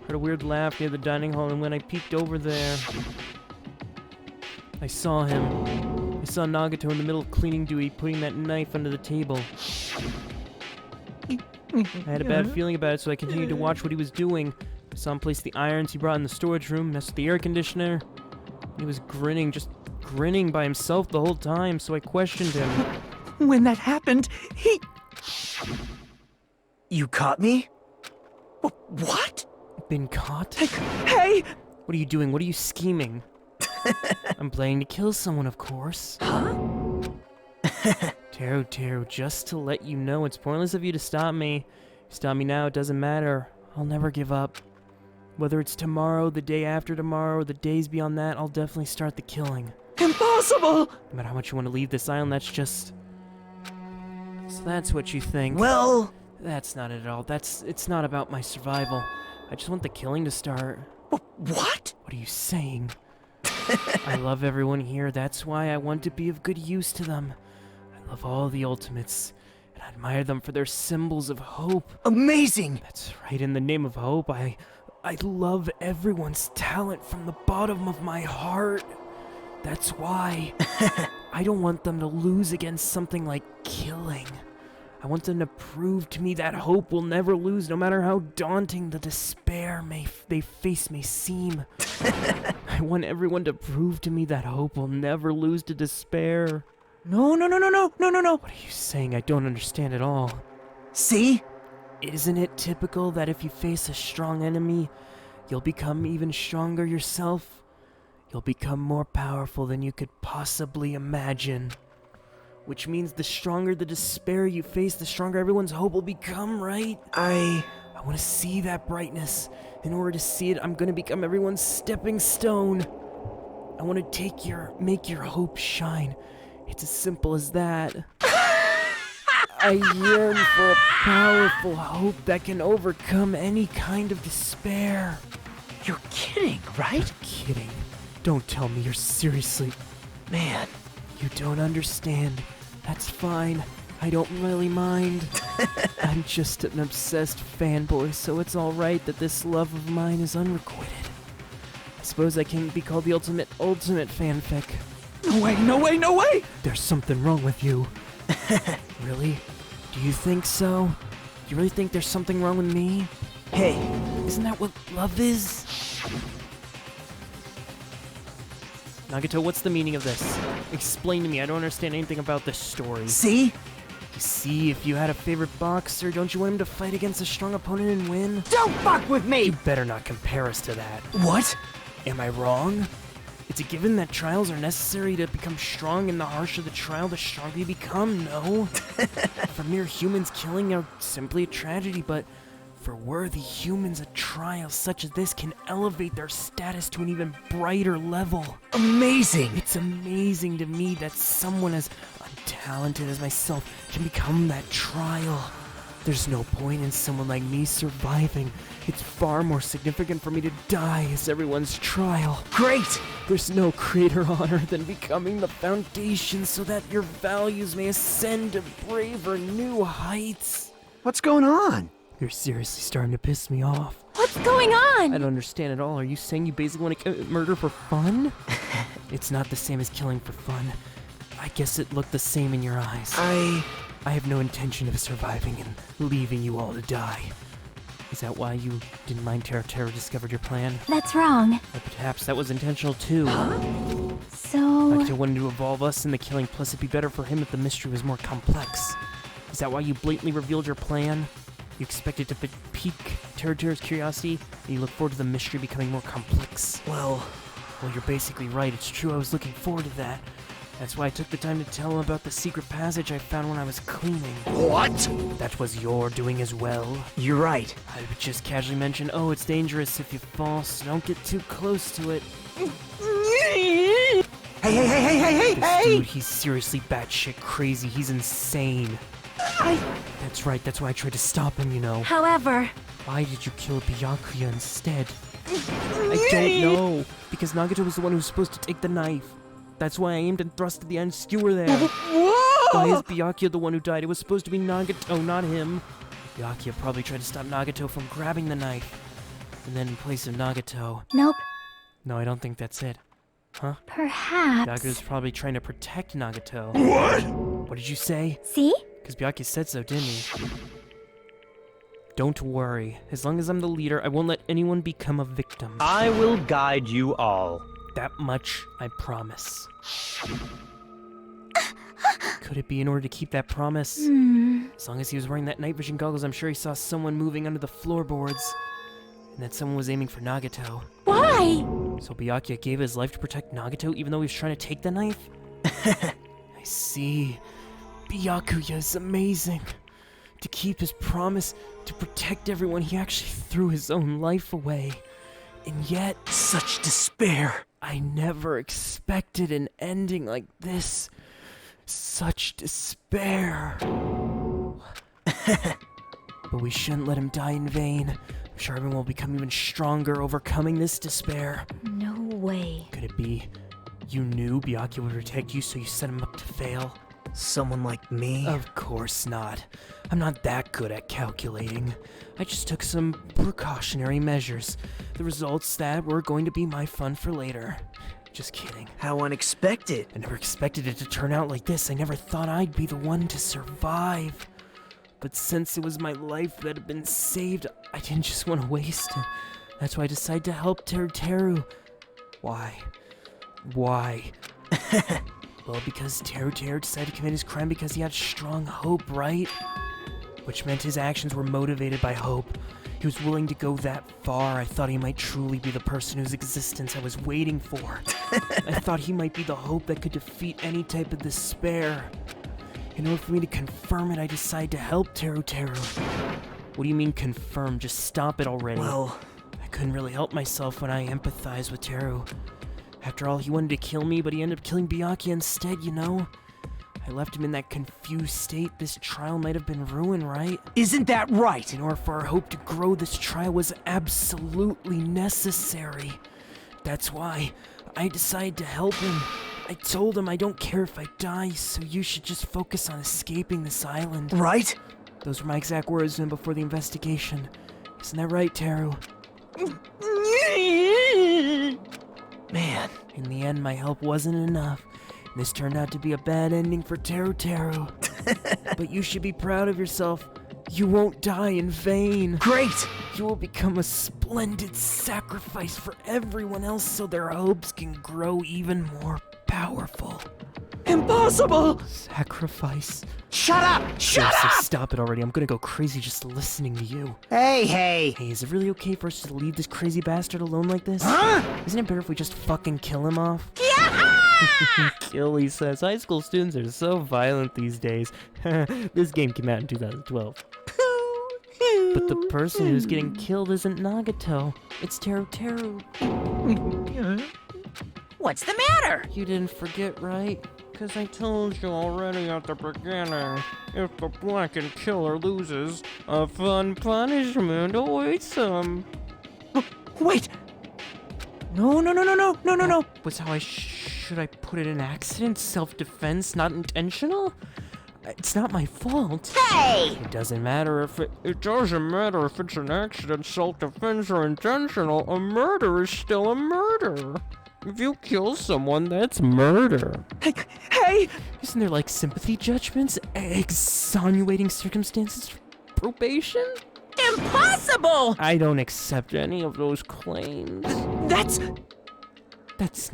S1: heard a weird laugh near the dining hall, and when I peeked over there, I saw him. I saw Nagito in the middle of cleaning duty, putting that knife under the table. I had a bad feeling about it, so I continued to watch what he was doing. I saw him place the irons he brought in the storage room, mess with the air conditioner. He was grinning, just grinning by himself the whole time, so I questioned him.
S16: When that happened, he...
S4: You caught me?
S16: What?
S1: Been caught?
S16: Hey!
S1: What are you doing? What are you scheming? I'm planning to kill someone, of course.
S16: Huh?
S1: Teru, just to let you know, it's pointless of you to stop me. If you stop me now, it doesn't matter. I'll never give up. Whether it's tomorrow, the day after tomorrow, or the days beyond that, I'll definitely start the killing.
S16: Impossible!
S1: No matter how much you want to leave this island, that's just... So that's what you think.
S4: Well...
S1: That's not it at all. It's not about my survival. I just want the killing to start.
S16: What?
S1: What are you saying? I love everyone here. That's why I want to be of good use to them. I love all the ultimates, and I admire them for their symbols of hope.
S4: Amazing!
S1: That's right, in the name of hope, I love everyone's talent from the bottom of my heart. That's why. I don't want them to lose against something like killing. I want them to prove to me that hope will never lose, no matter how daunting the despair they face may seem. I want everyone to prove to me that hope will never lose to despair.
S16: No.
S1: What are you saying? I don't understand at all.
S4: See?
S1: Isn't it typical that if you face a strong enemy, you'll become even stronger yourself? You'll become more powerful than you could possibly imagine. Which means the stronger the despair you face, the stronger everyone's hope will become, right? I want to see that brightness. In order to see it, I'm going to become everyone's stepping stone. I want to make your hope shine. It's as simple as that. I yearn for a powerful hope that can overcome any kind of despair.
S16: You're kidding, right?
S1: I'm kidding. Don't tell me you're seriously...
S16: Man.
S1: You don't understand. That's fine. I don't really mind. I'm just an obsessed fanboy, so it's alright that this love of mine is unrequited. I suppose I can be called the ultimate fanfic.
S16: No way!
S1: There's something wrong with you. Really? Do you think so? You really think there's something wrong with me?
S4: Hey,
S1: isn't that what love is? Nagito, what's the meaning of this? Explain to me, I don't understand anything about this story.
S4: See?
S1: See, if you had a favorite boxer, don't you want him to fight against a strong opponent and win?
S4: Don't fuck with me!
S1: You better not compare us to that.
S4: What?
S1: Am I wrong? It's a given that trials are necessary to become strong, and the harsher the trial, the stronger you become, no? For mere humans, killing are simply a tragedy, but For worthy humans, a trial such as this can elevate their status to an even brighter level.
S4: Amazing!
S1: It's amazing to me that someone as untalented as myself can become that trial. There's no point in someone like me surviving. It's far more significant for me to die as everyone's trial.
S4: Great!
S1: There's no greater honor than becoming the foundation so that your values may ascend to braver new heights.
S6: What's going on?
S1: You're seriously starting to piss me off.
S5: What's going on?
S1: I don't understand at all. Are you saying you basically want to commit murder for fun? It's not the same as killing for fun. I guess it looked the same in your eyes. I have no intention of surviving and leaving you all to die. Is that why you didn't mind Terra discovered your plan?
S3: That's wrong.
S1: Or perhaps that was intentional too.
S3: So...
S1: Nagato wanted to involve us in the killing, plus it'd be better for him if the mystery was more complex. Is that why you blatantly revealed your plan? You expected to pique Terra's curiosity, and you look forward to the mystery becoming more complex. Well, you're basically right. It's true, I was looking forward to that. That's why I took the time to tell him about the secret passage I found when I was cleaning.
S6: What?
S1: That was your doing as well.
S4: You're right.
S1: I would just casually mention, oh, it's dangerous if you fall, so don't get too close to it.
S6: Hey!
S1: This dude, he's seriously batshit crazy. He's insane. That's right, that's why I tried to stop him, you know.
S5: However...
S1: Why did you kill Byakuya instead? I don't know. Because Nagato was the one who was supposed to take the knife. That's why I aimed and thrusted the end skewer there. Why is Byakuya the one who died? It was supposed to be Nagato, not him. Byakuya probably tried to stop Nagato from grabbing the knife. And then in place of Nagato...
S3: Nope.
S1: No, I don't think that's it. Huh?
S3: Perhaps...
S1: Byakuya's probably trying to protect Nagato.
S10: What?
S1: What did you say?
S3: See?
S1: Because Byakuya said so, didn't he? Don't worry. As long as I'm the leader, I won't let anyone become a victim.
S15: I will guide you all.
S1: That much, I promise. Could it be in order to keep that promise? As long as he was wearing that night vision goggles, I'm sure he saw someone moving under the floorboards. And that someone was aiming for Nagato.
S5: Why?
S1: So Byakuya gave his life to protect Nagato even though he was trying to take the knife? I see. Byakuya is amazing. To keep his promise to protect everyone, he actually threw his own life away. And yet...
S4: Such despair.
S1: I never expected an ending like this. Such despair. But we shouldn't let him die in vain. I'm sure everyone will become even stronger overcoming this despair.
S12: No way.
S1: Could it be you knew Byakuya would protect you, so you set him up to fail?
S4: Someone like me?
S1: Of course not. I'm not that good at calculating. I just took some precautionary measures. The results that were going to be my fun for later. Just kidding.
S4: How unexpected.
S1: I never expected it to turn out like this. I never thought I'd be the one to survive. But since it was my life that had been saved, I didn't just want to waste it. That's why I decided to help Teru. Why? Well, because Teru decided to commit his crime because he had strong hope, right? Which meant his actions were motivated by hope. He was willing to go that far. I thought he might truly be the person whose existence I was waiting for. I thought he might be the hope that could defeat any type of despair. In order for me to confirm it, I decided to help Teru. What do you mean confirm? Just stop it already.
S4: Well...
S1: I couldn't really help myself when I empathized with Teru. After all, he wanted to kill me, but he ended up killing Byakuya instead, you know? I left him in that confused state. This trial might have been ruined, right?
S4: Isn't that right?
S1: In order for our hope to grow, this trial was absolutely necessary. That's why I decided to help him. I told him I don't care if I die, so you should just focus on escaping this island.
S4: Right?
S1: Those were my exact words to him before the investigation. Isn't that right, Teru?
S4: Man.
S1: In the end, my help wasn't enough. And this turned out to be a bad ending for Teru. But you should be proud of yourself. You won't die in vain.
S4: Great!
S1: You will become a splendid sacrifice for everyone else so their hopes can grow even more powerful.
S4: Impossible!
S1: Sacrifice.
S4: Shut up! Shut
S1: Seriously,
S4: up!
S1: stop it already. I'm gonna go crazy just listening to you.
S4: Hey!
S1: Hey, is it really okay for us to leave this crazy bastard alone like this?
S4: Huh?
S1: Isn't it better if we just fucking kill him off? Kill, he says. High school students are so violent these days. This game came out in 2012. But the person who's getting killed isn't Nagato. It's Teru Teru.
S2: What's the matter?
S1: You didn't forget, right? Because I told you already at the beginning. If the blackened killer loses, a fun punishment awaits him.
S16: Wait! No.
S1: Was how should I put it, an accident? Self-defense, not intentional? It's not my fault.
S2: Hey!
S1: It doesn't matter if it doesn't matter if it's an accident, self-defense, or intentional. A murder is still a murder. If you kill someone, that's murder.
S16: Hey!
S1: Isn't there like sympathy judgments, exonerating circumstances, probation?
S2: Impossible!
S1: I don't accept any of those claims. That's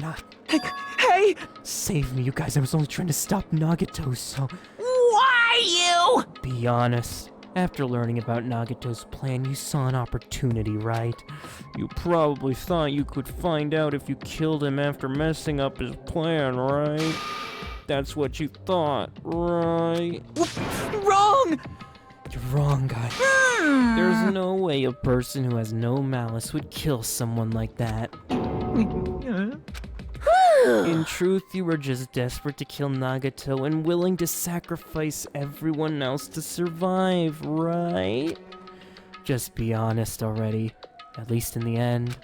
S1: not.
S16: Hey!
S1: Save me, you guys. I was only trying to stop Nagato, so.
S2: Why you?
S1: Be honest. After learning about Nagato's plan, you saw an opportunity, right? You probably thought you could find out if you killed him after messing up his plan, right? That's what you thought, right?
S16: Wrong!
S1: You're wrong, guy. There's no way a person who has no malice would kill someone like that. In truth, you were just desperate to kill Nagato and willing to sacrifice everyone else to survive, right? Just be honest already, at least in the end.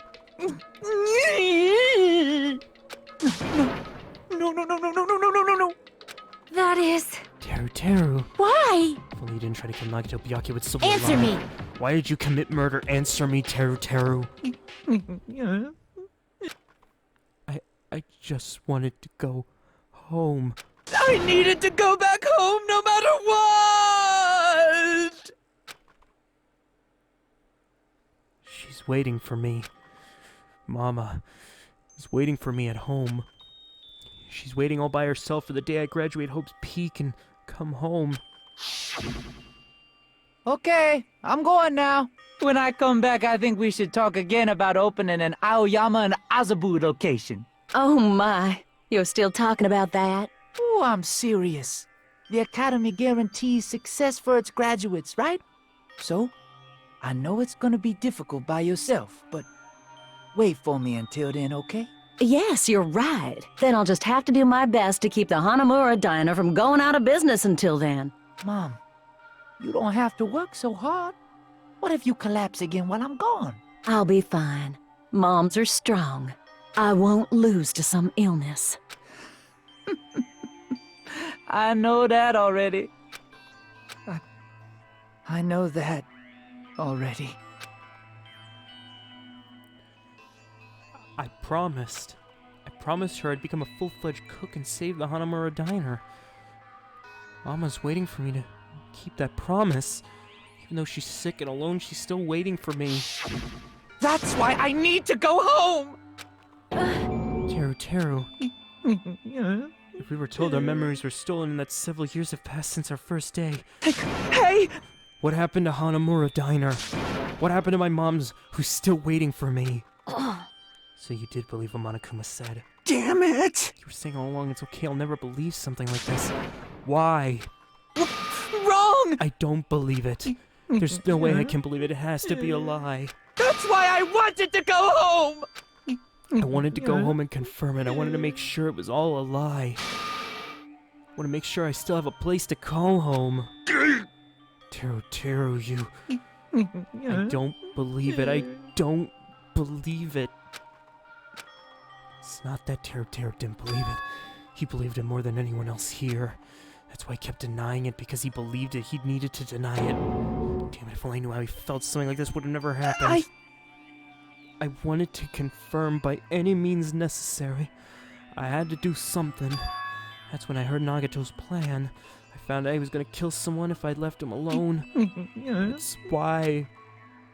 S5: No. That is...
S1: Teru.
S3: Why?
S1: If only you didn't try to kill Nagato, Byakuya would still be
S3: Answer
S1: alive.
S3: me.
S1: Why did you commit murder? Answer me, Teru. I just wanted to go home.
S16: I needed to go back home no matter what!
S1: She's waiting for me. Mama is waiting for me at home. She's waiting all by herself for the day I graduate Hope's Peak and come home.
S8: Okay, I'm going now. When I come back, I think we should talk again about opening an Aoyama and Azabu location.
S17: Oh my, you're still talking about that?
S8: Oh, I'm serious. The Academy guarantees success for its graduates, right? So, I know it's gonna be difficult by yourself, but wait for me until then, okay?
S17: Yes, you're right. Then I'll just have to do my best to keep the Hanamura Diner from going out of business until then.
S8: Mom, you don't have to work so hard. What if you collapse again while I'm gone?
S17: I'll be fine. Moms are strong. I won't lose to some illness.
S8: I know that already. I know that already.
S1: I promised her I'd become a full-fledged cook and save the Hanamura Diner. Mama's waiting for me to keep that promise. Even though she's sick and alone, she's still waiting for me.
S16: That's why I need to go home!
S1: Teru. If we were told our memories were stolen and that several years have passed since our first day.
S16: Hey!
S1: What happened to Hanamura Diner? What happened to my mom's, who's still waiting for me? So you did believe what Monokuma said.
S6: Damn it!
S1: You were saying all along it's okay, I'll never believe something like this. Why?
S16: Wrong!
S1: I don't believe it. There's no way I can believe it. It has to be a lie.
S16: That's why I wanted to go home!
S1: I wanted to go home and confirm it. I wanted to make sure it was all a lie. I want to make sure I still have a place to call home. Teru, you... I don't believe it. I don't believe it. It's not that Teru didn't believe it. He believed it more than anyone else here. That's why he kept denying it, because he believed it. He needed to deny it. Damn it, if only I knew how he felt, something like this would have never happened. I wanted to confirm by any means necessary. I had to do something. That's when I heard Nagato's plan. I found out he was gonna kill someone if I left him alone. That's why...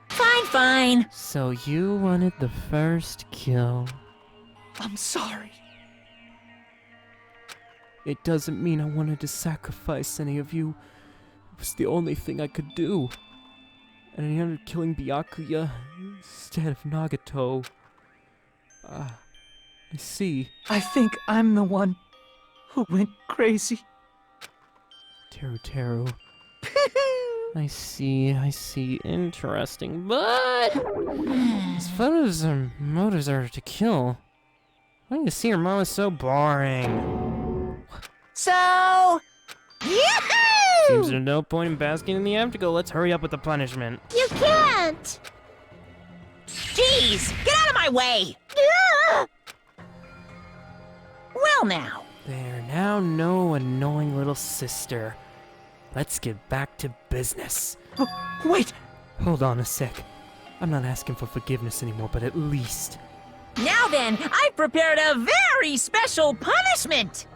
S2: Fine.
S1: So you wanted the first kill.
S16: I'm sorry.
S1: It doesn't mean I wanted to sacrifice any of you. It was the only thing I could do. And I ended up killing Byakuya instead of Nagato. I see.
S16: I think I'm the one who went crazy.
S1: Teru. I see. Interesting. But his photos and motives are to kill. Why do you see your mom is so boring?
S2: So,
S1: Seems there's no point in basking in the afterglow. Let's hurry up with the punishment.
S13: You can't!
S2: Jeez, get out of my way! Well now.
S1: There, now no annoying little sister. Let's get back to business.
S16: Wait!
S1: Hold on a sec. I'm not asking for forgiveness anymore, but at least...
S2: Now then, I've prepared a very special punishment!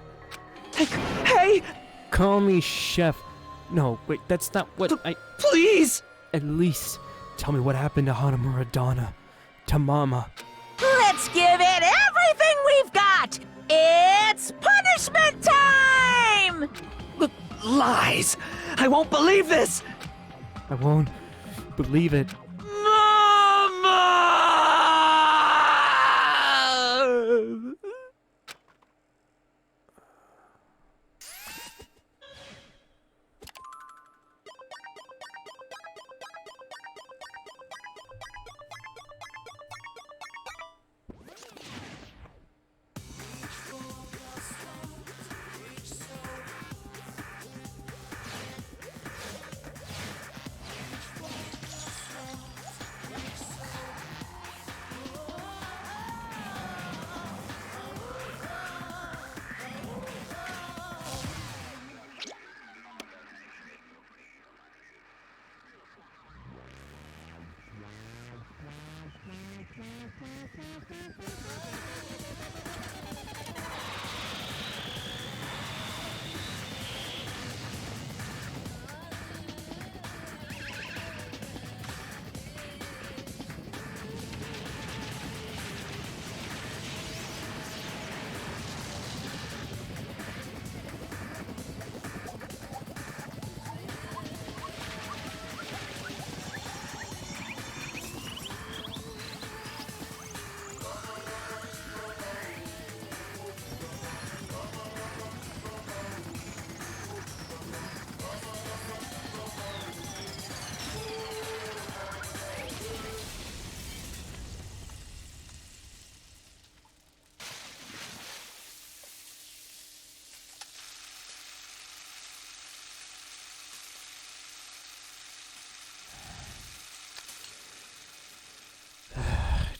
S16: Hey!
S1: Call me Chef. No, wait, that's not what I...
S16: Please!
S1: At least, tell me what happened to Hanamura Donna. To Mama.
S2: Let's give it everything we've got! It's punishment time!
S16: Lies! I won't believe this!
S1: I won't believe it.
S16: Mama!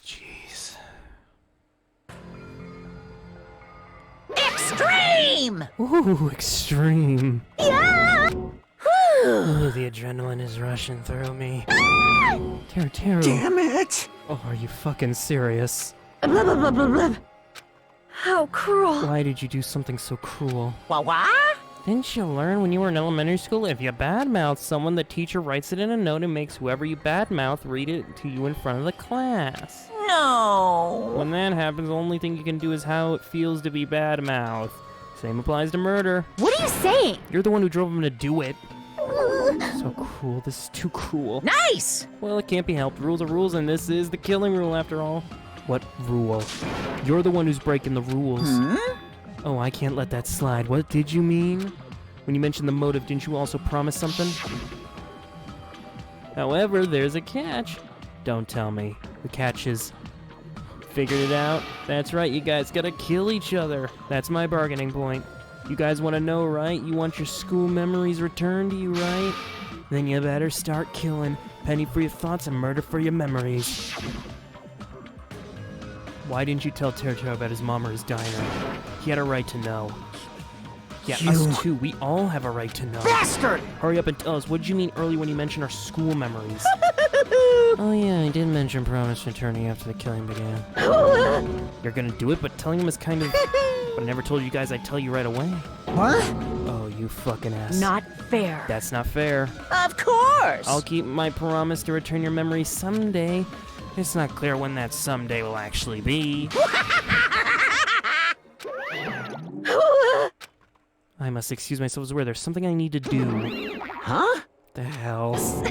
S1: Jeez.
S2: Extreme!
S1: Ooh, extreme.
S2: Yeah!
S1: Ooh, the adrenaline is rushing through me. Teru.
S4: Damn it!
S1: Oh, are you fucking serious?
S5: Blah, blah, blah, blah, blah. How cruel.
S1: Why did you do something so cruel?
S2: What?
S1: Didn't you learn when you were in elementary school if you badmouth someone, the teacher writes it in a note and makes whoever you badmouth read it to you in front of the class?
S2: No.
S1: When that happens, the only thing you can do is how it feels to be badmouth. Same applies to murder.
S3: What are you saying?
S1: You're the one who drove him to do it. So cruel. This is too cruel.
S2: Nice!
S1: Well, it can't be helped. Rules are rules, and this is the killing rule after all. What rule? You're the one who's breaking the rules. Oh, I can't let that slide. What did you mean? When you mentioned the motive, didn't you also promise something? However, there's a catch. Don't tell me. The catch is... Figured it out? That's right, you guys gotta kill each other. That's my bargaining point. You guys want to know, right? You want your school memories returned to you, right? Then you better start killing. Penny for your thoughts and murder for your memories. Why didn't you tell Teru about his mom or his diner? He had a right to know. Yeah, us too. We all have a right to know.
S4: Bastard!
S1: Hurry up and tell us. What did you mean earlier when you mentioned our school memories? Oh yeah, I did mention promise returning after the killing began. You're gonna do it, but telling him is kind of... But I never told you guys I'd tell you right away.
S4: What?
S1: Oh, you fucking ass.
S17: Not fair.
S1: That's not fair.
S2: Of course!
S1: I'll keep my promise to return your memories someday. It's not clear when that someday will actually be. I must excuse myself as well. There's something I need to do.
S2: Huh?
S1: The hell?
S2: So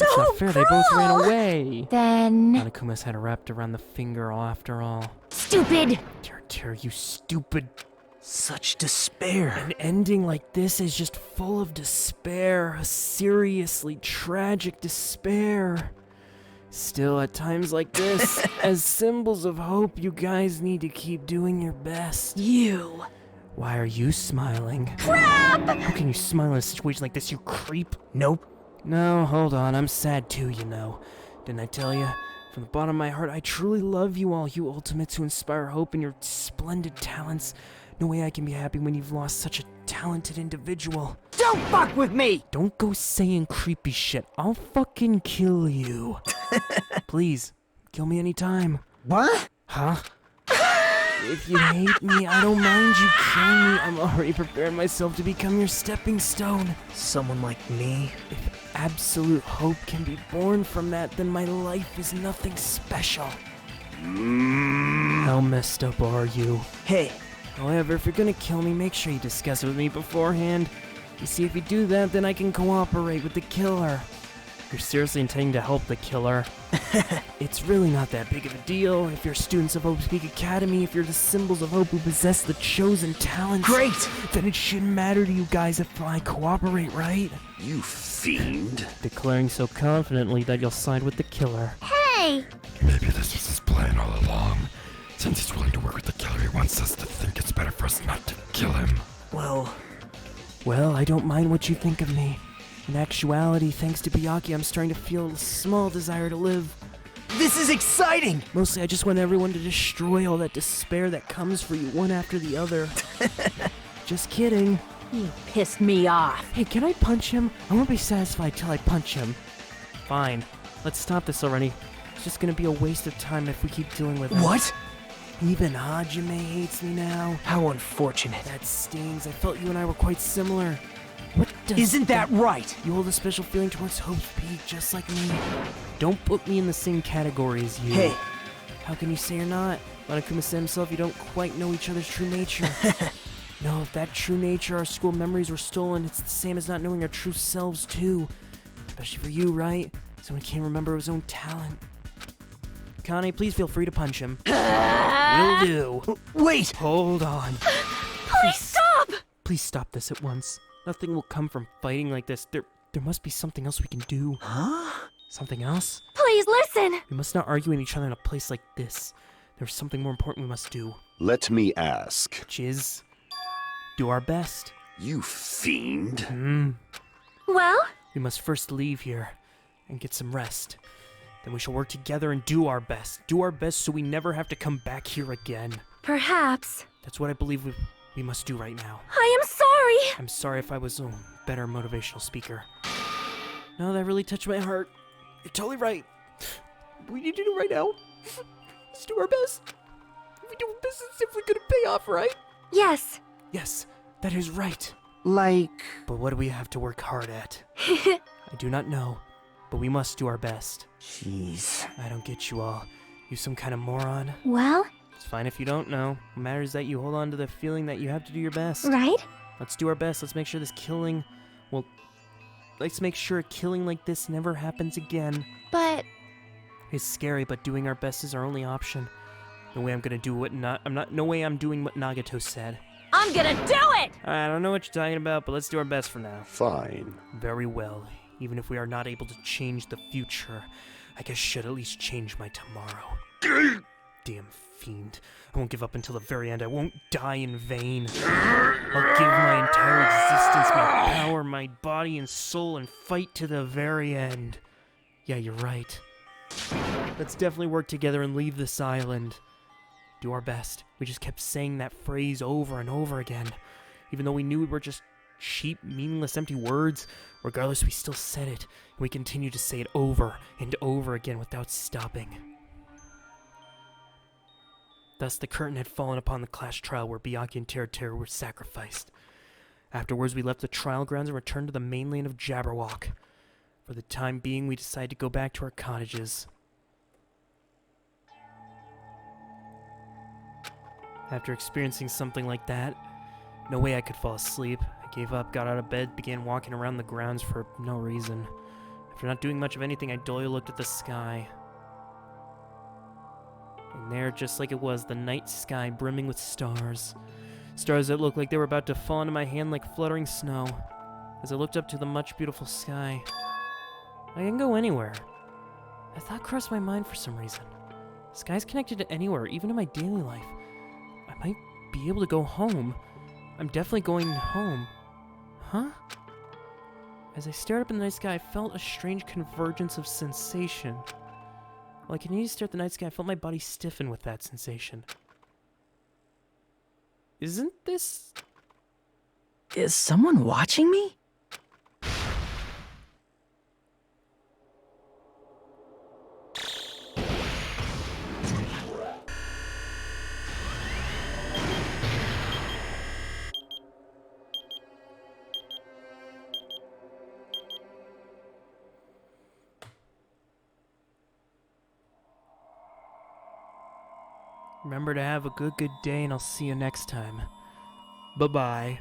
S1: It's not fair. They both ran away.
S3: Then...
S1: Hanakuma's had it wrapped around the finger after all.
S3: Stupid!
S1: Teru, you stupid...
S4: Such despair.
S1: An ending like this is just full of despair, a seriously tragic despair. Still, at times like this, as symbols of hope, you guys need to keep doing your best.
S2: You.
S1: Why are you smiling?
S2: Crap!
S1: How can you smile in a situation like this, you creep?
S4: Nope.
S1: No, hold on, I'm sad too, you know. Didn't I tell you? From the bottom of my heart, I truly love you all, you ultimates who inspire hope in your splendid talents. No way I can be happy when you've lost such a talented individual.
S7: Don't fuck with me!
S1: Don't go saying creepy shit. I'll fucking kill you. Please, kill me anytime.
S7: What?
S1: Huh? If you hate me, I don't mind you killing me. I'm already preparing myself to become your stepping stone.
S4: Someone like me?
S1: If absolute hope can be born from that, then my life is nothing special. How messed up are you?
S4: Hey.
S1: However, if you're gonna kill me, make sure you discuss it with me beforehand. You see, if you do that, then I can cooperate with the killer. If you're seriously intending to help the killer, it's really not that big of a deal. If you're students of Hope Peak Academy, if you're the symbols of hope who possess the chosen talents,
S4: great!
S1: Then it shouldn't matter to you guys if I cooperate, right?
S9: You fiend.
S1: Declaring so confidently that you'll side with the killer.
S3: Hey!
S14: Maybe this was his plan all along. Since he's willing to work with the killer, he wants us to think it's better for us not to kill him.
S4: Well,
S1: I don't mind what you think of me. In actuality, thanks to Byakuya, I'm starting to feel a small desire to live.
S4: this is exciting!
S1: Mostly, I just want everyone to destroy all that despair that comes for you one after the other. Just kidding.
S17: You pissed me off.
S1: Hey, can I punch him? I won't be satisfied till I punch him. Fine. Let's stop this already. It's just gonna be a waste of time if we keep dealing with it.
S4: What?
S1: Even Hajime hates me now.
S4: How unfortunate.
S1: That stings. I felt you and I were quite similar. What does
S4: Isn't that right?
S1: You hold a special feeling towards Hope's Peak just like me. Don't put me in the same category as you.
S4: Hey.
S1: How can you say you're not? Monokuma said himself you don't quite know each other's true nature. No, if that true nature, our school memories were stolen, it's the same as not knowing our true selves too. Especially for you, right? Someone can't remember his own talent. Connie, please feel free to punch him. Will do.
S4: Wait!
S1: Hold on.
S5: Please stop!
S1: Please stop this at once. Nothing will come from fighting like this. There must be something else we can do.
S4: Huh?
S1: Something else?
S5: Please listen!
S1: We must not argue with each other in a place like this. There's something more important we must do.
S9: Let me ask.
S1: Which is... do our best.
S9: You fiend.
S5: Well?
S1: We must first leave here and get some rest. Then we shall work together and do our best. Do our best so we never have to come back here again.
S5: Perhaps.
S1: That's what I believe we must do right now.
S5: I am sorry!
S1: I'm sorry if I was a better motivational speaker. No, that really touched my heart. You're totally right. We need to do right now. Let's do our best. If we do our best, it's simply gonna pay off, right?
S5: Yes.
S1: Yes, that is right.
S7: Like...
S1: But what do we have to work hard at? I do not know, but we must do our best.
S7: Jeez.
S1: I don't get you all. You some kind of moron?
S3: Well?
S1: It's fine if you don't know. What matters is that you hold on to the feeling that you have to do your best.
S3: Right?
S1: Let's do our best. Let's make sure this killing... Well, let's make sure a killing like this never happens again.
S3: But...
S1: It's scary, but doing our best is our only option. No way I'm gonna do what no way I'm doing what Nagato said.
S2: I'm gonna do it!
S1: I don't know what you're talking about, but let's do our best for now.
S9: Fine.
S1: Very well. Even if we are not able to change the future, I guess should at least change my tomorrow. Damn fiend. I won't give up until the very end. I won't die in vain. I'll give my entire existence, my power, my body and soul, and fight to the very end. Yeah, you're right. Let's definitely work together and leave this island. Do our best. We just kept saying that phrase over and over again. Even though we knew we were just cheap, meaningless, empty words, regardless, we still said it. And we continued to say it over and over again without stopping. Thus, the curtain had fallen upon the class trial where Byakuya and Teru were sacrificed. Afterwards, we left the trial grounds and returned to the mainland of Jabberwock. For the time being, we decided to go back to our cottages. After experiencing something like that, no way I could fall asleep. I gave up, got out of bed, began walking around the grounds for no reason. After not doing much of anything, I dully looked at the sky. And there, just like it was, the night sky brimming with stars. Stars that looked like they were about to fall into my hand like fluttering snow. As I looked up to the much beautiful sky, I can go anywhere. A thought crossed my mind for some reason. Sky's connected to anywhere, even in my daily life. I might be able to go home. I'm definitely going home. Huh? As I stared up in the night sky, I felt a strange convergence of sensation. While I continued to stare at the night sky, I felt my body stiffen with that sensation. Isn't this...
S16: Is someone watching me?
S1: Remember to have a good day, and I'll see you next time. Bye-bye.